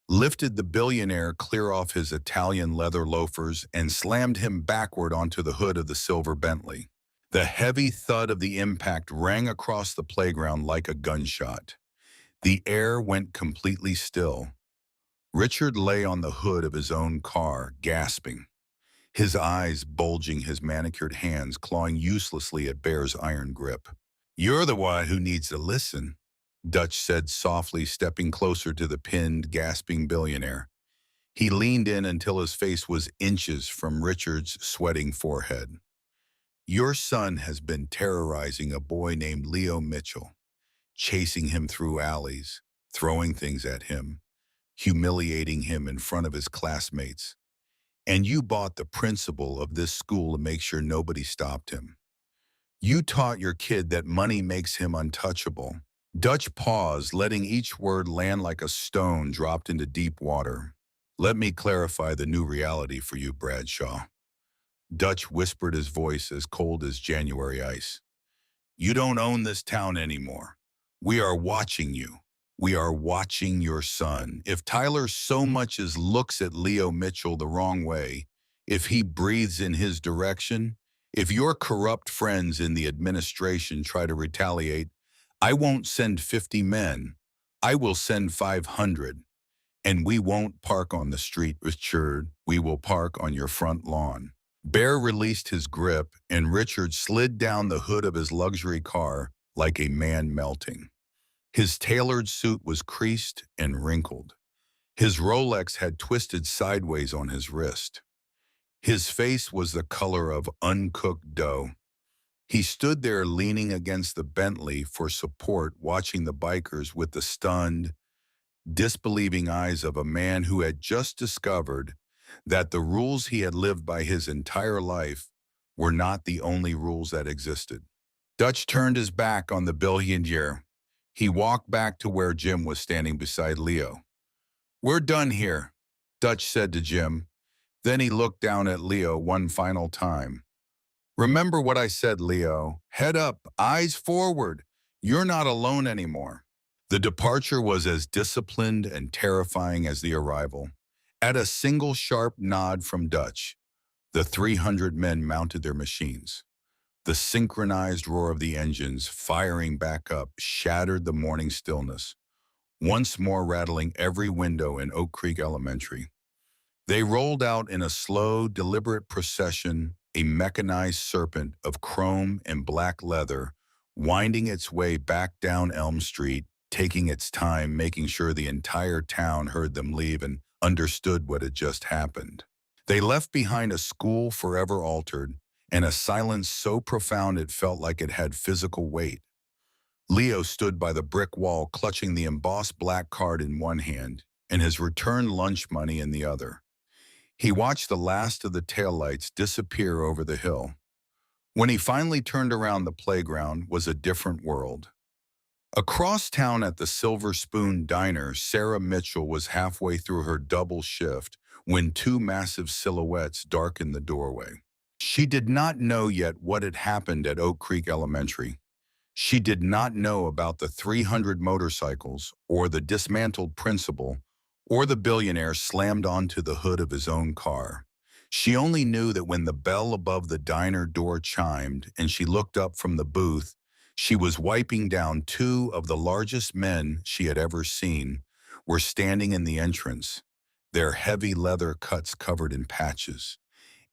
lifted the billionaire clear off his Italian leather loafers, and slammed him backward onto the hood of the silver Bentley. The heavy thud of the impact rang across the playground like a gunshot. The air went completely still. Richard lay on the hood of his own car, gasping, his eyes bulging, his manicured hands clawing uselessly at Bear's iron grip. You're the one who needs to listen, Dutch said softly, stepping closer to the pinned, gasping billionaire. He leaned in until his face was inches from Richard's sweating forehead. Your son has been terrorizing a boy named Leo Mitchell, chasing him through alleys, throwing things at him, humiliating him in front of his classmates. And you bought the principal of this school to make sure nobody stopped him. You taught your kid that money makes him untouchable. Dutch paused, letting each word land like a stone dropped into deep water. Let me clarify the new reality for you, Bradshaw. Dutch whispered, his voice as cold as January ice. You don't own this town anymore. We are watching you. We are watching your son. If Tyler so much as looks at Leo Mitchell the wrong way, if he breathes in his direction, if your corrupt friends in the administration try to retaliate, I won't send 50 men. I will send 500. And we won't park on the street, Richard. We will park on your front lawn. Bear released his grip, and Richard slid down the hood of his luxury car like a man melting. His tailored suit was creased and wrinkled. His Rolex had twisted sideways on his wrist. His face was the color of uncooked dough. He stood there leaning against the Bentley for support, watching the bikers with the stunned, disbelieving eyes of a man who had just discovered that the rules he had lived by his entire life were not the only rules that existed. Dutch turned his back on the billionaire. He walked back to where Jim was standing beside Leo. We're done here, Dutch said to Jim. Then he looked down at Leo one final time. Remember what I said, Leo. Head up, eyes forward. You're not alone anymore. The departure was as disciplined and terrifying as the arrival. At a single sharp nod from Dutch, the 300 men mounted their machines. The synchronized roar of the engines, firing back up, shattered the morning stillness, once more rattling every window in Oak Creek Elementary. They rolled out in a slow, deliberate procession, a mechanized serpent of chrome and black leather, winding its way back down Elm Street, taking its time, making sure the entire town heard them leave and understood what had just happened. They left behind a school forever altered, and a silence so profound it felt like it had physical weight. Leo stood by the brick wall, clutching the embossed black card in one hand and his return lunch money in the other. He watched the last of the taillights disappear over the hill. When he finally turned around, the playground was a different world. Across town at the Silver Spoon Diner, Sarah Mitchell was halfway through her double shift when two massive silhouettes darkened the doorway. She did not know yet what had happened at Oak Creek Elementary. She did not know about the 300 motorcycles, or the dismantled principal, or the billionaire slammed onto the hood of his own car. She only knew that when the bell above the diner door chimed and she looked up from the booth, she was wiping down two of the largest men she had ever seen were standing in the entrance, their heavy leather cuts covered in patches,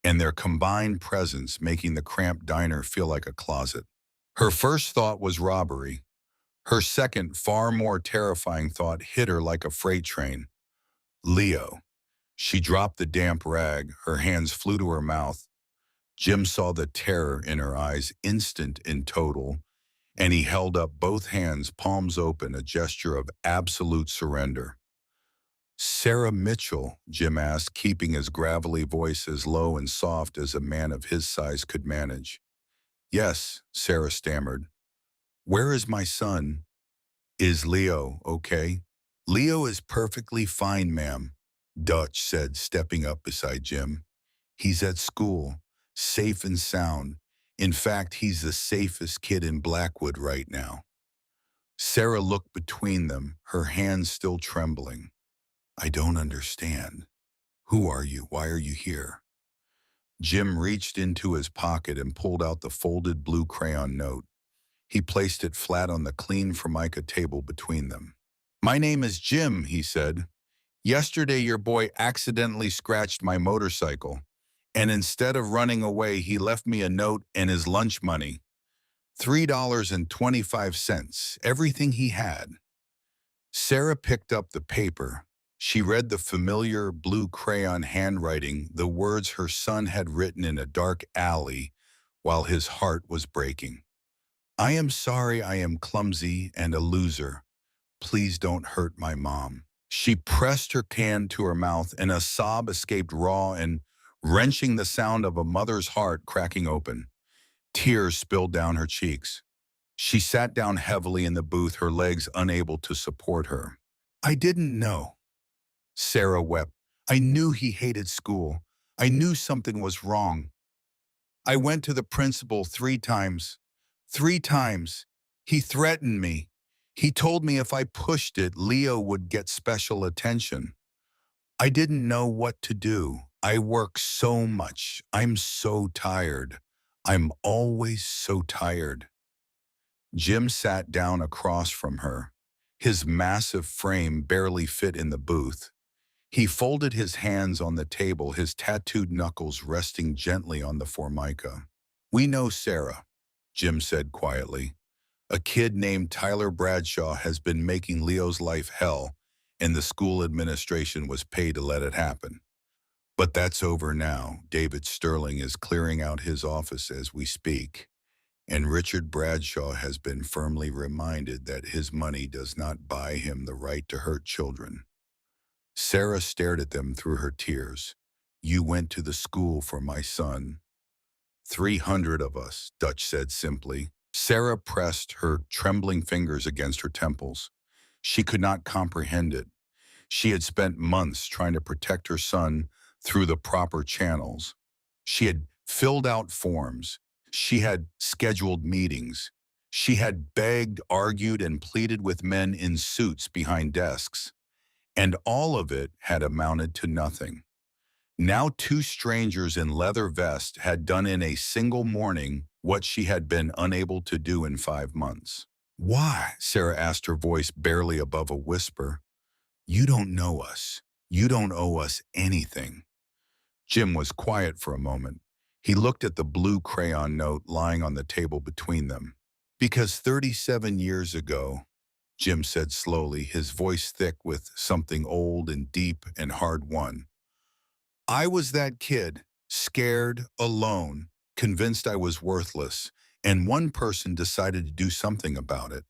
and their combined presence making the cramped diner feel like a closet. Her first thought was robbery. Her second, far more terrifying thought hit her like a freight train. Leo. She dropped the damp rag. Her hands flew to her mouth. Jim saw the terror in her eyes, instant and total, and he held up both hands, palms open, a gesture of absolute surrender. "Sarah Mitchell?" Jim asked, keeping his gravelly voice as low and soft as a man of his size could manage. "Yes," Sarah stammered. "Where is my son? Is Leo okay?" "Leo is perfectly fine, ma'am," Dutch said, stepping up beside Jim. "He's at school, safe and sound. In fact, he's the safest kid in Blackwood right now." Sarah looked between them, her hands still trembling. "I don't understand. Who are you? Why are you here?" Jim reached into his pocket and pulled out the folded blue crayon note. He placed it flat on the clean Formica table between them. "My name is Jim," he said. "Yesterday your boy accidentally scratched my motorcycle, and instead of running away, he left me a note and his lunch money. $3.25, everything he had." Sarah picked up the paper. She read the familiar blue crayon handwriting, the words her son had written in a dark alley while his heart was breaking. "I am sorry I am clumsy and a loser. Please don't hurt my mom." She pressed her hand to her mouth and a sob escaped, raw and wrenching, the sound of a mother's heart cracking open. Tears spilled down her cheeks. She sat down heavily in the booth, her legs unable to support her. "I didn't know." Sarah wept. "I knew he hated school. I knew something was wrong. I went to the principal 3 times. 3 times. He threatened me. He told me if I pushed it, Leo would get special attention. I didn't know what to do. I work so much. I'm so tired. I'm always so tired." Jim sat down across from her. His massive frame barely fit in the booth. He folded his hands on the table, his tattooed knuckles resting gently on the Formica. "We know Sarah," Jim said quietly. "A kid named Tyler Bradshaw has been making Leo's life hell, and the school administration was paid to let it happen. But that's over now. David Sterling is clearing out his office as we speak, and Richard Bradshaw has been firmly reminded that his money does not buy him the right to hurt children." Sarah stared at them through her tears. "You went to the school for my son." 300 of us, Dutch said simply. Sarah pressed her trembling fingers against her temples. She could not comprehend it. She had spent months trying to protect her son through the proper channels. She had filled out forms. She had scheduled meetings. She had begged, argued, and pleaded with men in suits behind desks. And all of it had amounted to nothing. Now 2 strangers in leather vests had done in a single morning what she had been unable to do in 5 months. "Why?" Sarah asked, her voice barely above a whisper. "You don't know us. You don't owe us anything." Jim was quiet for a moment. He looked at the blue crayon note lying on the table between them. "Because 37 years ago," Jim said slowly, his voice thick with something old and deep and hard-won, "I was that kid, scared, alone, convinced I was worthless, and one person decided to do something about it.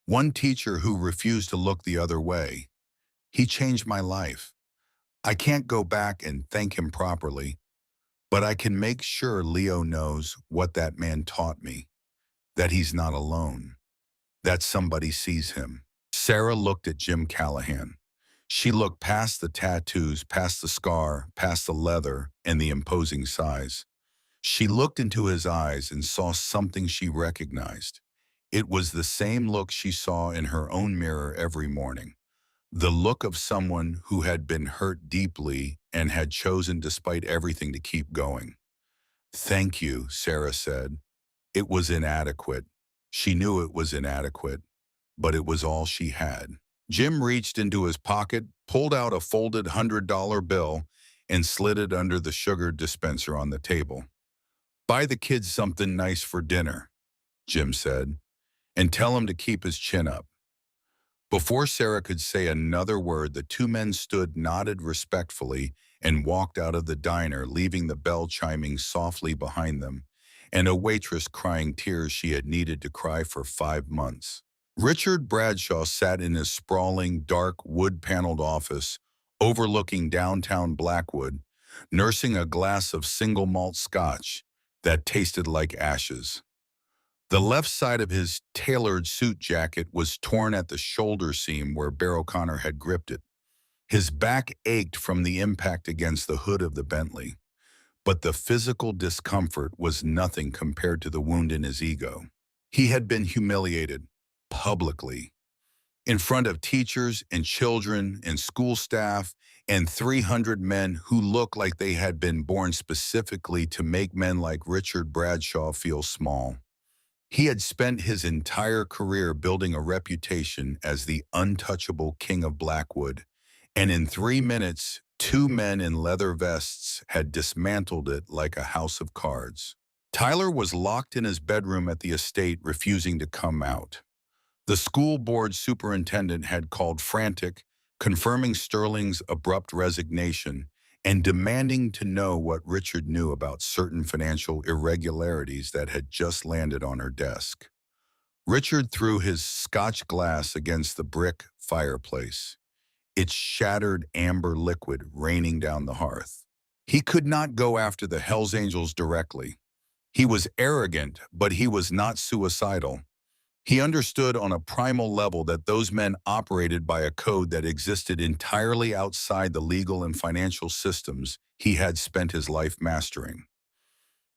One teacher who refused to look the other way. He changed my life. I can't go back and thank him properly, but I can make sure Leo knows what that man taught me, that he's not alone, that somebody sees him." Sarah looked at Jim Callahan. She looked past the tattoos, past the scar, past the leather and the imposing size. She looked into his eyes and saw something she recognized. It was the same look she saw in her own mirror every morning. The look of someone who had been hurt deeply and had chosen despite everything to keep going. "Thank you," Sarah said. It was inadequate. She knew it was inadequate, but it was all she had. Jim reached into his pocket, pulled out a folded $100 bill, and slid it under the sugar dispenser on the table. "Buy the kids something nice for dinner," Jim said, "and tell him to keep his chin up." Before Sarah could say another word, the two men stood, nodded respectfully, and walked out of the diner, leaving the bell chiming softly behind them, and a waitress crying tears she had needed to cry for 5 months. Richard Bradshaw sat in his sprawling, dark, wood-paneled office overlooking downtown Blackwood, nursing a glass of single malt scotch that tasted like ashes. The left side of his tailored suit jacket was torn at the shoulder seam where Bear O'Connor had gripped it. His back ached from the impact against the hood of the Bentley, but the physical discomfort was nothing compared to the wound in his ego. He had been humiliated, publicly, in front of teachers and children and school staff and 300 men who looked like they had been born specifically to make men like Richard Bradshaw feel small. He had spent his entire career building a reputation as the untouchable king of Blackwood, and in 3 minutes, two men in leather vests had dismantled it like a house of cards. Tyler was locked in his bedroom at the estate, refusing to come out. The school board superintendent had called frantic, confirming Sterling's abrupt resignation and demanding to know what Richard knew about certain financial irregularities that had just landed on her desk. Richard threw his scotch glass against the brick fireplace, its shattered amber liquid raining down the hearth. He could not go after the Hells Angels directly. He was arrogant, but he was not suicidal. He understood on a primal level that those men operated by a code that existed entirely outside the legal and financial systems he had spent his life mastering.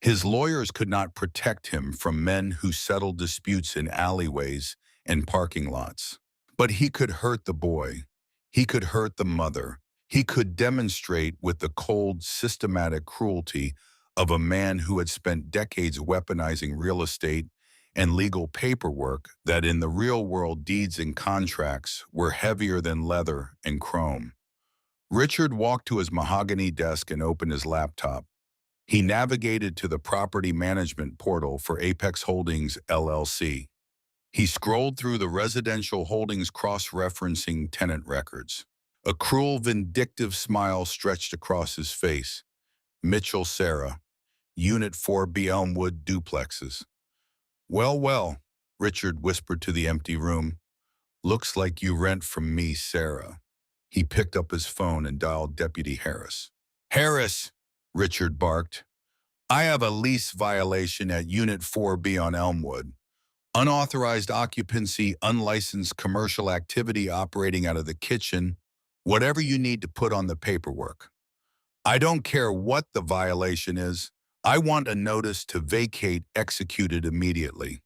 His lawyers could not protect him from men who settled disputes in alleyways and parking lots. But he could hurt the boy. He could hurt the mother. He could demonstrate with the cold, systematic cruelty of a man who had spent decades weaponizing real estate and legal paperwork that in the real world deeds and contracts were heavier than leather and chrome. Richard walked to his mahogany desk and opened his laptop. He navigated to the property management portal for Apex Holdings, LLC. He scrolled through the residential holdings cross-referencing tenant records. A cruel, vindictive smile stretched across his face. Mitchell Sarah, Unit 4B Elmwood duplexes. Well, well, Richard whispered to the empty room. Looks like you rent from me, Sarah. He picked up his phone and dialed Deputy Harris. Harris, Richard barked. I have a lease violation at Unit 4B on Elmwood. Unauthorized occupancy, unlicensed commercial activity operating out of the kitchen, whatever you need to put on the paperwork. I don't care what the violation is. I want a notice to vacate executed immediately.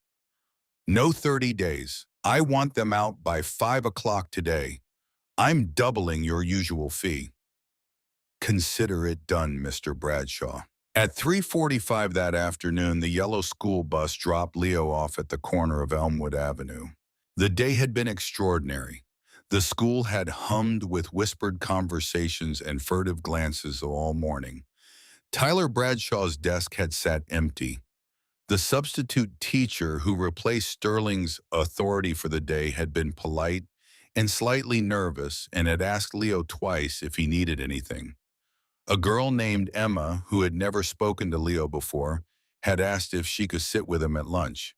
No 30 days. I want them out by 5 o'clock today. I'm doubling your usual fee. Consider it done, Mr. Bradshaw. At 3:45 that afternoon, the yellow school bus dropped Leo off at the corner of Elmwood Avenue. The day had been extraordinary. The school had hummed with whispered conversations and furtive glances all morning. Tyler Bradshaw's desk had sat empty. The substitute teacher who replaced Sterling's authority for the day had been polite and slightly nervous and had asked Leo twice if he needed anything. A girl named Emma, who had never spoken to Leo before, had asked if she could sit with him at lunch.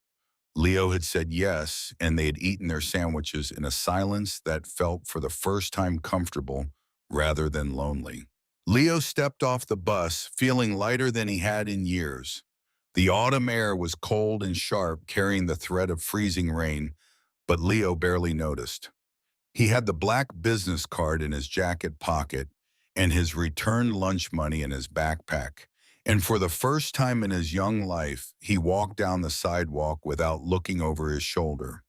Leo had said yes, and they had eaten their sandwiches in a silence that felt for the first time comfortable rather than lonely. Leo stepped off the bus, feeling lighter than he had in years. The autumn air was cold and sharp, carrying the threat of freezing rain, but Leo barely noticed. He had the black business card in his jacket pocket and his returned lunch money in his backpack, and for the first time in his young life, he walked down the sidewalk without looking over his shoulder.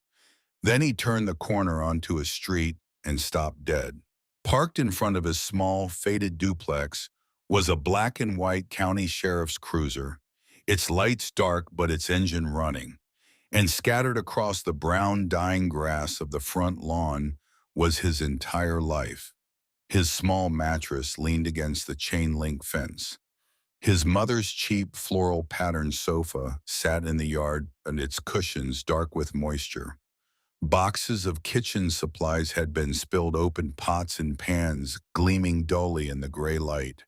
Then he turned the corner onto a street and stopped dead. Parked in front of his small, faded duplex was a black and white county sheriff's cruiser, its lights dark but its engine running, and scattered across the brown, dying grass of the front lawn was his entire life. His small mattress leaned against the chain-link fence. His mother's cheap floral-patterned sofa sat in the yard and its cushions dark with moisture. Boxes of kitchen supplies had been spilled, open pots and pans gleaming dully in the gray light.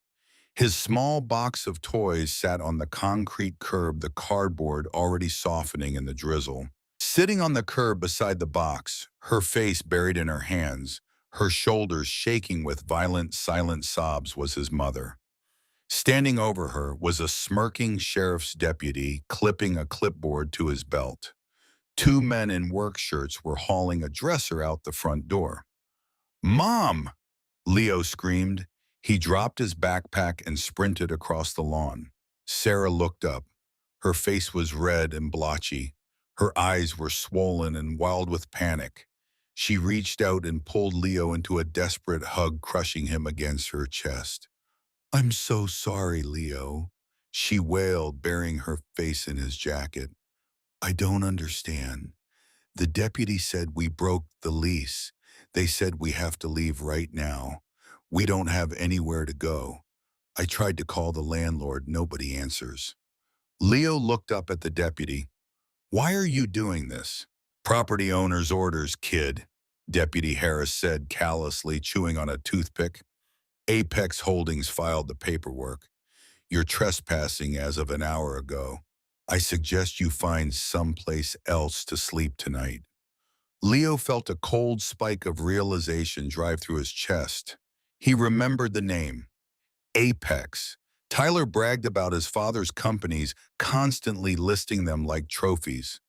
His small box of toys sat on the concrete curb, the cardboard already softening in the drizzle. Sitting on the curb beside the box, her face buried in her hands, her shoulders shaking with violent, silent sobs, was his mother. Standing over her was a smirking sheriff's deputy, clipping a clipboard to his belt. Two men in work shirts were hauling a dresser out the front door. "Mom!" Leo screamed. He dropped his backpack and sprinted across the lawn. Sarah looked up. Her face was red and blotchy. Her eyes were swollen and wild with panic. She reached out and pulled Leo into a desperate hug, crushing him against her chest. "I'm so sorry, Leo," she wailed, burying her face in his jacket. "I don't understand. The deputy said we broke the lease. They said we have to leave right now. We don't have anywhere to go. I tried to call the landlord. Nobody answers." Leo looked up at the deputy. "Why are you doing this?" "Property owner's orders, kid," Deputy Harris said callously, chewing on a toothpick. "Apex Holdings filed the paperwork. You're trespassing as of an hour ago. I suggest you find someplace else to sleep tonight." Leo felt a cold spike of realization drive through his chest. He remembered the name, Apex. Tyler bragged about his father's companies, constantly listing them like trophies.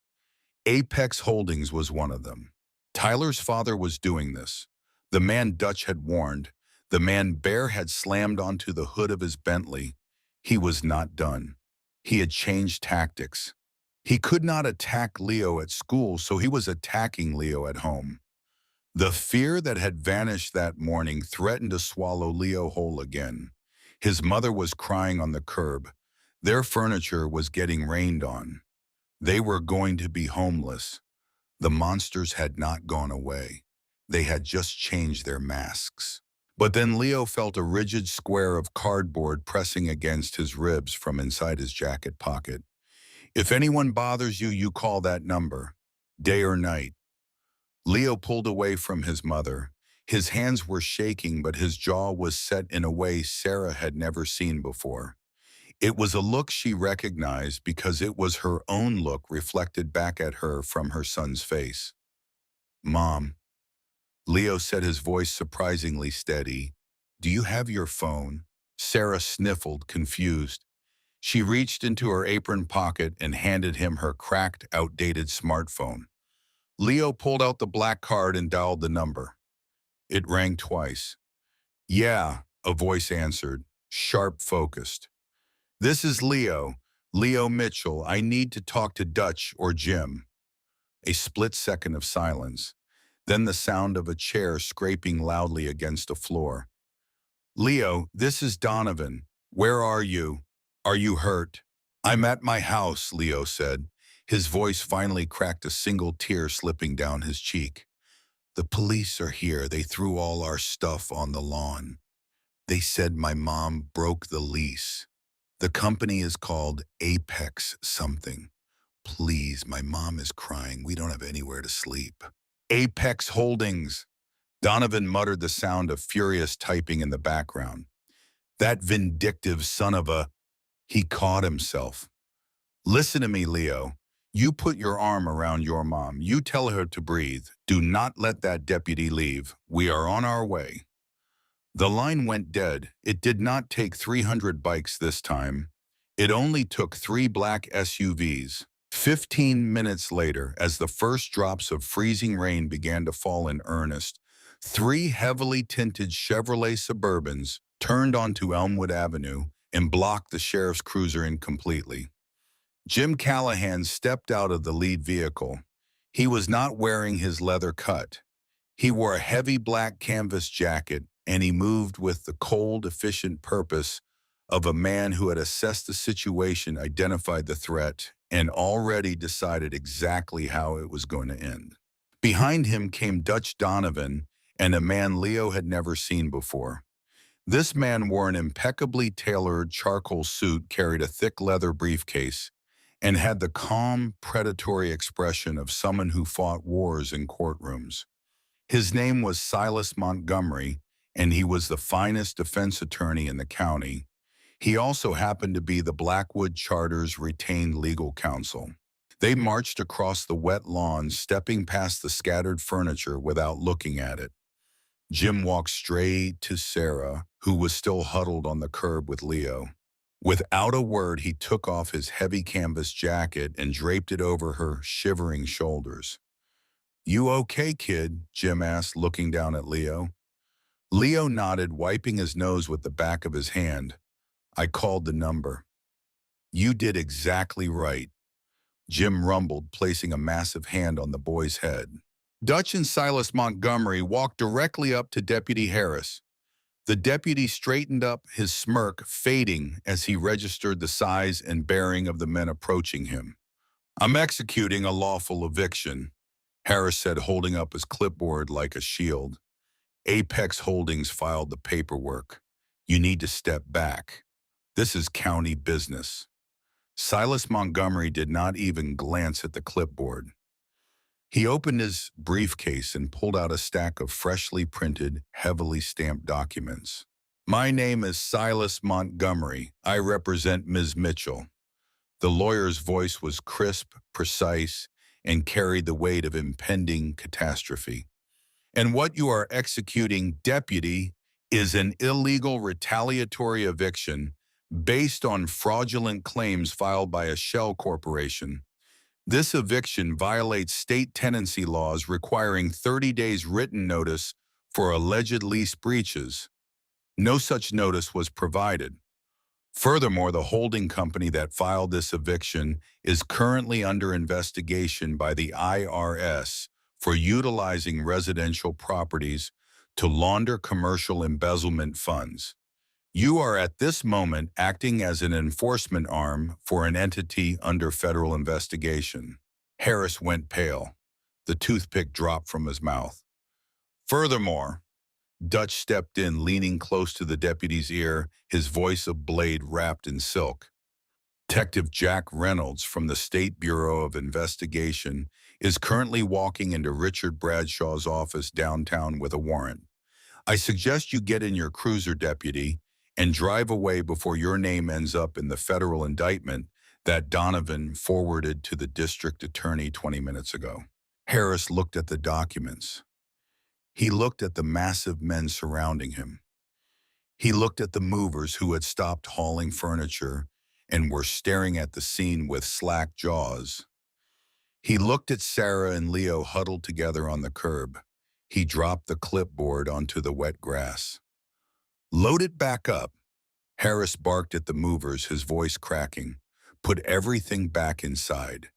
Apex Holdings was one of them. Tyler's father was doing this. The man Dutch had warned, the man Bear had slammed onto the hood of his Bentley. He was not done. He had changed tactics. He could not attack Leo at school, so he was attacking Leo at home. The fear that had vanished that morning threatened to swallow Leo whole again. His mother was crying on the curb. Their furniture was getting rained on. They were going to be homeless. The monsters had not gone away. They had just changed their masks. But then Leo felt a rigid square of cardboard pressing against his ribs from inside his jacket pocket. "If anyone bothers you, you call that number, day or night." Leo pulled away from his mother. His hands were shaking, but his jaw was set in a way Sarah had never seen before. It was a look she recognized because it was her own look reflected back at her from her son's face. "Mom," Leo said, his voice surprisingly steady. "Do you have your phone?" Sarah sniffled, confused. She reached into her apron pocket and handed him her cracked, outdated smartphone. Leo pulled out the black card and dialed the number. It rang twice. "Yeah," a voice answered, sharp, focused. "This is Leo. Leo Mitchell. I need to talk to Dutch or Jim." A split second of silence, then the sound of a chair scraping loudly against a floor. "Leo, this is Donovan. Where are you? Are you hurt?" "I'm at my house," Leo said. His voice finally cracked, a single tear slipping down his cheek. "The police are here. They threw all our stuff on the lawn. They said my mom broke the lease. The company is called Apex something. Please, my mom is crying. We don't have anywhere to sleep." "Apex Holdings." Donovan muttered, the sound of furious typing in the background. "That vindictive son of a—" He caught himself. "Listen to me, Leo. You put your arm around your mom. You tell her to breathe. Do not let that deputy leave. We are on our way." The line went dead. It did not take 300 bikes this time. It only took 3 black SUVs. 15 minutes later, as the first drops of freezing rain began to fall in earnest, 3 heavily tinted Chevrolet Suburbans turned onto Elmwood Avenue and blocked the sheriff's cruiser in completely. Jim Callahan stepped out of the lead vehicle. He was not wearing his leather cut. He wore a heavy black canvas jacket, and he moved with the cold, efficient purpose of a man who had assessed the situation, identified the threat, and already decided exactly how it was going to end. Behind him came Dutch Donovan, and a man Leo had never seen before. This man wore an impeccably tailored charcoal suit, carried a thick leather briefcase, and had the calm, predatory expression of someone who fought wars in courtrooms. His name was Silas Montgomery, and he was the finest defense attorney in the county. He also happened to be the Blackwood Charter's retained legal counsel. They marched across the wet lawn, stepping past the scattered furniture without looking at it. Jim walked straight to Sarah, who was still huddled on the curb with Leo. Without a word, he took off his heavy canvas jacket and draped it over her shivering shoulders. "You okay, kid?" Jim asked, looking down at Leo. Leo nodded, wiping his nose with the back of his hand. "I called the number." "You did exactly right," Jim rumbled, placing a massive hand on the boy's head. Dutch and Silas Montgomery walked directly up to Deputy Harris. The deputy straightened up, his smirk fading as he registered the size and bearing of the men approaching him. "I'm executing a lawful eviction," Harris said, holding up his clipboard like a shield. "Apex Holdings filed the paperwork. You need to step back. This is county business." Silas Montgomery did not even glance at the clipboard. He opened his briefcase and pulled out a stack of freshly printed, heavily stamped documents. "My name is Silas Montgomery. I represent Ms. Mitchell." The lawyer's voice was crisp, precise, and carried the weight of impending catastrophe. "And what you are executing, deputy, is an illegal retaliatory eviction based on fraudulent claims filed by a shell corporation. This eviction violates state tenancy laws requiring 30 days written notice for alleged lease breaches. No such notice was provided. Furthermore, the holding company that filed this eviction is currently under investigation by the IRS for utilizing residential properties to launder commercial embezzlement funds. You are at this moment acting as an enforcement arm for an entity under federal investigation." Harris went pale. The toothpick dropped from his mouth. "Furthermore," Dutch stepped in, leaning close to the deputy's ear, his voice a blade wrapped in silk. "Detective Jack Reynolds from the State Bureau of Investigation is currently walking into Richard Bradshaw's office downtown with a warrant. I suggest you get in your cruiser, deputy, and drive away before your name ends up in the federal indictment that Donovan forwarded to the district attorney 20 minutes ago." Harris looked at the documents. He looked at the massive men surrounding him. He looked at the movers who had stopped hauling furniture and were staring at the scene with slack jaws. He looked at Sarah and Leo huddled together on the curb. He dropped the clipboard onto the wet grass. "Load it back up," Harris barked at the movers, his voice cracking. "Put everything back inside,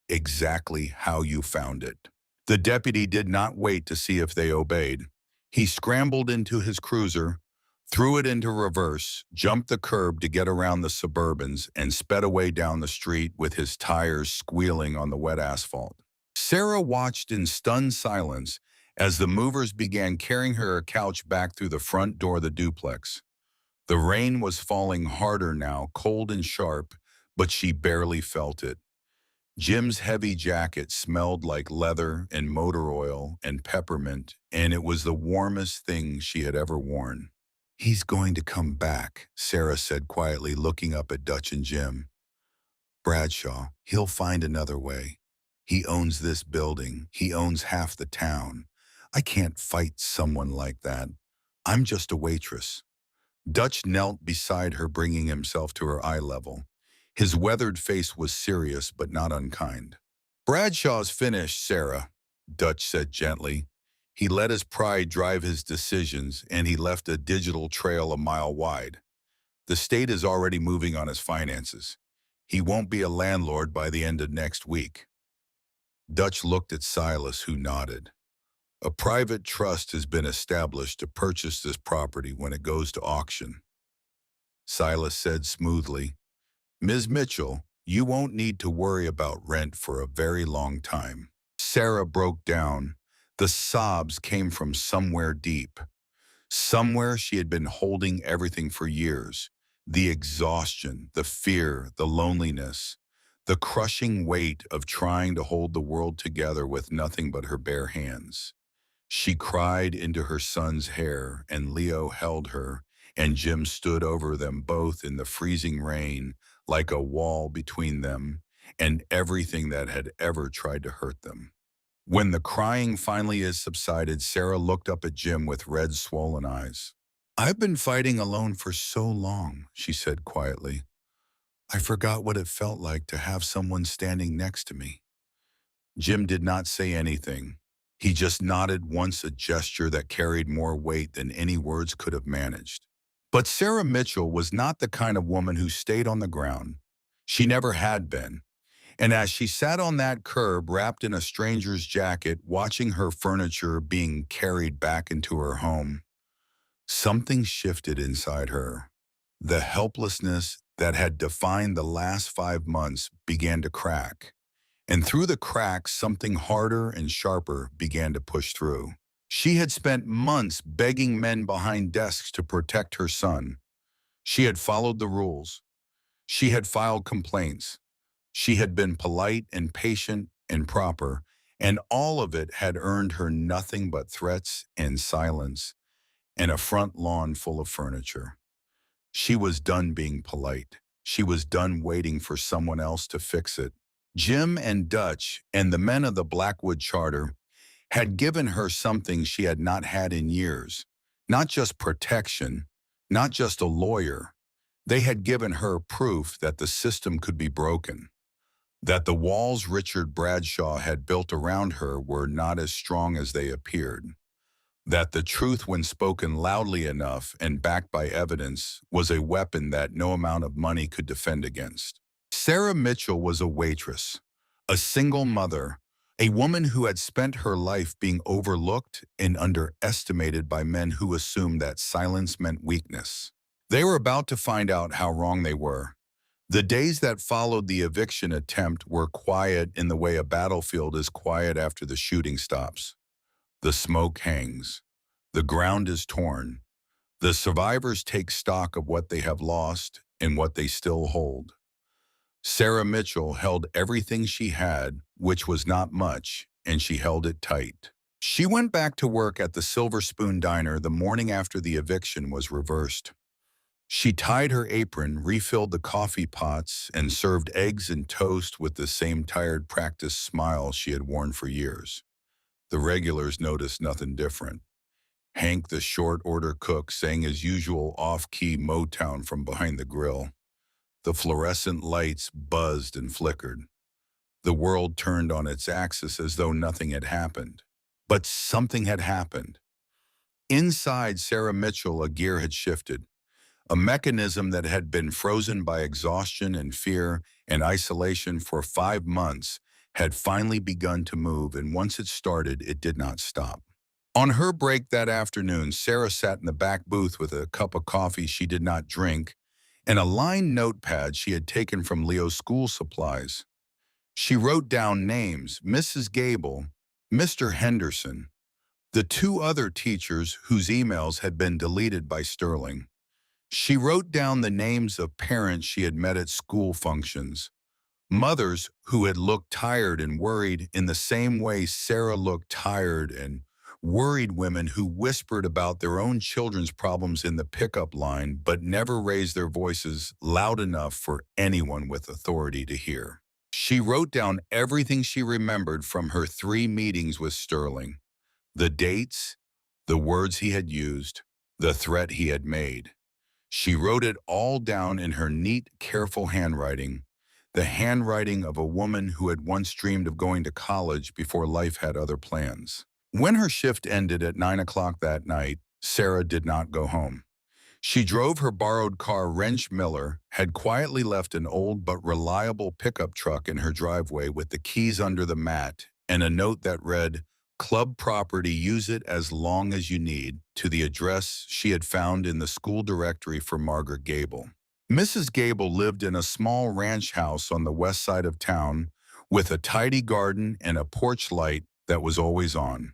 exactly how you found it." The deputy did not wait to see if they obeyed. He scrambled into his cruiser, threw it into reverse, jumped the curb to get around the Suburbans, and sped away down the street with his tires squealing on the wet asphalt. Sarah watched in stunned silence as the movers began carrying her couch back through the front door of the duplex. The rain was falling harder now, cold and sharp, but she barely felt it. Jim's heavy jacket smelled like leather and motor oil and peppermint, and it was the warmest thing she had ever worn. "He's going to come back," Sarah said quietly, looking up at Dutch and Jim. "Bradshaw, he'll find another way. He owns this building. He owns half the town. I can't fight someone like that. I'm just a waitress." Dutch knelt beside her, bringing himself to her eye level. His weathered face was serious but not unkind. "Bradshaw's finished, Sarah," Dutch said gently. "He let his pride drive his decisions, and he left a digital trail a mile wide. The state is already moving on his finances. He won't be a landlord by the end of next week." Dutch looked at Silas, who nodded. "A private trust has been established to purchase this property when it goes to auction," Silas said smoothly. "Ms. Mitchell, you won't need to worry about rent for a very long time." Sarah broke down. The sobs came from somewhere deep. Somewhere she had been holding everything for years. The exhaustion, the fear, the loneliness. the crushing weight of trying to hold the world together with nothing but her bare hands. She cried into her son's hair, and Leo held her, and Jim stood over them both in the freezing rain, like a wall between them and everything that had ever tried to hurt them. When the crying finally is subsided, Sarah looked up at Jim with red, swollen eyes. "I've been fighting alone for so long," she said quietly. "I forgot what it felt like to have someone standing next to me." Jim did not say anything. He just nodded once, a gesture that carried more weight than any words could have managed. But Sarah Mitchell was not the kind of woman who stayed on the ground. She never had been. And as she sat on that curb, wrapped in a stranger's jacket, watching her furniture being carried back into her home, something shifted inside her. The helplessness that had defined the last 5 months began to crack. And through the cracks, something harder and sharper began to push through. She had spent months begging men behind desks to protect her son. She had followed the rules. She had filed complaints. She had been polite and patient and proper, and all of it had earned her nothing but threats and silence and a front lawn full of furniture. She was done being polite. She was done waiting for someone else to fix it. Jim and Dutch and the men of the Blackwood Charter had given her something she had not had in years. Not just protection, not just a lawyer. They had given her proof that the system could be broken, that the walls Richard Bradshaw had built around her were not as strong as they appeared, that the truth, when spoken loudly enough and backed by evidence, was a weapon that no amount of money could defend against. Sarah Mitchell was a waitress, a single mother, a woman who had spent her life being overlooked and underestimated by men who assumed that silence meant weakness. They were about to find out how wrong they were. The days that followed the eviction attempt were quiet in the way a battlefield is quiet after the shooting stops. The smoke hangs. The ground is torn. The survivors take stock of what they have lost and what they still hold. Sarah Mitchell held everything she had, which was not much, and she held it tight. She went back to work at the Silver Spoon Diner the morning after the eviction was reversed. She tied her apron, refilled the coffee pots, and served eggs and toast with the same tired practice smile she had worn for years. The regulars noticed nothing different. Hank, the short-order cook, sang his usual off-key Motown from behind the grill. The fluorescent lights buzzed and flickered. The world turned on its axis as though nothing had happened. But something had happened. Inside Sarah Mitchell, a gear had shifted. A mechanism that had been frozen by exhaustion and fear and isolation for 5 months had finally begun to move, and once it started, it did not stop. On her break that afternoon, Sarah sat in the back booth with a cup of coffee she did not drink and a lined notepad she had taken from Leo's school supplies. She wrote down names: Mrs. Gable, Mr. Henderson, the two other teachers whose emails had been deleted by Sterling. She wrote down the names of parents she had met at school functions, mothers who had looked tired and worried in the same way Sarah looked tired and worried, women who whispered about their own children's problems in the pickup line but never raised their voices loud enough for anyone with authority to hear. She wrote down everything she remembered from her 3 meetings with Sterling: the dates, the words he had used, the threat he had made. She wrote it all down in her neat, careful handwriting, the handwriting of a woman who had once dreamed of going to college before life had other plans. When her shift ended at 9 o'clock that night, Sarah did not go home. She drove her borrowed car. Wrench Miller had quietly left an old but reliable pickup truck in her driveway with the keys under the mat and a note that read, "Club property, use it as long as you need," to the address she had found in the school directory for Margaret Gable. Mrs. Gable lived in a small ranch house on the west side of town with a tidy garden and a porch light that was always on.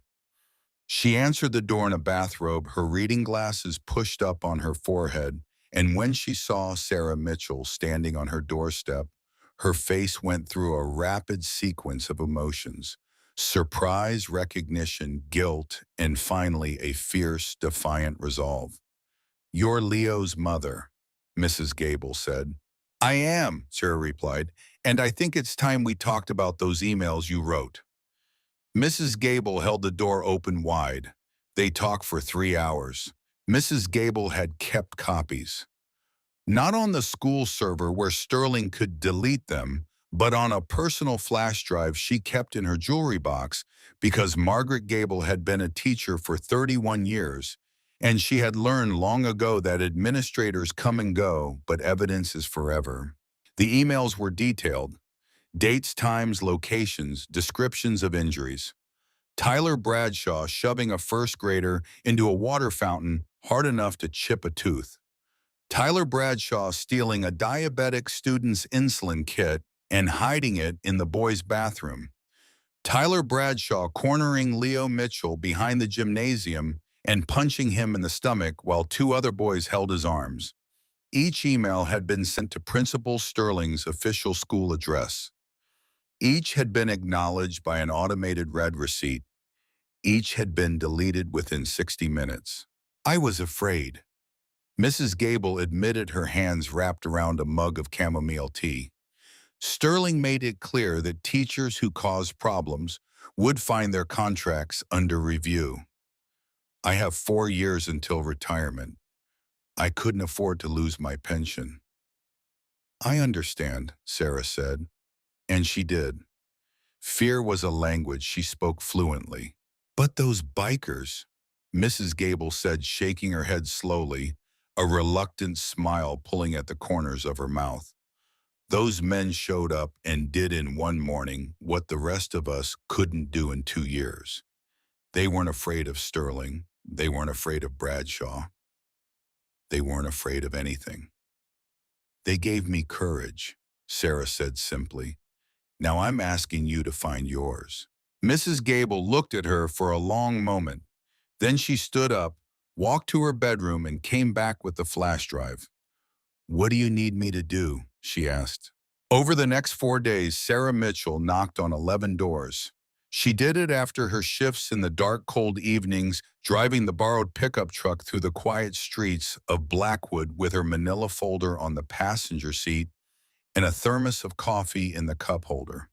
She answered the door in a bathrobe, her reading glasses pushed up on her forehead, and when she saw Sarah Mitchell standing on her doorstep, Her face went through a rapid sequence of emotions: surprise, recognition, guilt, and finally a fierce, defiant resolve. "You're Leo's mother," Mrs. Gable said. "I am," Sarah replied, "and I think it's time we talked about those emails you wrote." Mrs. Gable held the door open wide. They talked for 3 hours. Mrs. Gable had kept copies. Not on the school server where Sterling could delete them, but on a personal flash drive she kept in her jewelry box because Margaret Gable had been a teacher for 31 years, and she had learned long ago that administrators come and go, but evidence is forever. The emails were detailed: dates, times, locations, descriptions of injuries. Tyler Bradshaw shoving a first grader into a water fountain hard enough to chip a tooth. Tyler Bradshaw stealing a diabetic student's insulin kit and hiding it in the boys' bathroom. Tyler Bradshaw cornering Leo Mitchell behind the gymnasium and punching him in the stomach while two other boys held his arms. Each email had been sent to Principal Sterling's official school address. Each had been acknowledged by an automated red receipt. Each had been deleted within 60 minutes. "I was afraid." Mrs. Gable admitted, her hands wrapped around a mug of chamomile tea. Sterling made it clear that teachers who caused problems would find their contracts under review. "I have 4 years until retirement. I couldn't afford to lose my pension." "I understand," Sarah said, and she did. Fear was a language she spoke fluently. "But those bikers," Mrs. Gable said, shaking her head slowly, a reluctant smile pulling at the corners of her mouth. "Those men showed up and did in one morning what the rest of us couldn't do in 2 years. They weren't afraid of Sterling. They weren't afraid of Bradshaw. They weren't afraid of anything. They gave me courage," Sarah said simply. "Now I'm asking you to find yours." Mrs. Gable looked at her for a long moment. Then she stood up, walked to her bedroom, and came back with the flash drive. "What do you need me to do?" she asked. Over the next 4 days, Sarah Mitchell knocked on 11 doors. She did it after her shifts in the dark, cold evenings, driving the borrowed pickup truck through the quiet streets of Blackwood with her manila folder on the passenger seat and a thermos of coffee in the cup holder.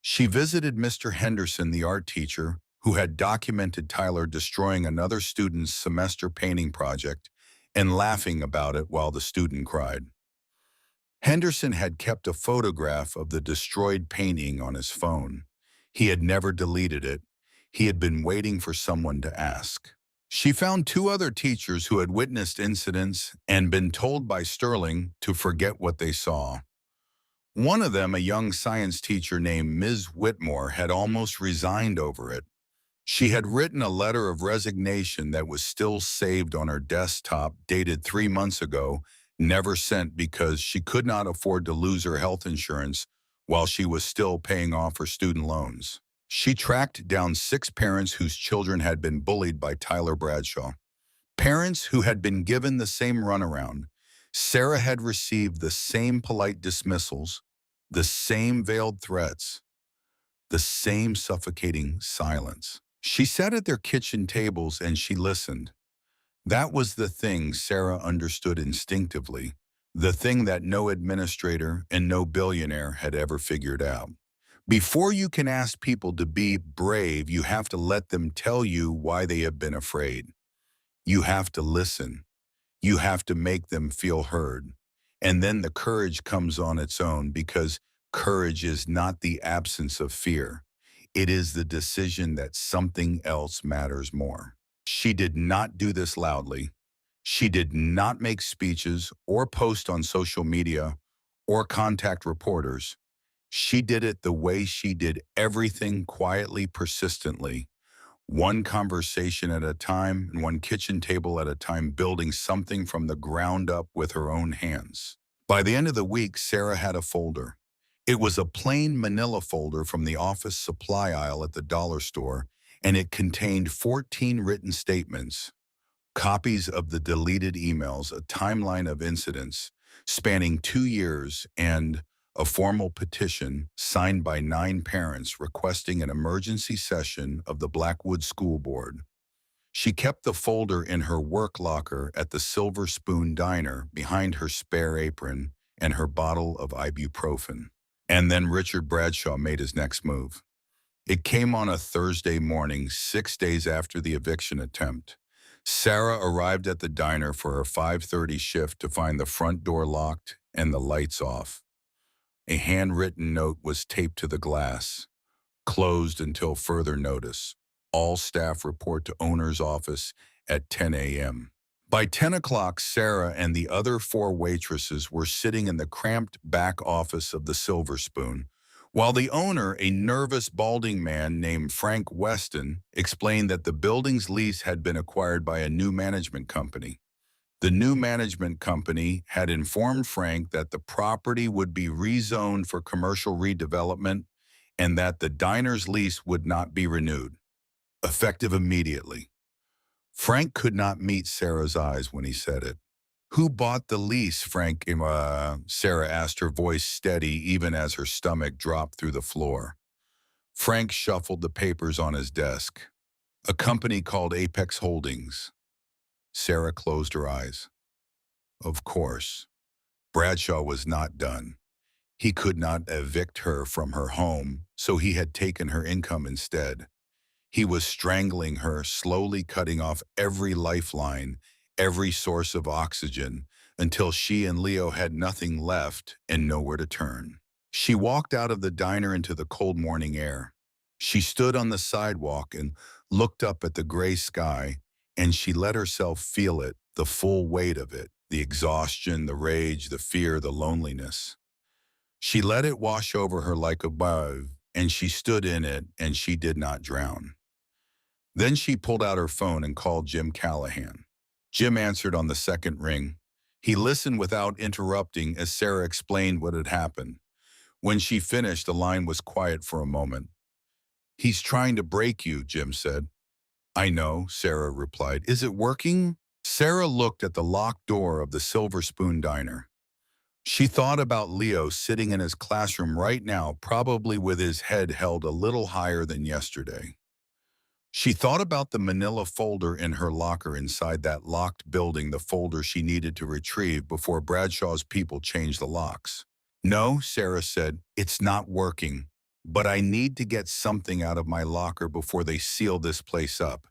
She visited Mr. Henderson, the art teacher, who had documented Tyler destroying another student's semester painting project and laughing about it while the student cried. Henderson had kept a photograph of the destroyed painting on his phone. He had never deleted it. He had been waiting for someone to ask. She found 2 other teachers who had witnessed incidents and been told by Sterling to forget what they saw. One of them, a young science teacher named Ms. Whitmore, had almost resigned over it. She had written a letter of resignation that was still saved on her desktop, dated 3 months ago, never sent because she could not afford to lose her health insurance while she was still paying off her student loans. She tracked down 6 parents whose children had been bullied by Tyler Bradshaw. Parents who had been given the same runaround. Sarah had received the same polite dismissals, the same veiled threats, the same suffocating silence. She sat at their kitchen tables and she listened. That was the thing Sarah understood instinctively, the thing that no administrator and no billionaire had ever figured out. Before you can ask people to be brave, you have to let them tell you why they have been afraid. You have to listen. You have to make them feel heard. And then the courage comes on its own, because courage is not the absence of fear. It is the decision that something else matters more. She did not do this loudly. She did not make speeches or post on social media or contact reporters. She did it the way she did everything, quietly, persistently. One conversation at a time and one kitchen table at a time, building something from the ground up with her own hands. By the end of the week, Sarah had a folder. It was a plain manila folder from the office supply aisle at the dollar store, and it contained 14 written statements, copies of the deleted emails, a timeline of incidents spanning 2 years, and a formal petition signed by 9 parents requesting an emergency session of the Blackwood School Board. She kept the folder in her work locker at the Silver Spoon Diner behind her spare apron and her bottle of ibuprofen. And then Richard Bradshaw made his next move. It came on a Thursday morning, 6 days after the eviction attempt. Sarah arrived at the diner for her 5:30 shift to find the front door locked and the lights off. A handwritten note was taped to the glass. Closed until further notice. All staff report to owner's office at 10 a.m. By 10 o'clock, Sarah and the other 4 waitresses were sitting in the cramped back office of the Silver Spoon, while the owner, a nervous, balding man named Frank Weston, explained that the building's lease had been acquired by a new management company. The new management company had informed Frank that the property would be rezoned for commercial redevelopment and that the diner's lease would not be renewed, effective immediately. Frank could not meet Sarah's eyes when he said it. "Who bought the lease, Frank?" Sarah asked, her voice steady even as her stomach dropped through the floor. Frank shuffled the papers on his desk. "A company called Apex Holdings." Sarah closed her eyes. Of course. Bradshaw was not done. He could not evict her from her home, so he had taken her income instead. He was strangling her, slowly cutting off every lifeline, every source of oxygen, until she and Leo had nothing left and nowhere to turn. She walked out of the diner into the cold morning air. She stood on the sidewalk and looked up at the gray sky, and she let herself feel it, the full weight of it, the exhaustion, the rage, the fear, the loneliness. She let it wash over her like a wave, and she stood in it, and she did not drown. Then she pulled out her phone and called Jim Callahan. Jim answered on the second ring. He listened without interrupting as Sarah explained what had happened. When she finished, the line was quiet for a moment. "He's trying to break you," Jim said. "I know," Sarah replied. "Is it working?" Sarah looked at the locked door of the Silver Spoon Diner. She thought about Leo sitting in his classroom right now, probably with his head held a little higher than yesterday. She thought about the manila folder in her locker inside that locked building, the folder she needed to retrieve before Bradshaw's people changed the locks. "No," Sarah said, "it's not working, but I need to get something out of my locker before they seal this place up.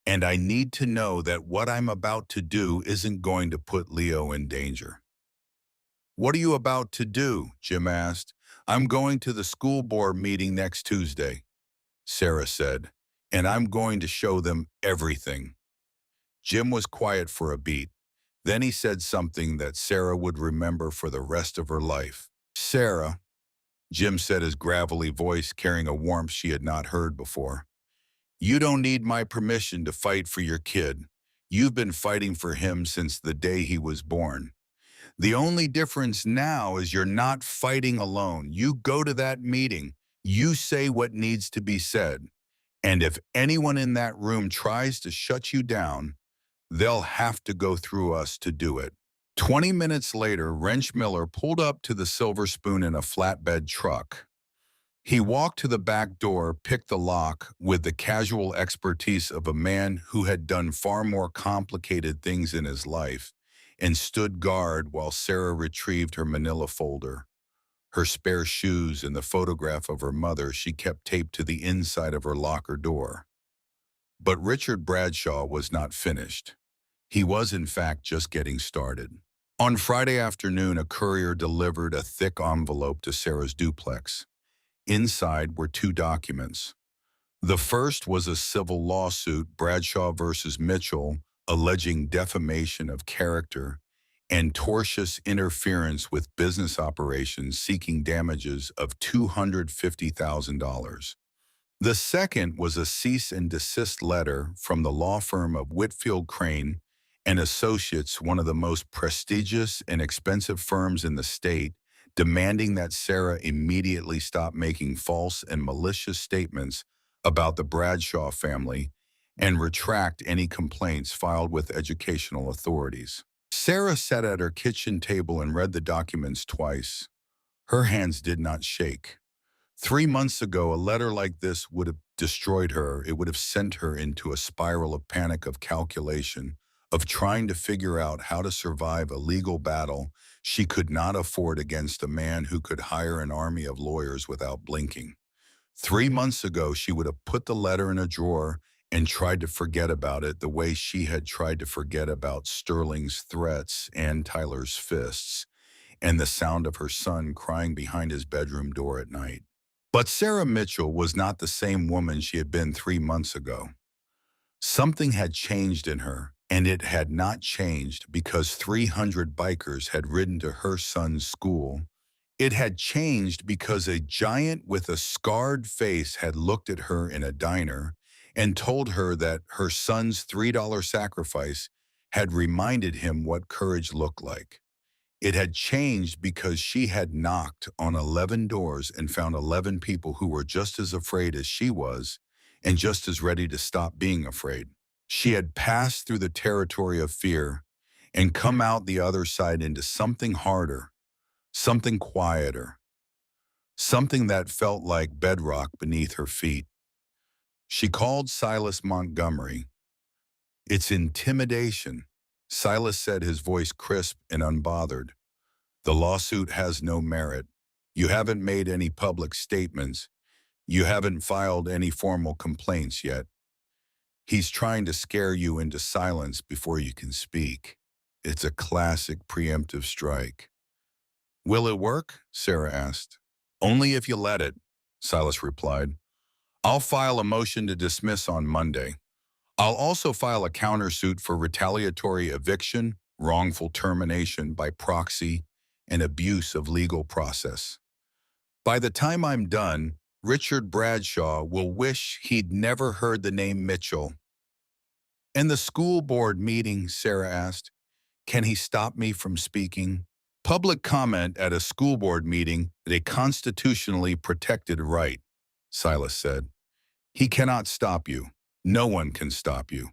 And I need to know that what I'm about to do isn't going to put Leo in danger." "What are you about to do?" Jim asked. "I'm going to the school board meeting next Tuesday," Sarah said, "and I'm going to show them everything." Jim was quiet for a beat. Then he said something that Sarah would remember for the rest of her life. "Sarah," Jim said, his gravelly voice carrying a warmth she had not heard before, "you don't need my permission to fight for your kid. You've been fighting for him since the day he was born. The only difference now is you're not fighting alone. You go to that meeting. You say what needs to be said. And if anyone in that room tries to shut you down, they'll have to go through us to do it." 20 minutes later, Wrench Miller pulled up to the Silver Spoon in a flatbed truck. He walked to the back door, picked the lock with the casual expertise of a man who had done far more complicated things in his life, and stood guard while Sarah retrieved her manila folder. Her spare shoes and the photograph of her mother she kept taped to the inside of her locker door. But Richard Bradshaw was not finished. He was, in fact, just getting started. On Friday afternoon, a courier delivered a thick envelope to Sarah's duplex. Inside were 2 documents. The first was a civil lawsuit, Bradshaw versus Mitchell, alleging defamation of character and tortious interference with business operations, seeking damages of $250,000. The second was a cease and desist letter from the law firm of Whitfield Crane and Associates, one of the most prestigious and expensive firms in the state, demanding that Sarah immediately stop making false and malicious statements about the Bradshaw family and retract any complaints filed with educational authorities. Sarah sat at her kitchen table and read the documents twice. Her hands did not shake. 3 months ago, a letter like this would have destroyed her. It would have sent her into a spiral of panic, of calculation, of trying to figure out how to survive a legal battle she could not afford against a man who could hire an army of lawyers without blinking. 3 months ago, she would have put the letter in a drawer and tried to forget about it the way she had tried to forget about Sterling's threats and Tyler's fists and the sound of her son crying behind his bedroom door at night. But Sarah Mitchell was not the same woman she had been 3 months ago. Something had changed in her, and it had not changed because 300 bikers had ridden to her son's school. It had changed because a giant with a scarred face had looked at her in a diner and told her that her son's $3 sacrifice had reminded him what courage looked like. It had changed because she had knocked on 11 doors and found 11 people who were just as afraid as she was and just as ready to stop being afraid. She had passed through the territory of fear and come out the other side into something harder, something quieter, something that felt like bedrock beneath her feet. She called Silas Montgomery. "It's intimidation," Silas said, his voice crisp and unbothered. "The lawsuit has no merit. You haven't made any public statements. You haven't filed any formal complaints yet. He's trying to scare you into silence before you can speak. It's a classic preemptive strike." "Will it work?" Sarah asked. "Only if you let it," Silas replied. "I'll file a motion to dismiss on Monday. I'll also file a countersuit for retaliatory eviction, wrongful termination by proxy, and abuse of legal process. By the time I'm done, Richard Bradshaw will wish he'd never heard the name Mitchell." "In the school board meeting," Sarah asked, "can he stop me from speaking?" "Public comment at a school board meeting is a constitutionally protected right," Silas said. "He cannot stop you. No one can stop you.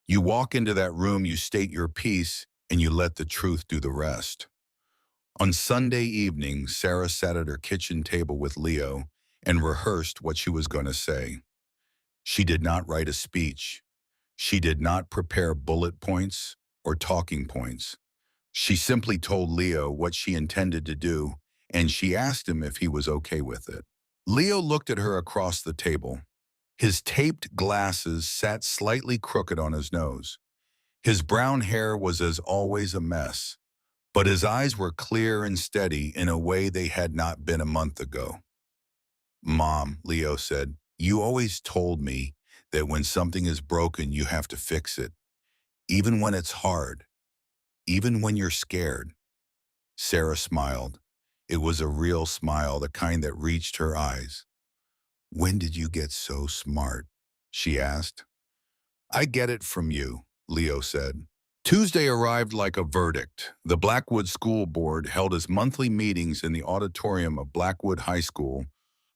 You walk into that room, you state your piece, and you let the truth do the rest." On Sunday evening, Sarah sat at her kitchen table with Leo and rehearsed what she was going to say. She did not write a speech. She did not prepare bullet points or talking points. She simply told Leo what she intended to do, and she asked him if he was okay with it. Leo looked at her across the table. His taped glasses sat slightly crooked on his nose. His brown hair was as always a mess, but his eyes were clear and steady in a way they had not been a month ago. "Mom," Leo said, "you always told me that when something is broken, you have to fix it, even when it's hard, even when you're scared." Sarah smiled. It was a real smile, the kind that reached her eyes. "When did you get so smart?" she asked. "I get it from you," Leo said. Tuesday arrived like a verdict. The Blackwood School Board held its monthly meetings in the auditorium of Blackwood High School,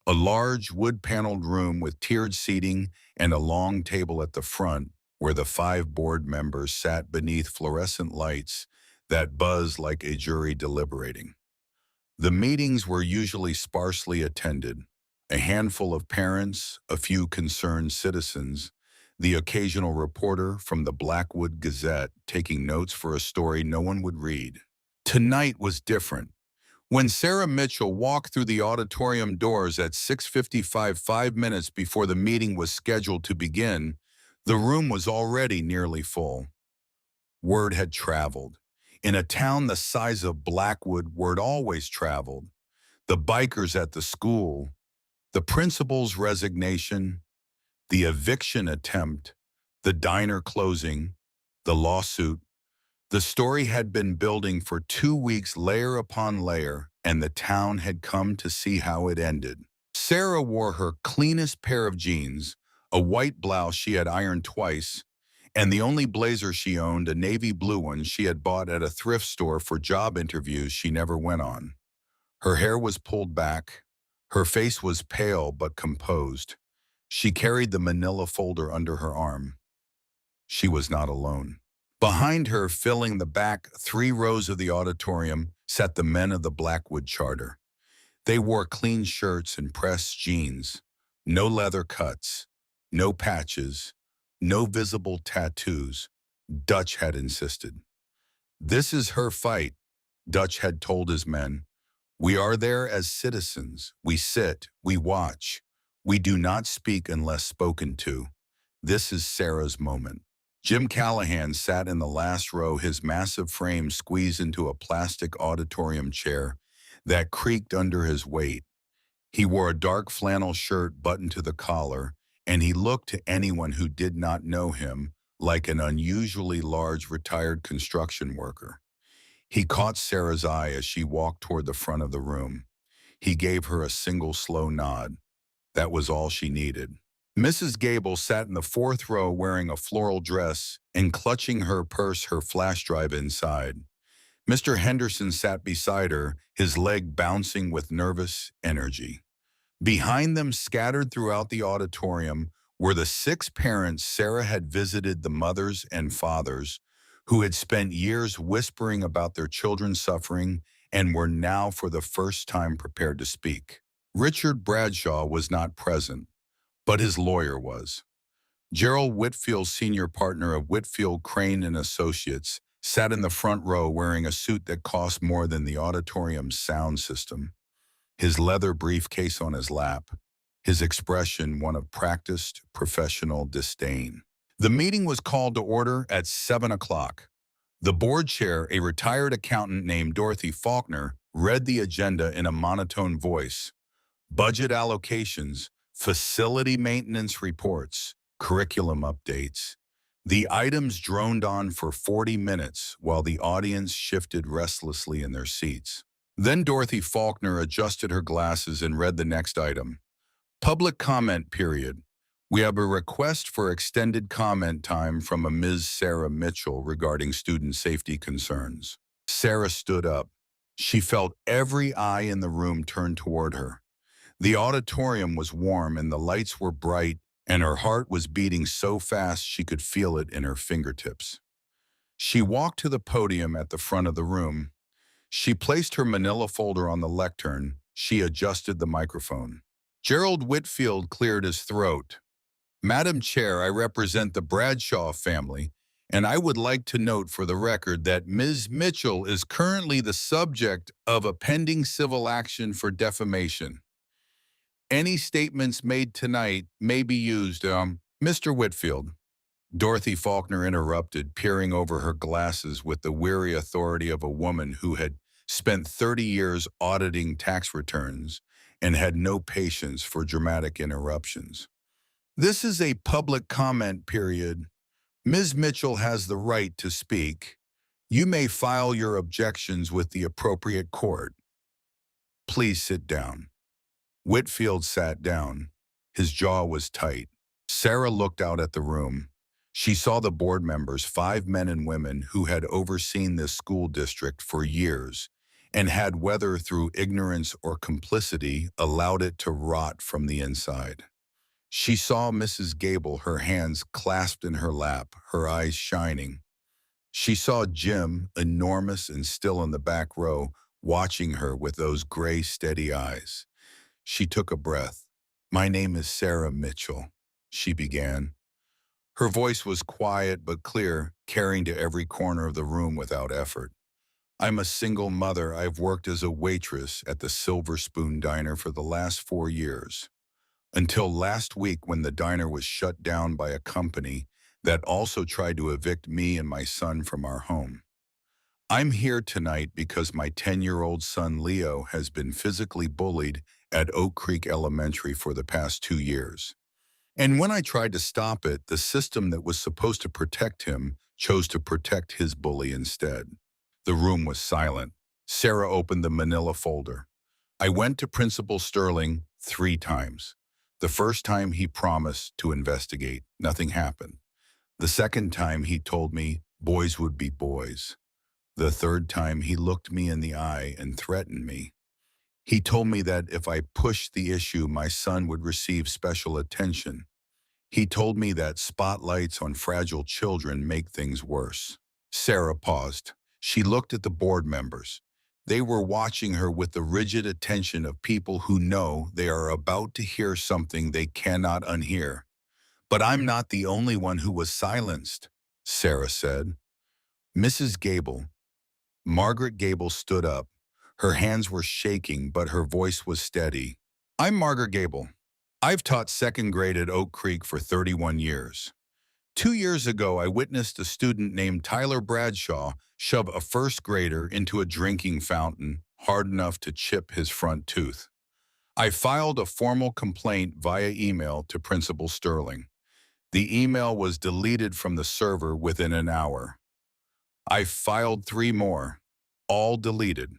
a large wood-paneled room with tiered seating and a long table at the front where the 5 board members sat beneath fluorescent lights that buzzed like a jury deliberating. The meetings were usually sparsely attended. A handful of parents, a few concerned citizens, the occasional reporter from the Blackwood Gazette taking notes for a story no one would read. Tonight was different. When Sarah Mitchell walked through the auditorium doors at 6:55, 5 minutes before the meeting was scheduled to begin, the room was already nearly full. Word had traveled. In a town the size of Blackwood, word always traveled. The bikers at the school, the principal's resignation, the eviction attempt, the diner closing, the lawsuit. The story had been building for 2 weeks, layer upon layer, and the town had come to see how it ended. Sarah wore her cleanest pair of jeans, a white blouse she had ironed twice, and the only blazer she owned, a navy blue one she had bought at a thrift store for job interviews she never went on. Her hair was pulled back. Her face was pale but composed. She carried the manila folder under her arm. She was not alone. Behind her, filling the back 3 rows of the auditorium, sat the men of the Blackwood Charter. They wore clean shirts and pressed jeans, no leather cuts, no patches, no visible tattoos, Dutch had insisted. This is her fight, Dutch had told his men. We are there as citizens. We sit, we watch. We do not speak unless spoken to. This is Sarah's moment. Jim Callahan sat in the last row, his massive frame squeezed into a plastic auditorium chair that creaked under his weight. He wore a dark flannel shirt buttoned to the collar, and he looked to anyone who did not know him like an unusually large retired construction worker. He caught Sarah's eye as she walked toward the front of the room. He gave her a single slow nod. That was all she needed. Mrs. Gable sat in the fourth row wearing a floral dress and clutching her purse, her flash drive inside. Mr. Henderson sat beside her, his leg bouncing with nervous energy. Behind them, scattered throughout the auditorium, were the 6 parents Sarah had visited, the mothers and fathers who had spent years whispering about their children's suffering and were now for the first time prepared to speak. Richard Bradshaw was not present, but his lawyer was. Gerald Whitfield, senior partner of Whitfield, Crayon and Associates, sat in the front row wearing a suit that cost more than the auditorium's sound system, his leather briefcase on his lap, his expression one of practiced, professional disdain. The meeting was called to order at 7 o'clock. The board chair, a retired accountant named Dorothy Faulkner, read the agenda in a monotone voice. Budget allocations, facility maintenance reports, curriculum updates. The items droned on for 40 minutes while the audience shifted restlessly in their seats. Then Dorothy Faulkner adjusted her glasses and read the next item. Public comment period. We have a request for extended comment time from a Ms. Sarah Mitchell regarding student safety concerns. Sarah stood up. She felt every eye in the room turn toward her. The auditorium was warm and the lights were bright, and her heart was beating so fast she could feel it in her fingertips. She walked to the podium at the front of the room. She placed her manila folder on the lectern. She adjusted the microphone. Gerald Whitfield cleared his throat. Madam Chair, I represent the Bradshaw family, and I would like to note for the record that Ms. Mitchell is currently the subject of a pending civil action for defamation. Any statements made tonight may be used, Mr. Whitfield. Dorothy Faulkner interrupted, peering over her glasses with the weary authority of a woman who had spent 30 years auditing tax returns and had no patience for dramatic interruptions. This is a public comment period. Ms. Mitchell has the right to speak. You may file your objections with the appropriate court. Please sit down. Whitfield sat down. His jaw was tight. Sarah looked out at the room. She saw the board members, 5 men and women who had overseen this school district for years and had, whether through ignorance or complicity, allowed it to rot from the inside. She saw Mrs. Gable, her hands clasped in her lap, her eyes shining. She saw Jim, enormous and still in the back row, watching her with those gray, steady eyes. She took a breath. My name is Sarah Mitchell, she began. Her voice was quiet but clear, carrying to every corner of the room without effort. I'm a single mother. I've worked as a waitress at the Silver Spoon Diner for the last 4 years. Until last week when the diner was shut down by a company that also tried to evict me and my son from our home. I'm here tonight because my 10-year-old son Leo has been physically bullied at Oak Creek Elementary for the past 2 years. And when I tried to stop it, the system that was supposed to protect him chose to protect his bully instead. The room was silent. Sarah opened the manila folder. I went to Principal Sterling 3 times. The first time he promised to investigate. Nothing happened. The second time he told me boys would be boys. The third time he looked me in the eye and threatened me. He told me that if I pushed the issue, my son would receive special attention. He told me that spotlights on fragile children make things worse. Sarah paused. She looked at the board members. They were watching her with the rigid attention of people who know they are about to hear something they cannot unhear. "But I'm not the only one who was silenced," Sarah said. Mrs. Gable, Margaret Gable stood up. Her hands were shaking, but her voice was steady. "I'm Margaret Gable. I've taught second grade at Oak Creek for 31 years. 2 years ago, I witnessed a student named Tyler Bradshaw shove a first grader into a drinking fountain hard enough to chip his front tooth. I filed a formal complaint via email to Principal Sterling. The email was deleted from the server within an hour. I filed 3 more, all deleted.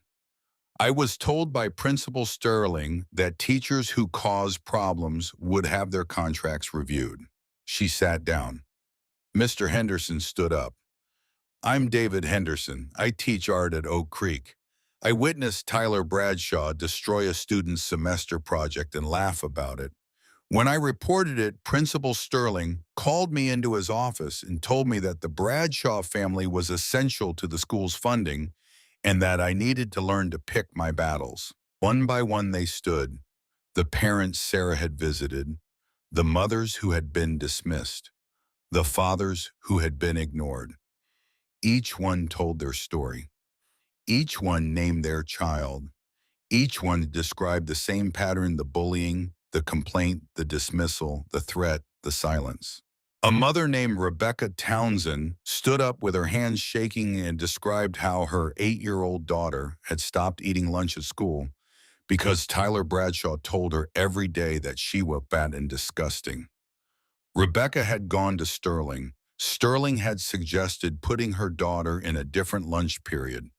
I was told by Principal Sterling that teachers who cause problems would have their contracts reviewed." She sat down. Mr. Henderson stood up. "I'm David Henderson. I teach art at Oak Creek. I witnessed Tyler Bradshaw destroy a student's semester project and laugh about it. When I reported it, Principal Sterling called me into his office and told me that the Bradshaw family was essential to the school's funding and that I needed to learn to pick my battles. One by one they stood, the parents Sarah had visited, the mothers who had been dismissed, the fathers who had been ignored. Each one told their story. Each one named their child. Each one described the same pattern: the bullying, the complaint, the dismissal, the threat, the silence. A mother named Rebecca Townsend stood up with her hands shaking and described how her 8-year-old daughter had stopped eating lunch at school because Tyler Bradshaw told her every day that she was fat and disgusting. Rebecca had gone to Sterling. Sterling had suggested putting her daughter in a different lunch period.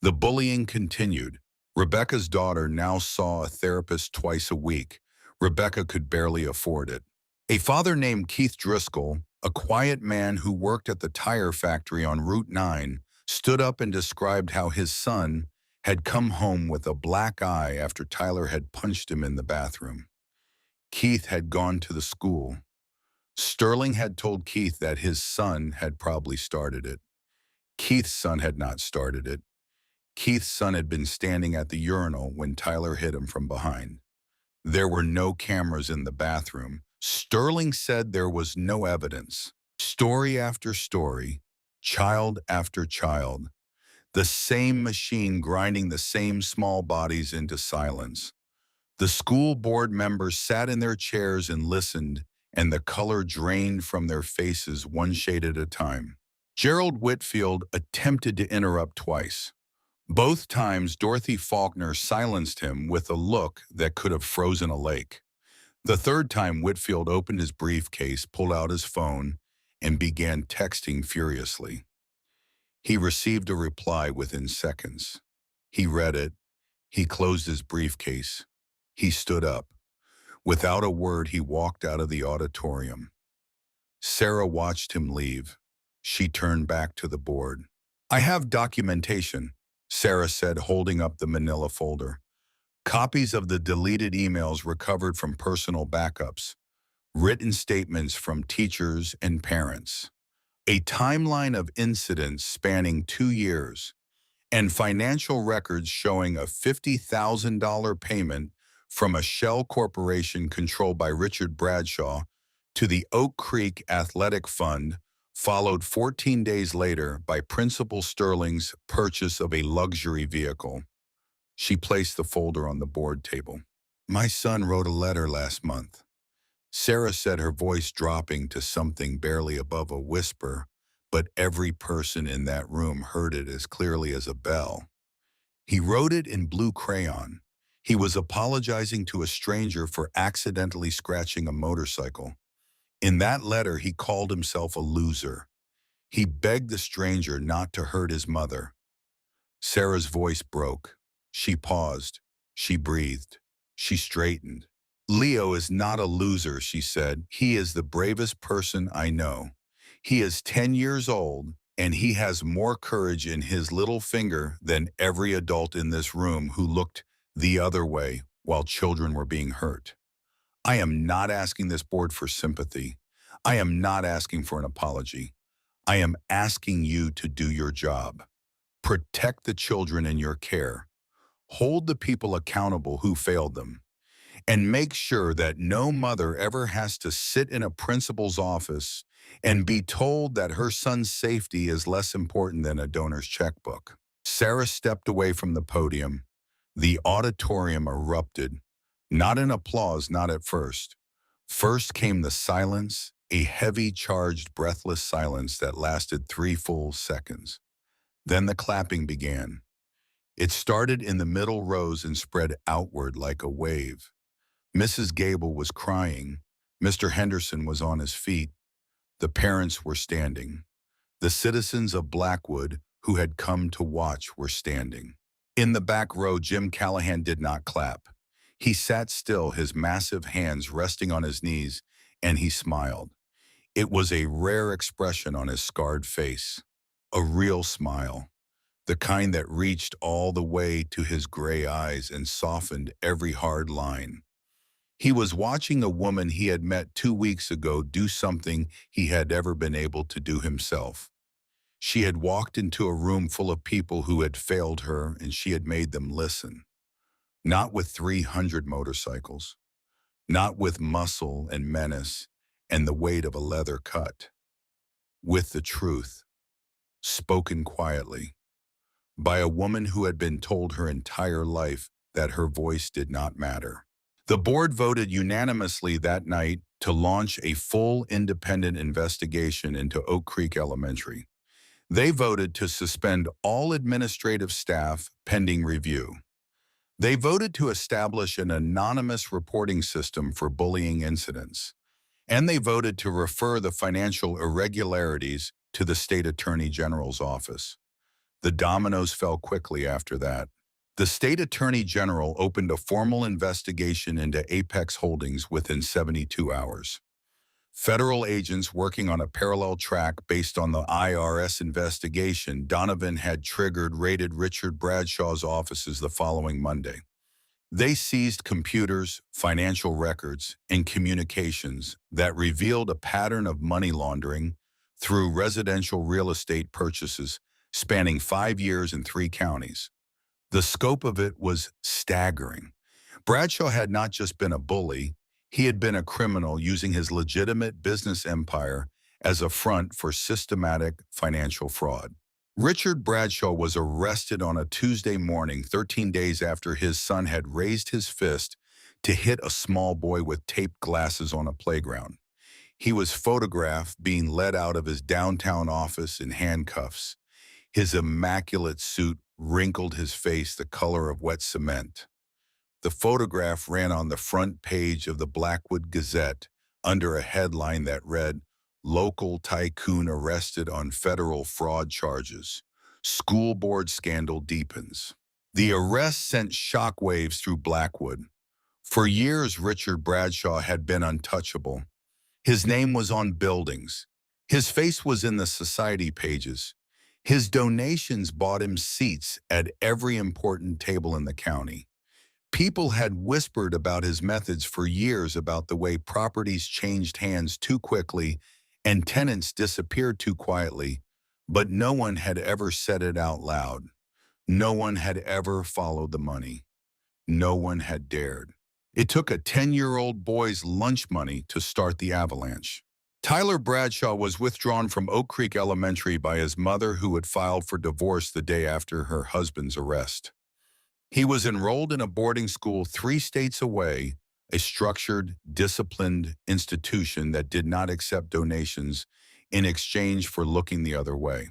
The bullying continued. Rebecca's daughter now saw a therapist twice a week. Rebecca could barely afford it. A father named Keith Driscoll, a quiet man who worked at the tire factory on Route 9, stood up and described how his son had come home with a black eye after Tyler had punched him in the bathroom. Keith had gone to the school. Sterling had told Keith that his son had probably started it. Keith's son had not started it. Keith's son had been standing at the urinal when Tyler hit him from behind. There were no cameras in the bathroom. Sterling said there was no evidence. Story after story, child after child. The same machine grinding the same small bodies into silence. The school board members sat in their chairs and listened, and the color drained from their faces one shade at a time. Gerald Whitfield attempted to interrupt twice. Both times, Dorothy Faulkner silenced him with a look that could have frozen a lake. The third time, Whitfield opened his briefcase, pulled out his phone, and began texting furiously. He received a reply within seconds. He read it. He closed his briefcase. He stood up. Without a word, he walked out of the auditorium. Sarah watched him leave. She turned back to the board. "I have documentation," Sarah said, holding up the manila folder. "Copies of the deleted emails recovered from personal backups, written statements from teachers and parents, a timeline of incidents spanning 2 years, and financial records showing a $50,000 payment from a shell corporation controlled by Richard Bradshaw to the Oak Creek Athletic Fund, followed 14 days later by Principal Sterling's purchase of a luxury vehicle." She placed the folder on the board table. "My son wrote a letter last month," Sarah said, her voice dropping to something barely above a whisper, but every person in that room heard it as clearly as a bell. "He wrote it in blue crayon. He was apologizing to a stranger for accidentally scratching a motorcycle. In that letter, he called himself a loser. He begged the stranger not to hurt his mother." Sarah's voice broke. She paused. She breathed. She straightened. "Leo is not a loser," she said. "He is the bravest person I know. He is 10 years old, and he has more courage in his little finger than every adult in this room who looked the other way while children were being hurt. I am not asking this board for sympathy. I am not asking for an apology. I am asking you to do your job. Protect the children in your care. Hold the people accountable who failed them. And make sure that no mother ever has to sit in a principal's office and be told that her son's safety is less important than a donor's checkbook. Sarah stepped away from the podium. The auditorium erupted, not in applause, not at first. First came the silence, a heavy, charged, breathless silence that lasted 3 full seconds. Then the clapping began. It started in the middle rows and spread outward like a wave. Mrs. Gable was crying. Mr. Henderson was on his feet. The parents were standing. The citizens of Blackwood who had come to watch were standing. In the back row, Jim Callahan did not clap. He sat still, his massive hands resting on his knees, and he smiled. It was a rare expression on his scarred face. A real smile. The kind that reached all the way to his gray eyes and softened every hard line. He was watching a woman he had met 2 weeks ago do something he had never been able to do himself. She had walked into a room full of people who had failed her, and she had made them listen. Not with 300 motorcycles, not with muscle and menace and the weight of a leather cut. With the truth, spoken quietly, by a woman who had been told her entire life that her voice did not matter. The board voted unanimously that night to launch a full independent investigation into Oak Creek Elementary. They voted to suspend all administrative staff pending review. They voted to establish an anonymous reporting system for bullying incidents. And they voted to refer the financial irregularities to the state attorney general's office. The dominoes fell quickly after that. The state attorney general opened a formal investigation into Apex Holdings within 72 hours. Federal agents working on a parallel track based on the IRS investigation Donovan had triggered raided Richard Bradshaw's offices the following Monday. They seized computers, financial records, and communications that revealed a pattern of money laundering through residential real estate purchases spanning 5 years in 3 counties. The scope of it was staggering. Bradshaw had not just been a bully, he had been a criminal using his legitimate business empire as a front for systematic financial fraud. Richard Bradshaw was arrested on a Tuesday morning, 13 days after his son had raised his fist to hit a small boy with taped glasses on a playground. He was photographed being led out of his downtown office in handcuffs. His immaculate suit wrinkled his face the color of wet cement. The photograph ran on the front page of the Blackwood Gazette under a headline that read, "Local tycoon arrested on federal fraud charges. School board scandal deepens." The arrest sent shockwaves through Blackwood. For years, Richard Bradshaw had been untouchable. His name was on buildings. His face was in the society pages. His donations bought him seats at every important table in the county. People had whispered about his methods for years, about the way properties changed hands too quickly and tenants disappeared too quietly, but no one had ever said it out loud. No one had ever followed the money. No one had dared. It took a 10-year-old boy's lunch money to start the avalanche. Tyler Bradshaw was withdrawn from Oak Creek Elementary by his mother, who had filed for divorce the day after her husband's arrest. He was enrolled in a boarding school 3 states away, a structured, disciplined institution that did not accept donations in exchange for looking the other way.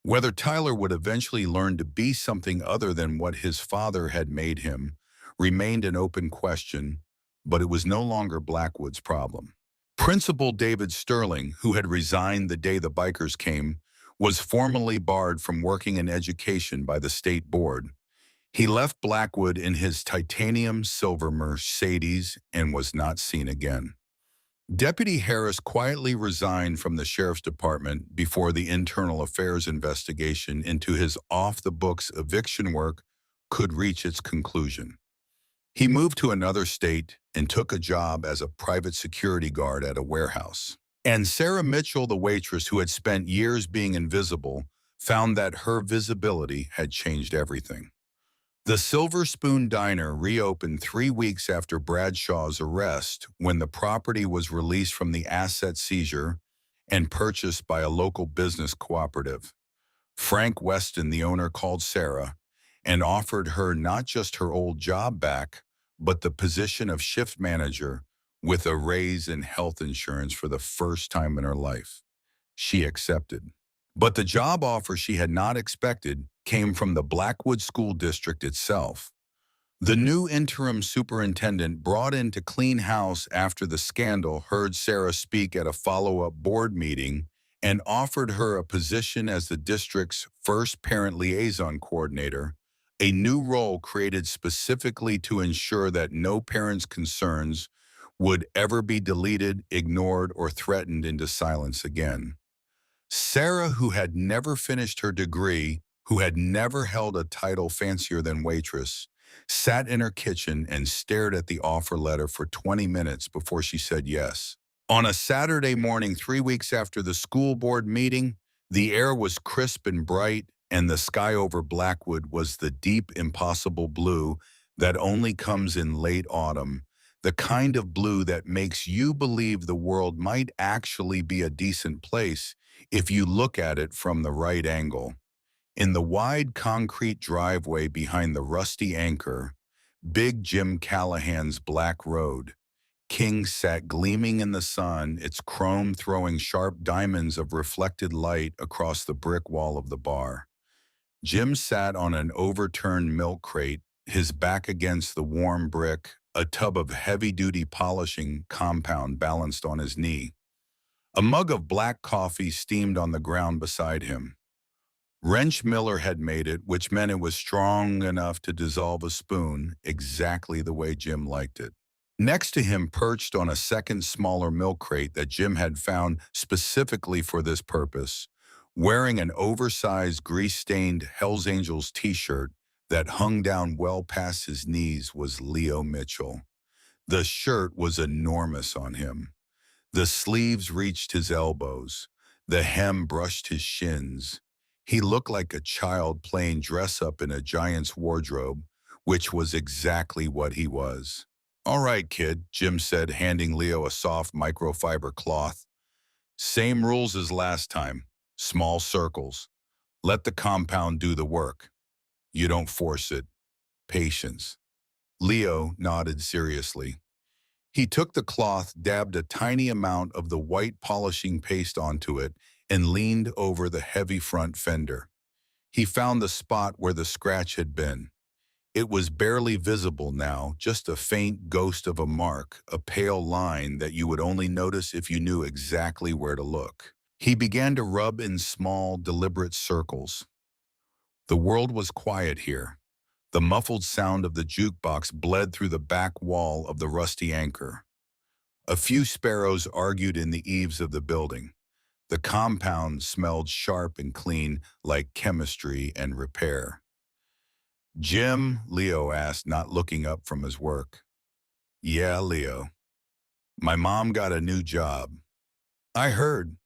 Whether Tyler would eventually learn to be something other than what his father had made him remained an open question, but it was no longer Blackwood's problem. Principal David Sterling, who had resigned the day the bikers came, was formally barred from working in education by the state board. He left Blackwood in his titanium silver Mercedes and was not seen again. Deputy Harris quietly resigned from the sheriff's department before the internal affairs investigation into his off-the-books eviction work could reach its conclusion. He moved to another state and took a job as a private security guard at a warehouse. And Sarah Mitchell, the waitress who had spent years being invisible, found that her visibility had changed everything. The Silver Spoon Diner reopened 3 weeks after Bradshaw's arrest when the property was released from the asset seizure and purchased by a local business cooperative. Frank Weston, the owner, called Sarah and offered her not just her old job back, but the position of shift manager with a raise in health insurance for the first time in her life. She accepted. But the job offer she had not expected came from the Blackwood School District itself. The new interim superintendent brought in to clean house after the scandal heard Sarah speak at a follow-up board meeting and offered her a position as the district's first parent liaison coordinator, a new role created specifically to ensure that no parent's concerns would ever be deleted, ignored, or threatened into silence again. Sarah, who had never finished her degree, who had never held a title fancier than waitress, sat in her kitchen and stared at the offer letter for 20 minutes before she said yes. On a Saturday morning 3 weeks after the school board meeting, the air was crisp and bright, and the sky over Blackwood was the deep, impossible blue that only comes in late autumn, the kind of blue that makes you believe the world might actually be a decent place if you look at it from the right angle. In the wide concrete driveway behind the rusty anchor, Big Jim Callahan's black road, King sat gleaming in the sun, its chrome throwing sharp diamonds of reflected light across the brick wall of the bar. Jim sat on an overturned milk crate, his back against the warm brick, a tub of heavy-duty polishing compound balanced on his knee. A mug of black coffee steamed on the ground beside him. Wrench Miller had made it, which meant it was strong enough to dissolve a spoon exactly the way Jim liked it. Next to him, perched on a second smaller milk crate that Jim had found specifically for this purpose, wearing an oversized grease-stained Hells Angels t-shirt that hung down well past his knees, was Leo Mitchell. The shirt was enormous on him. The sleeves reached his elbows. The hem brushed his shins. He looked like a child playing dress-up in a giant's wardrobe, which was exactly what he was. "All right, kid," Jim said, handing Leo a soft microfiber cloth. "Same rules as last time. Small circles. Let the compound do the work. You don't force it. Patience." Leo nodded seriously. He took the cloth, dabbed a tiny amount of the white polishing paste onto it, and leaned over the heavy front fender. He found the spot where the scratch had been. It was barely visible now, just a faint ghost of a mark, a pale line that you would only notice if you knew exactly where to look. He began to rub in small, deliberate circles. The world was quiet here. The muffled sound of the jukebox bled through the back wall of the rusty anchor. A few sparrows argued in the eaves of the building. The compound smelled sharp and clean, like chemistry and repair. "Jim?" Leo asked, not looking up from his work. "Yeah, Leo. My mom got a new job." "I heard,"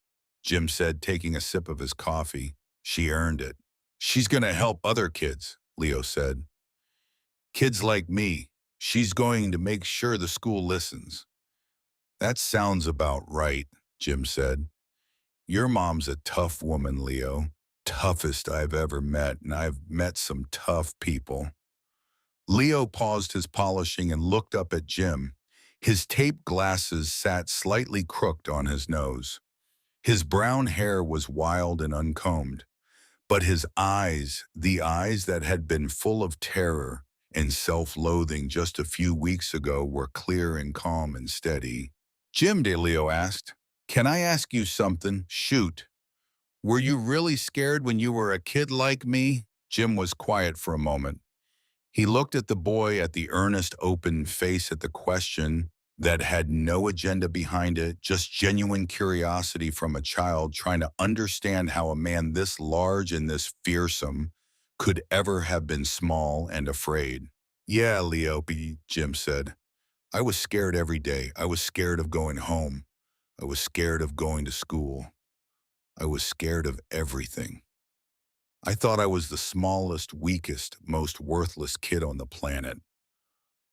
Jim said, taking a sip of his coffee. "She earned it." "She's gonna help other kids," Leo said. "Kids like me. She's going to make sure the school listens." "That sounds about right," Jim said. "Your mom's a tough woman, Leo. Toughest I've ever met, and I've met some tough people." Leo paused his polishing and looked up at Jim. His taped glasses sat slightly crooked on his nose. His brown hair was wild and uncombed, but his eyes, the eyes that had been full of terror and self-loathing just a few weeks ago, were clear and calm and steady. "Jim," Leo asked, "can I ask you something? Shoot. Were you really scared when you were a kid like me?" Jim was quiet for a moment. He looked at the boy, at the earnest, open face, at the question that had no agenda behind it, just genuine curiosity from a child trying to understand how a man this large and this fearsome could ever have been small and afraid. "Yeah, Leo," Jim said. "I was scared every day. I was scared of going home. I was scared of going to school. I was scared of everything." I thought I was the smallest, weakest, most worthless kid on the planet.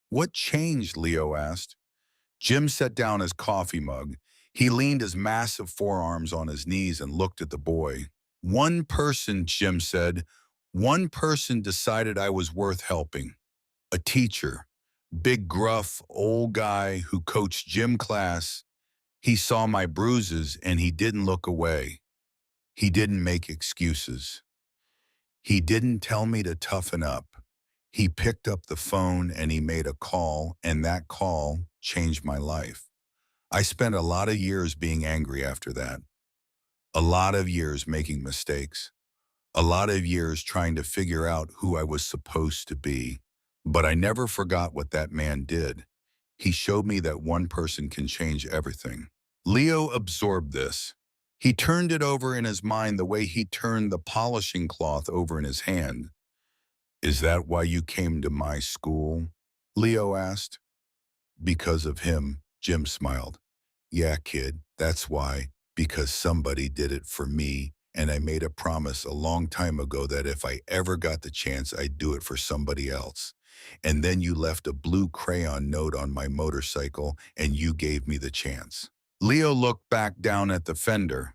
What changed? Leo asked. Jim set down his coffee mug. He leaned his massive forearms on his knees and looked at the boy. One person, Jim said, one person decided I was worth helping. A teacher, big gruff old guy who coached gym class. He saw my bruises and he didn't look away. He didn't make excuses. He didn't tell me to toughen up. He picked up the phone and he made a call, and that call changed my life. I spent a lot of years being angry after that. A lot of years making mistakes. A lot of years trying to figure out who I was supposed to be. But I never forgot what that man did. He showed me that one person can change everything. Leo absorbed this. He turned it over in his mind the way he turned the polishing cloth over in his hand. Is that why you came to my school? Leo asked. Because of him, Jim smiled. Yeah, kid, that's why. Because somebody did it for me, and I made a promise a long time ago that if I ever got the chance, I'd do it for somebody else. And then you left a blue crayon note on my motorcycle, and you gave me the chance. Leo looked back down at the fender.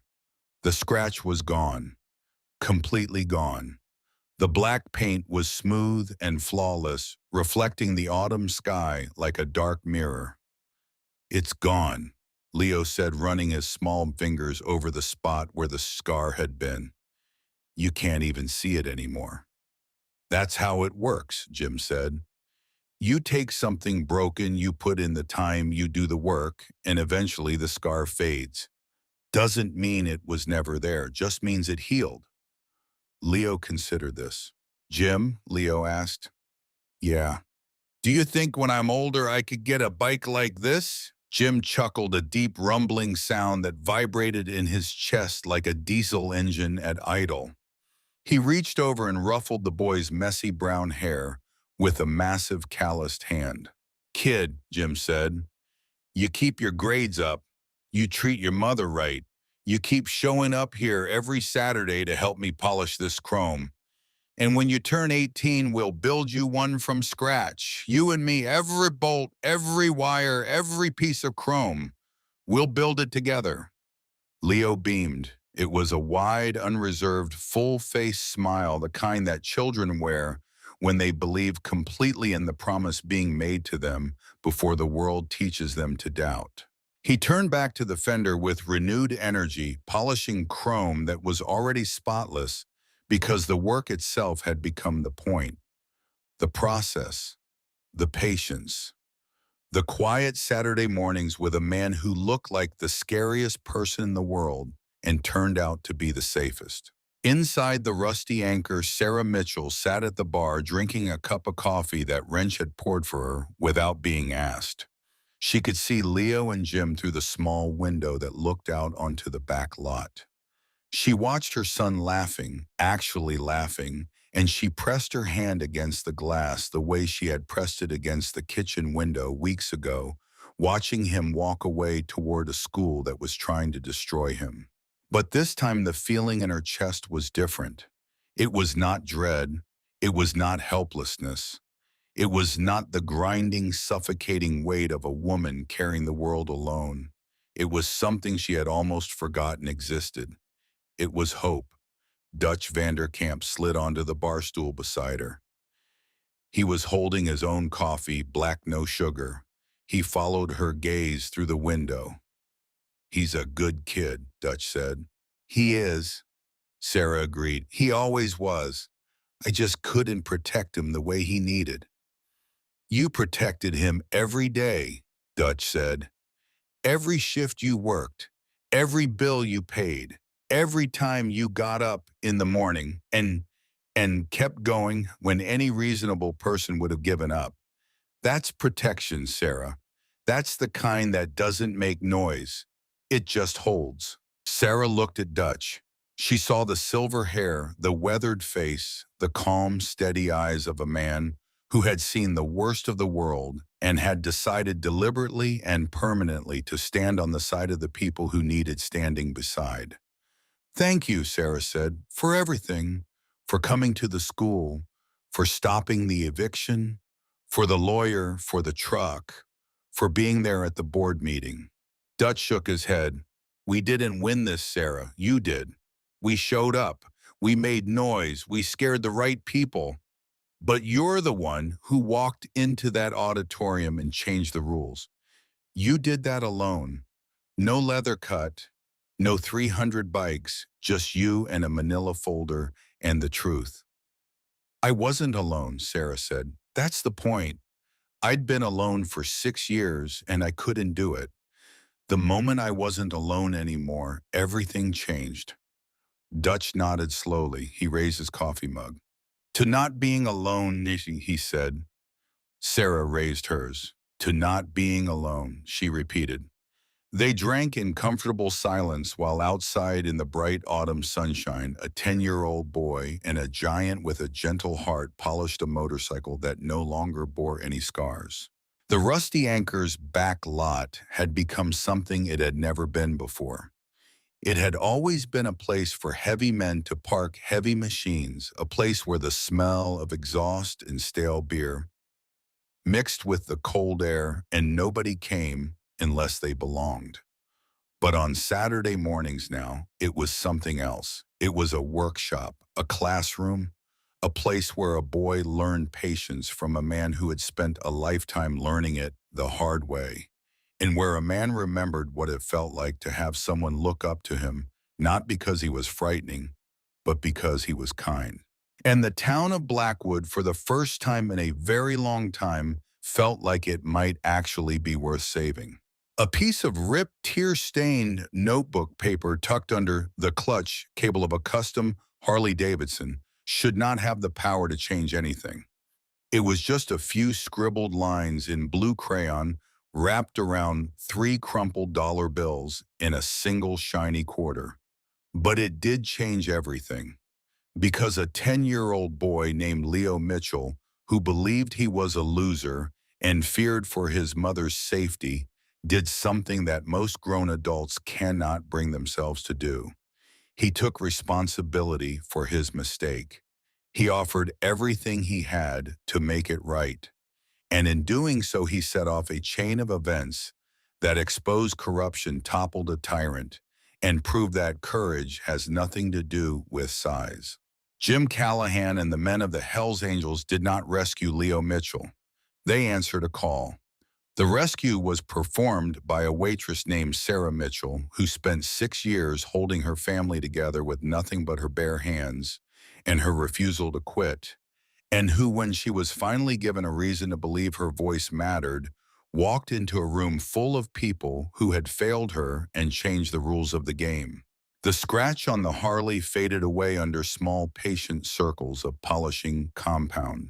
The scratch was gone. Completely gone. The black paint was smooth and flawless, reflecting the autumn sky like a dark mirror. It's gone, Leo said, running his small fingers over the spot where the scar had been. You can't even see it anymore. That's how it works, Jim said. You take something broken, you put in the time, you do the work, and eventually the scar fades. Doesn't mean it was never there, just means it healed. Leo considered this. Jim, Leo asked. Yeah. Do you think when I'm older I could get a bike like this? Jim chuckled, a deep rumbling sound that vibrated in his chest like a diesel engine at idle. He reached over and ruffled the boy's messy brown hair with a massive calloused hand. Kid, Jim said, you keep your grades up. You treat your mother right. You keep showing up here every Saturday to help me polish this chrome. And when you turn 18, we'll build you one from scratch. You and me, every bolt, every wire, every piece of chrome. We'll build it together. Leo beamed. It was a wide, unreserved, full-faced smile, the kind that children wear when they believe completely in the promise being made to them before the world teaches them to doubt. He turned back to the fender with renewed energy, polishing chrome that was already spotless because the work itself had become the point. The process, the patience, the quiet Saturday mornings with a man who looked like the scariest person in the world and turned out to be the safest. Inside the rusty anchor, Sarah Mitchell sat at the bar drinking a cup of coffee that Wrench had poured for her without being asked. She could see Leo and Jim through the small window that looked out onto the back lot. She watched her son laughing, actually laughing, and she pressed her hand against the glass the way she had pressed it against the kitchen window weeks ago, watching him walk away toward a school that was trying to destroy him. But this time the feeling in her chest was different. It was not dread. It was not helplessness. It was not the grinding, suffocating weight of a woman carrying the world alone. It was something she had almost forgotten existed. It was hope. Dutch Vanderkamp slid onto the bar stool beside her. He was holding his own coffee, black, no sugar. He followed her gaze through the window. He's a good kid, Dutch said. He is, Sarah agreed. He always was. I just couldn't protect him the way he needed. You protected him every day, Dutch said. Every shift you worked, every bill you paid, every time you got up in the morning and kept going when any reasonable person would have given up. That's protection, Sarah. That's the kind that doesn't make noise. It just holds. Sarah looked at Dutch. She saw the silver hair, the weathered face, the calm, steady eyes of a man who had seen the worst of the world and had decided deliberately and permanently to stand on the side of the people who needed standing beside. Thank you, Sarah said, for everything, for coming to the school, for stopping the eviction, for the lawyer, for the truck, for being there at the board meeting. Dutch shook his head. We didn't win this, Sarah. You did. We showed up. We made noise. We scared the right people. But you're the one who walked into that auditorium and changed the rules. You did that alone. No leather cut, no 300 bikes, just you and a manila folder and the truth. I wasn't alone, Sarah said. That's the point. I'd been alone for 6 years and I couldn't do it. The moment I wasn't alone anymore, everything changed. Dutch nodded slowly. He raised his coffee mug. To not being alone, he said. Sarah raised hers. To not being alone, she repeated. They drank in comfortable silence while outside in the bright autumn sunshine, a 10-year-old boy and a giant with a gentle heart polished a motorcycle that no longer bore any scars. The Rusty Anchor's back lot had become something it had never been before. It had always been a place for heavy men to park heavy machines, a place where the smell of exhaust and stale beer mixed with the cold air, and nobody came unless they belonged. But on Saturday mornings now, it was something else. It was a workshop, a classroom, a place where a boy learned patience from a man who had spent a lifetime learning it the hard way, and where a man remembered what it felt like to have someone look up to him, not because he was frightening, but because he was kind. And the town of Blackwood, for the first time in a very long time, felt like it might actually be worth saving. A piece of ripped, tear-stained notebook paper tucked under the clutch cable of a custom Harley-Davidson should not have the power to change anything. It was just a few scribbled lines in blue crayon wrapped around 3 crumpled dollar bills in a single shiny quarter. But it did change everything. Because a 10-year-old boy named Leo Mitchell, who believed he was a loser and feared for his mother's safety, did something that most grown adults cannot bring themselves to do. He took responsibility for his mistake. He offered everything he had to make it right. And in doing so, he set off a chain of events that exposed corruption, toppled a tyrant, and proved that courage has nothing to do with size. Jim Callahan and the men of the Hells Angels did not rescue Leo Mitchell. They answered a call. The rescue was performed by a waitress named Sarah Mitchell, who spent 6 years holding her family together with nothing but her bare hands and her refusal to quit, and who, when she was finally given a reason to believe her voice mattered, walked into a room full of people who had failed her and changed the rules of the game. The scratch on the Harley faded away under small, patient circles of polishing compound.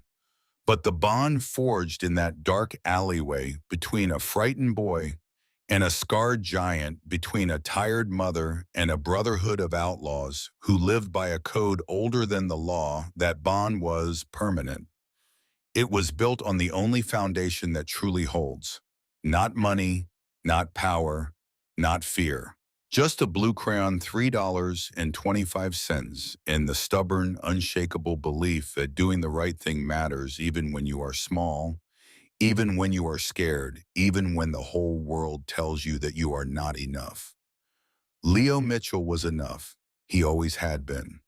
But the bond forged in that dark alleyway between a frightened boy and a scarred giant, between a tired mother and a brotherhood of outlaws who lived by a code older than the law, that bond was permanent. It was built on the only foundation that truly holds. Not money, not power, not fear. Just a blue crayon $3.25 and the stubborn, unshakable belief that doing the right thing matters even when you are small, even when you are scared, even when the whole world tells you that you are not enough. Leo Mitchell was enough. He always had been.